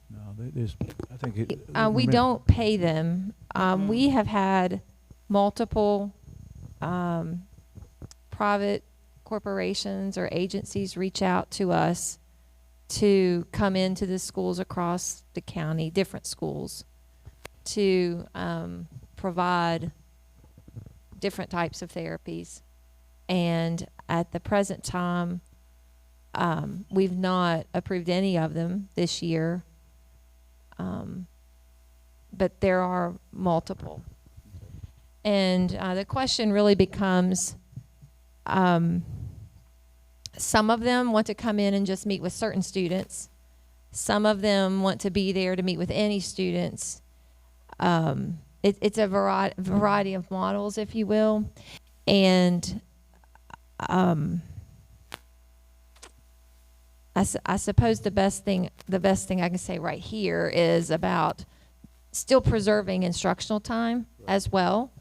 Speaker 2: no, there's, I think
Speaker 6: We don't pay them. We have had multiple private corporations or agencies reach out to us to come into the schools across the county, different schools, to provide different types of therapies. And at the present time, we've not approved any of them this year. But there are multiple. And the question really becomes, some of them want to come in and just meet with certain students. Some of them want to be there to meet with any students. It's a variety of models, if you will. And I suppose the best thing I can say right here is about still preserving instructional time as well.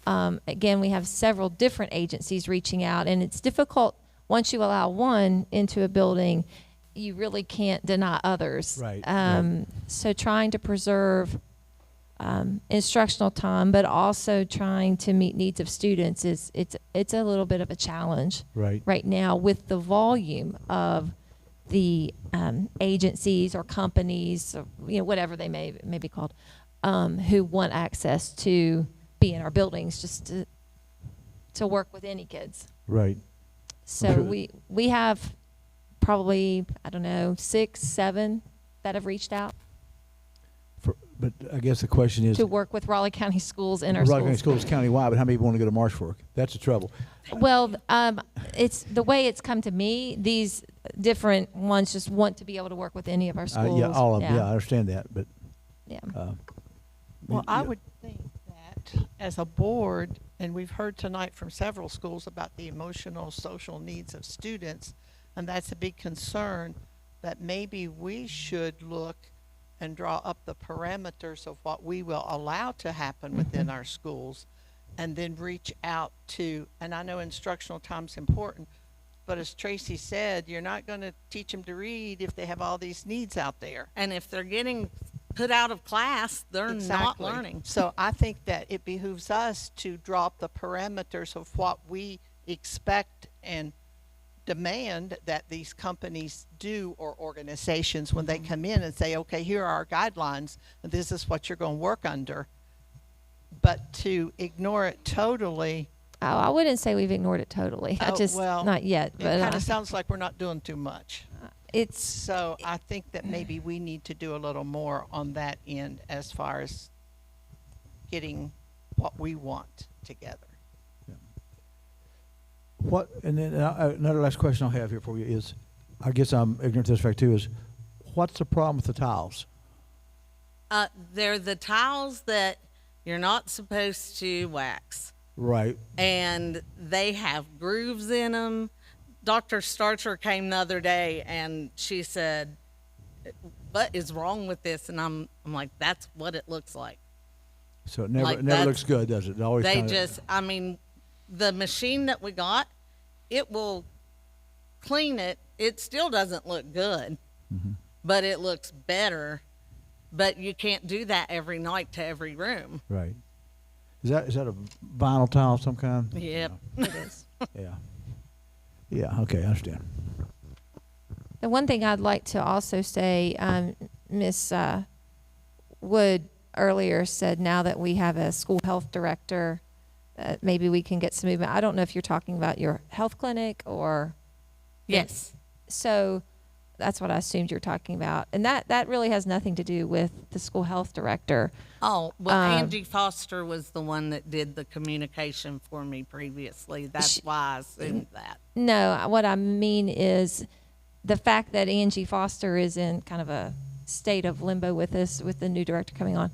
Speaker 6: Again, we have several different agencies reaching out, and it's difficult once you allow one into a building, you really can't deny others.
Speaker 2: Right.
Speaker 6: So trying to preserve instructional time, but also trying to meet needs of students it's a little bit of a challenge right now with the volume of the agencies or companies, or, whatever they may be called, who want access to be in our buildings just to work with any kids.
Speaker 2: Right.
Speaker 6: So
Speaker 2: Sure.
Speaker 6: we have probably, 6, 7 that have reached out
Speaker 2: But I guess the question is,
Speaker 6: to work with Raleigh County schools in our
Speaker 2: Raleigh County
Speaker 6: schools.
Speaker 2: schools countywide, but how many people want to go to Marshfork? That's the trouble.
Speaker 6: Well, it's the way it's come to me. These different ones just want to be able to work with any of our schools.
Speaker 2: Yeah, all of them. Yeah, I understand that, but
Speaker 6: Yeah.
Speaker 15: Well, I
Speaker 2: yeah.
Speaker 15: would think that as a board, and we've heard tonight from several schools about the emotional, social needs of students, and that's a big concern, that maybe we should look and draw up the parameters of what we will allow to happen within our schools, and then reach out to, and I know instructional time's important, but as Tracy said, you're not going to teach them to read if they have all these needs out there.
Speaker 16: And if they're getting put out of class, they're not learning.
Speaker 15: So I think that it behooves us to draw up the parameters of what we expect and demand that these companies do, or organizations, when they come in and say, okay, here are our guidelines, and this is what you're going to work under. But to ignore it totally.
Speaker 6: Oh, I wouldn't say we've ignored it totally. Not yet.
Speaker 15: It
Speaker 6: But
Speaker 15: kind of sounds like we're not doing too much.
Speaker 6: It's
Speaker 15: so I think that maybe we need to do a little more on that end as far as getting what we want together.
Speaker 2: What, and then another last question I'll have here for you is, I guess I'm ignorant to this fact too, is what's the problem with the tiles?
Speaker 16: They're the tiles that you're not supposed to wax.
Speaker 2: Right.
Speaker 16: And they have grooves in them. Dr. Starcher came the other day and she said, "What is wrong with this?" And I'm like, "That's what it looks like."
Speaker 2: So it never,
Speaker 16: Like,
Speaker 2: it never
Speaker 16: that's-
Speaker 2: looks good, does it? It always
Speaker 16: They
Speaker 2: kinda,
Speaker 16: just, I mean, the machine that we got, it will clean it. It still doesn't look good, but it looks better. But you can't do that every night to every room.
Speaker 2: right. Is that a vinyl tile of some kind?
Speaker 16: Yep.
Speaker 6: It is.
Speaker 2: Yeah. Yeah, okay, I understand.
Speaker 6: The one thing I'd like to also say, Ms. Wood earlier said now that we have a school health director, maybe we can get some movement. I don't know if you're talking about your health clinic or.
Speaker 16: Yes.
Speaker 6: So that's what I assumed you're talking about. And that really has nothing to do with the school health director.
Speaker 16: Oh, well, Angie Foster was the one that did the communication for me previously. That's why I assumed that.
Speaker 6: No, what I mean is the fact that Angie Foster is in kind of a state of limbo with this, with the new director coming on.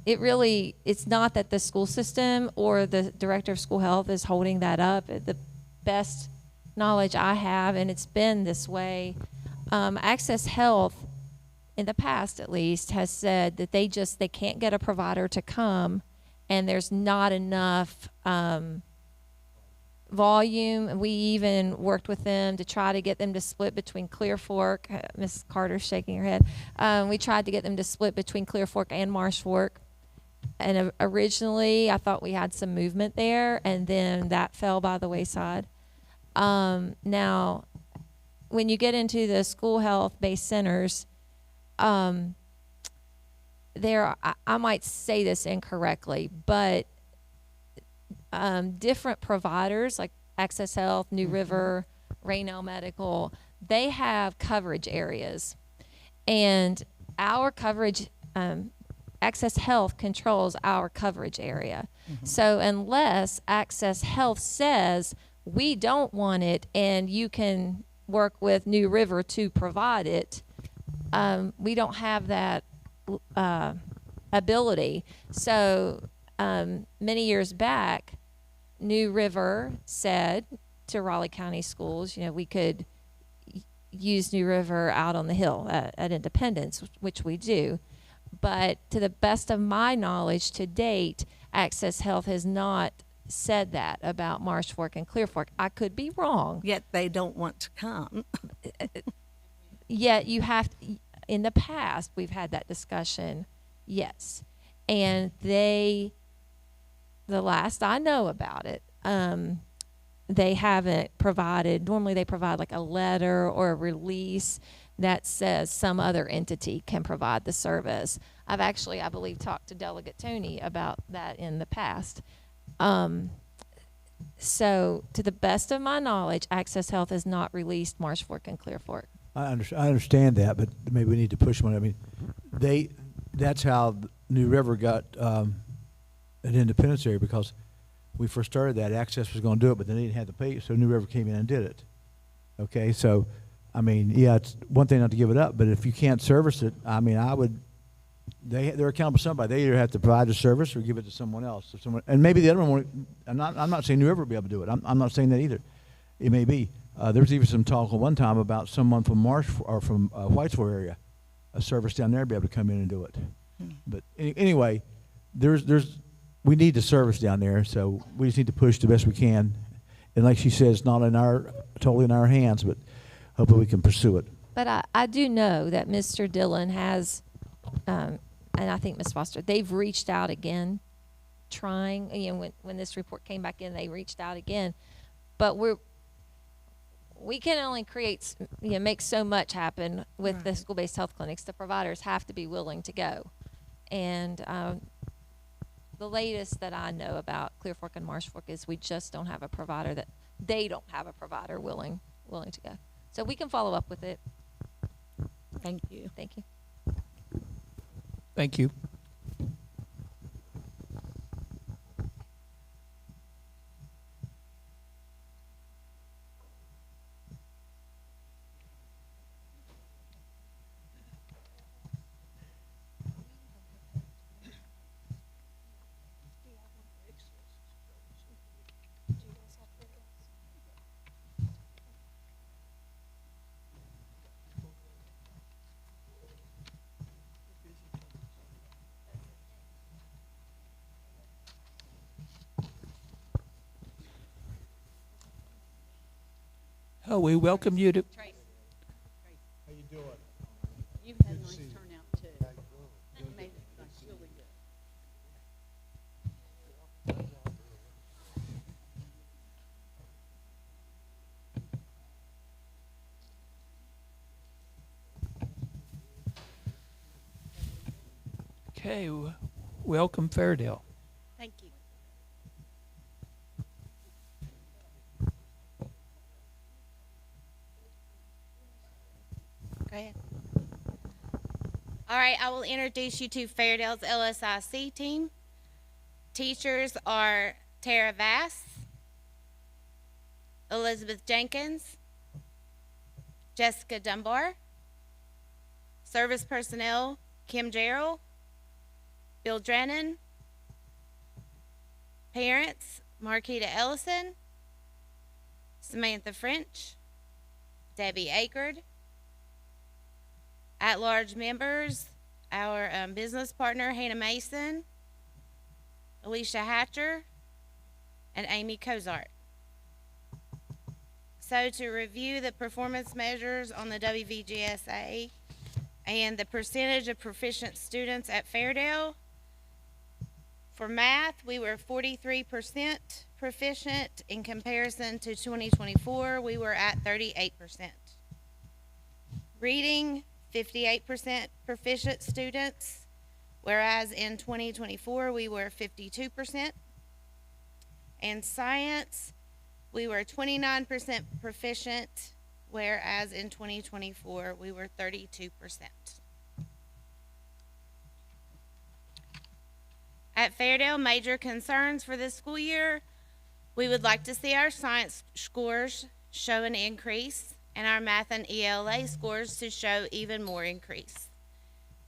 Speaker 6: It's not that the school system or the director of school health is holding that up. The best knowledge I have, and it's been this way, Access Health, in the past at least, has said that they can't get a provider to come, and there's not enough volume. And we even worked with them to try to get them to split between Clear Fork. Ms. Carter's shaking her head. We tried to get them to split between Clear Fork and Marsh Fork. And originally, I thought we had some movement there, and then that fell by the wayside. Now, when you get into the school health-based centers, I might say this incorrectly, but different providers like Access Health, New River, Raynell Medical, they have coverage areas. And our coverage, Access Health controls our coverage area. So unless Access Health says, we don't want it and you can work with New River to provide it, we don't have that ability. So many years back, New River said to Raleigh County Schools, we could use New River out on the hill at Independence, which we do. But to the best of my knowledge to date, Access Health has not said that about Marsh Fork and Clear Fork. I could be wrong.
Speaker 16: Yet they don't want to come.
Speaker 6: Yet you have to, in the past, we've had that discussion, yes. And the last I know about it, they haven't provided, normally they provide like a letter or a release that says some other entity can provide the service. I've actually, I believe, talked to Delegate Tony about that in the past. So to the best of my knowledge, Access Health has not released Marsh Fork and Clear Fork.
Speaker 2: I understand that, but maybe we need to push them on it. I mean, that's how New River got an Independence area, because we first started that, Access was going to do it, but they didn't have the pay, so New River came in and did it. Okay, so, I mean, yeah, it's one thing not to give it up, but if you can't service it, I mean, they're accountable to somebody. They either have to provide the service or give it to someone else. If someone, and maybe the other one won't, I'm not saying New River will be able to do it. I'm not saying that either. It may be. There was even some talk at one time about someone from Marsh or from Whitesville area, a service down there, be able to come in and do it. But anyway, we need the service down there, so we just need to push the best we can. And like she says, not totally in our hands, but hopefully we can pursue it.
Speaker 6: But I do know that Mr. Dillon has, and I think Ms. Foster, they've reached out again, trying, when this report came back in, they reached out again. But we can only make so much happen with the school-based health clinics. The providers have to be willing to go. And the latest that I know about Clear Fork and Marsh Fork is we just don't have a provider they don't have a provider willing to go. So we can follow up with it.
Speaker 16: Thank you.
Speaker 6: Thank you.
Speaker 1: Thank you. Oh, we welcome you to.
Speaker 2: How you doing?
Speaker 12: You had a nice turnout too. You made it like really good.
Speaker 1: Okay, welcome Fairdale.
Speaker 17: Thank you. Go ahead. All right, I will introduce you to Fairdale's LSIC team. Teachers are Tara Vass, Elizabeth Jenkins, Jessica Dunbar. Service personnel, Kim Jarrell, Bill Drennan. Parents, Marquita Ellison, Samantha French, Debbie Akerd. At-large members, our business partner, Hannah Mason, Alicia Hatcher, and Amy Cozart. So to review the performance measures on the WVGSA and the percentage of proficient students at Fairdale, for math, we were 43% proficient. In comparison to 2024, we were at 38%. Reading, 58% proficient students, whereas in 2024, we were 52%. And science, we were 29% proficient, whereas in 2024, we were 32%. At Fairdale, major concerns for this school year, we would like to see our science scores show an increase and our math and ELA scores to show even more increase.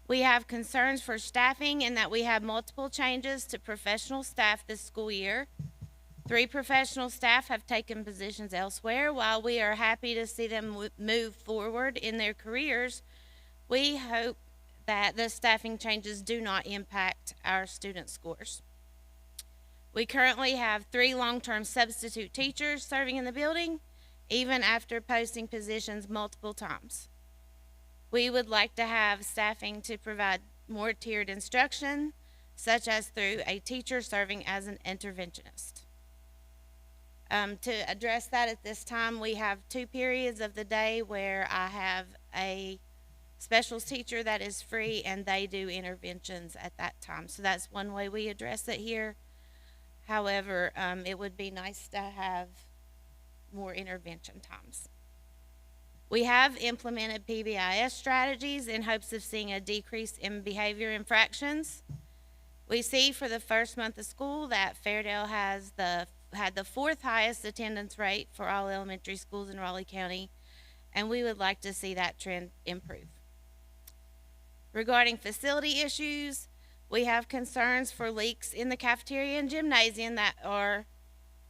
Speaker 17: We have concerns for staffing in that we have multiple changes to professional staff this school year. 3 professional staff have taken positions elsewhere. While we are happy to see them move forward in their careers, we hope that the staffing changes do not impact our student scores. We currently have 3 long-term substitute teachers serving in the building, even after posting positions multiple times. We would like to have staffing to provide more tiered instruction, such as through a teacher serving as an interventionist. To address that at this time, we have 2 periods of the day where I have a specials teacher that is free and they do interventions at that time. So that's one way we address it here. However, it would be nice to have more intervention times. We have implemented PBIS strategies in hopes of seeing a decrease in behavior infractions. We see for the first month of school that Fairdale had the 4th highest attendance rate for all elementary schools in Raleigh County, and we would like to see that trend improve. Regarding facility issues, we have concerns for leaks in the cafeteria and gymnasium that are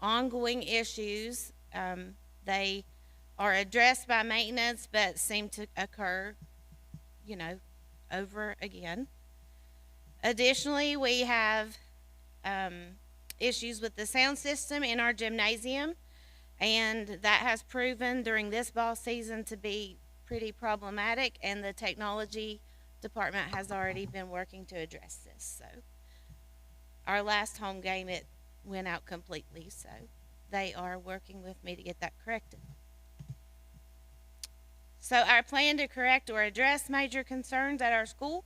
Speaker 17: ongoing issues. They are addressed by maintenance but seem to occur, over again. Additionally, we have issues with the sound system in our gymnasium, and that has proven during this ball season to be pretty problematic, and the technology department has already been working to address this. So our last home game, it went out completely, so they are working with me to get that corrected. So our plan to correct or address major concerns at our school: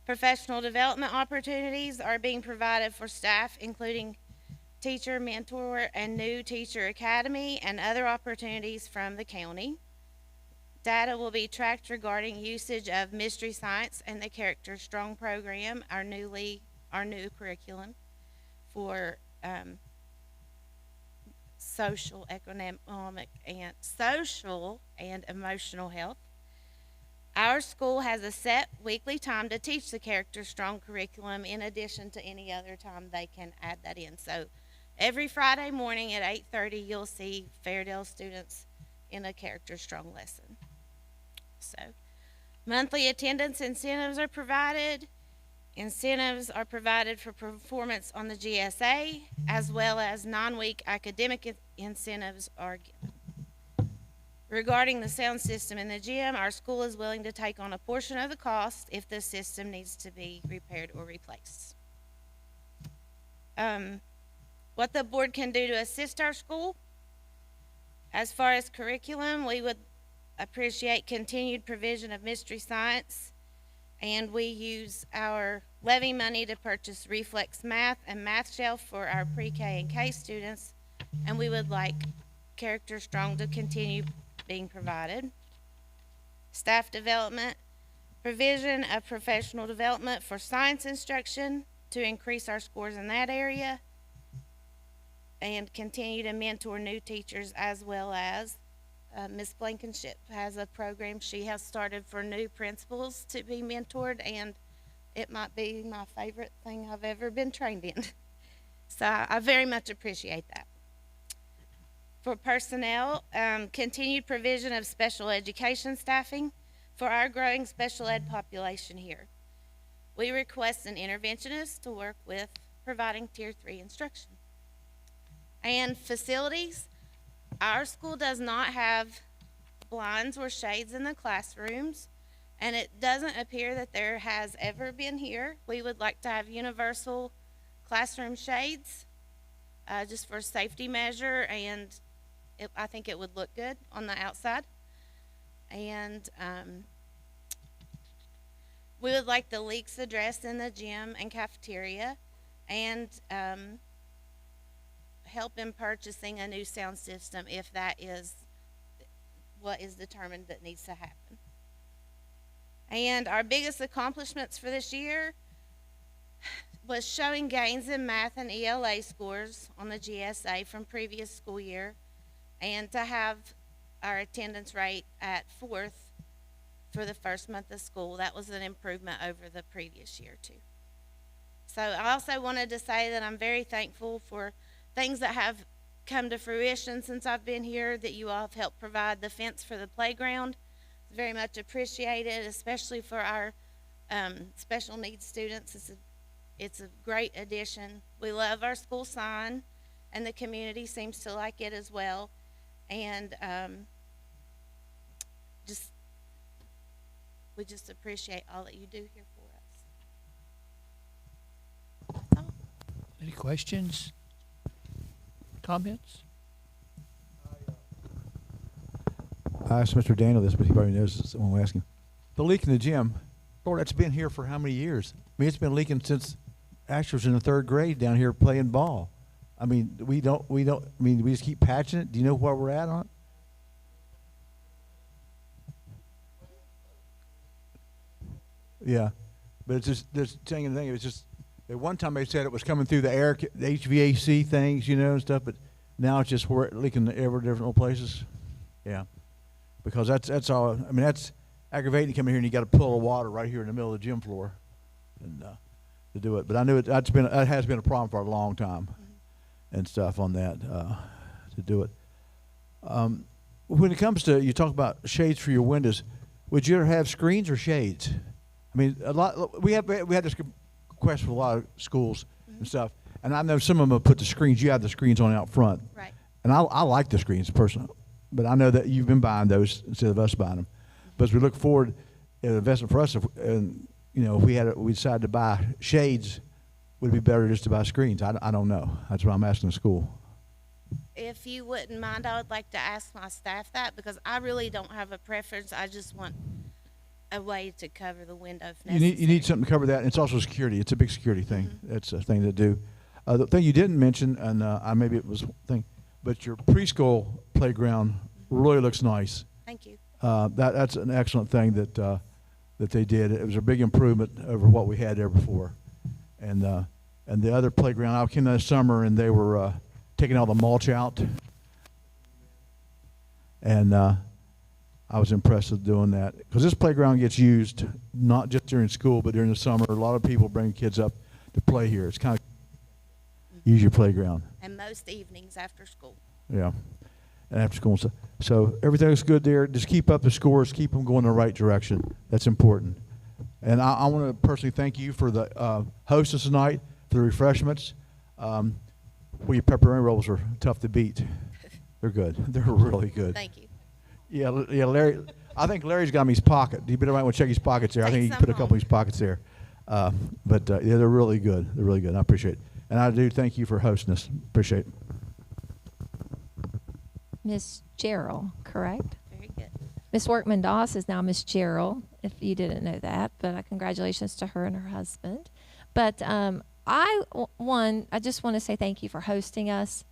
Speaker 17: professional development opportunities are being provided for staff, including teacher mentor and new teacher academy and other opportunities from the county. Data will be tracked regarding usage of Mystery Science and the Character Strong program, our new curriculum for social, economic, and social and emotional health. Our school has a set weekly time to teach the Character Strong curriculum in addition to any other time they can add that in. So every Friday morning at 8:30, you'll see Fairdale students in a Character Strong lesson. So monthly attendance incentives are provided. Incentives are provided for performance on the GSA, as well as non-week academic incentives are given. Regarding the sound system in the gym, our school is willing to take on a portion of the cost if the system needs to be repaired or replaced. What the board can do to assist our school. As far as curriculum, we would appreciate continued provision of mystery science, and we use our levy money to purchase Reflex Math and Math Shelf for our pre-K and K students, and we would like Character Strong to continue being provided. Staff development, provision of professional development for science instruction to increase our scores in that area, and continue to mentor new teachers, as well as Ms. Blankenship has a program she has started for new principals to be mentored, and it might be my favorite thing I've ever been trained in. So I very much appreciate that. For personnel, continued provision of special education staffing for our growing special ed population here. We request an interventionist to work with providing Tier 3 instruction. And facilities, our school does not have blinds or shades in the classrooms, and it doesn't appear that there has ever been here. We would like to have universal classroom shades, just for a safety measure, and I think it would look good on the outside. And we would like the leaks addressed in the gym and cafeteria, and help in purchasing a new sound system if that is what is determined that needs to happen. And our biggest accomplishments for this year was showing gains in math and ELA scores on the GSA from previous school year, and to have our attendance rate at 4th for the first month of school. That was an improvement over the previous year too. So I also wanted to say that I'm very thankful for things that have come to fruition since I've been here, that you all have helped provide the fence for the playground. It's very much appreciated, especially for our special needs students. It's a great addition. We love our school sign, and the community seems to like it as well. And we just appreciate all that you do here for us. That's all.
Speaker 1: Any questions? Comments?
Speaker 2: I asked Mr. Daniel this, but he probably knows this when we ask him. The leak in the gym, Lord, that's been here for how many years? I mean, it's been leaking since Asher was in the 3rd grade down here playing ball. I mean, we just keep patching it. Do you know where we're at on it? Yeah, but it's just, there's saying the thing, it's just, at one time they said it was coming through the air, the HVAC things, you know, and stuff, but now it's just leaking to every different places. Yeah, because that's all, I mean, that's aggravating to come in here and you got to pull the water right here in the middle of the gym floor and to do it. But I knew that has been a problem for a long time and stuff on that, to do it. When it comes to, you talk about shades for your windows, would you ever have screens or shades? I mean, we had this request for a lot of schools and stuff, and I know some of them have put the screens. You have the screens on out front,
Speaker 17: right?
Speaker 2: And I like the screens personally, but I know that you've been buying those instead of us buying them. But as we look forward, an investment for us, if we decided to buy shades, would it be better just to buy screens? I don't know. That's what I'm asking the school.
Speaker 17: If you wouldn't mind, I would like to ask my staff that, because I really don't have a preference. I just want a way to cover the window if necessary.
Speaker 2: You need something to cover that, and it's also security. It's a big security thing. It's a thing to do. The thing you didn't mention, and maybe it was a thing, but your preschool playground really looks nice.
Speaker 17: Thank you.
Speaker 2: That's an excellent thing that they did. It was a big improvement over what we had there before. And the other playground, I came this summer, and they were taking all the mulch out. And I was impressed with doing that, because this playground gets used not just during school, but during the summer. A lot of people bring kids up to play here. It's kind of use your playground.
Speaker 17: And most evenings after school.
Speaker 2: Yeah, and after school. So everything's good there. Just keep up the scores. Keep them going in the right direction. That's important. And I want to personally thank you for the hostess tonight, for the refreshments. Well, your pepperoni rolls are tough to beat. They're good. They're really good.
Speaker 17: Thank you.
Speaker 2: Yeah, Larry. I think Larry's got him in his pocket. You better might want to check his pockets there. I think he put a couple of his pockets there. Yeah, they're really good. They're really good. I appreciate it. And I do thank you for hosting us. Appreciate it.
Speaker 6: Miss Gerald, correct?
Speaker 17: Very good.
Speaker 6: Miss Workman Doss is now Miss Gerald, if you didn't know that. But congratulations to her and her husband. But I just want to say thank you for hosting us.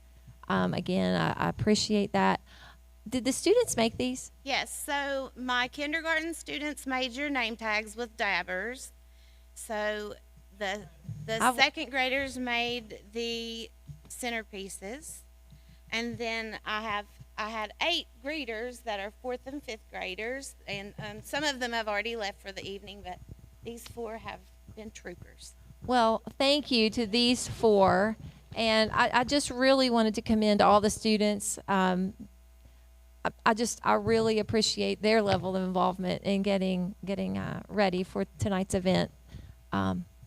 Speaker 6: Again, I appreciate that. Did the students make these?
Speaker 17: Yes, so my kindergarten students made your name tags with dabbers. So the second graders made the centerpieces. And then I had 8 greeters that are 4th and 5th graders, and some of them have already left for the evening, but these 4 have been troopers.
Speaker 6: Well, thank you to these 4. And I just really wanted to commend all the students. I really appreciate their level of involvement in getting ready for tonight's event.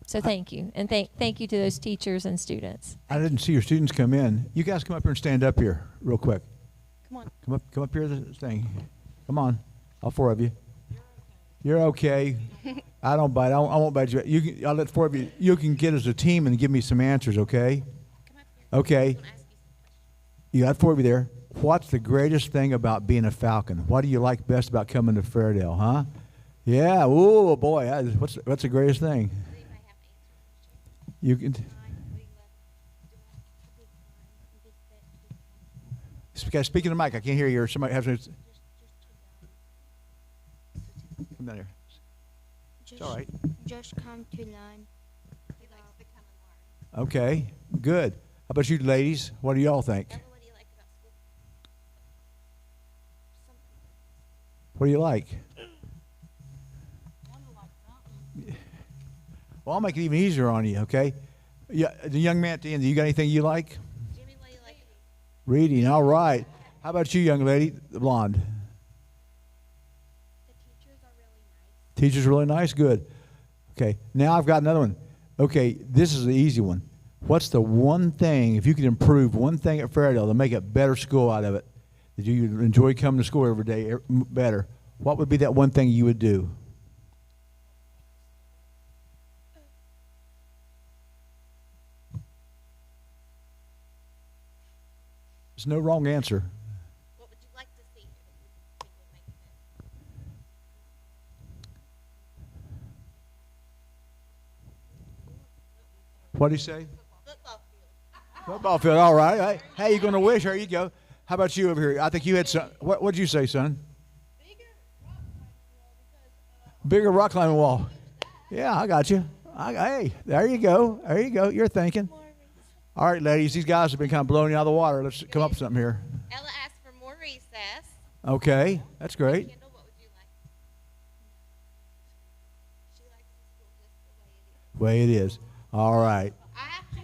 Speaker 6: So thank you, and thank you to those teachers and students.
Speaker 2: I didn't see your students come in. You guys come up here and stand up here real quick.
Speaker 17: Come on.
Speaker 2: Come up here to the thing. Come on, all 4 of you. You're okay. I don't bite. I won't bite you. I'll let 4 of you. You can get as a team and give me some answers, okay? Okay. You got 4 of you there. What's the greatest thing about being a Falcon? What do you like best about coming to Fairdale, huh? Yeah. Oh boy. What's the greatest thing? You can. Speaking to Mike, I can't hear you. Or somebody has. Come down here. It's all right.
Speaker 18: Just come to learn.
Speaker 17: He likes to come and learn.
Speaker 2: Okay. Good. How about you ladies? What do y'all think?
Speaker 17: What do you like about school?
Speaker 2: What do you like? Well, I'll make it even easier on you, okay? Yeah, the young man at the end, you got anything you like?
Speaker 17: Jimmy, what do you like?
Speaker 2: Reading, all right. How about you, young lady, the blonde?
Speaker 18: The teachers are really nice.
Speaker 2: Teacher's really nice? Good. Okay, now I've got another one. Okay, this is the easy one. What's the one thing, if you could improve one thing at Fairdale to make a better school out of it, that you enjoy coming to school every day better, what would be that one thing you would do? There's no wrong answer.
Speaker 17: What would you like to see here that you think would make it better?
Speaker 2: What did he say?
Speaker 17: Football field.
Speaker 2: Football field, all right. Hey, you're going to wish. There you go. How about you over here? I think you had some. What did you say, son? Bigger rock climbing wall. Yeah, I got you. Hey, there you go. There you go. You're thinking. All right, ladies, these guys have been kind of blowing you out of the water. Let's come up with something here.
Speaker 17: Ella asked for more recess.
Speaker 2: Okay, that's great.
Speaker 17: Kendall, what would you like? She likes the school just the way it is.
Speaker 2: Way it is. All right.
Speaker 17: I have to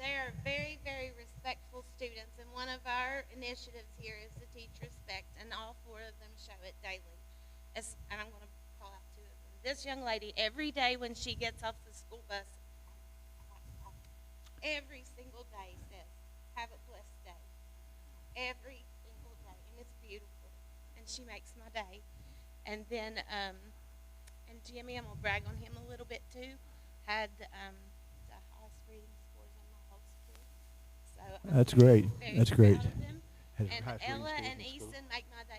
Speaker 17: they are very, very respectful students, and one of our initiatives here is to teach respect, and all 4 of them show it daily. And I'm going to call out 2 of them. This young lady, every day when she gets off the school bus, every single day says, "Have a blessed day." Every single day, and it's beautiful, and she makes my day. And then, and Jimmy, I'm gonna brag on him a little bit too. Had the highest reading scores in my whole school. So
Speaker 2: That's great.
Speaker 17: very
Speaker 2: That's great.
Speaker 17: proud of them.
Speaker 2: Had
Speaker 17: And
Speaker 2: highest reading
Speaker 17: Ella
Speaker 2: scores
Speaker 17: and
Speaker 2: in school.
Speaker 17: Easton make my day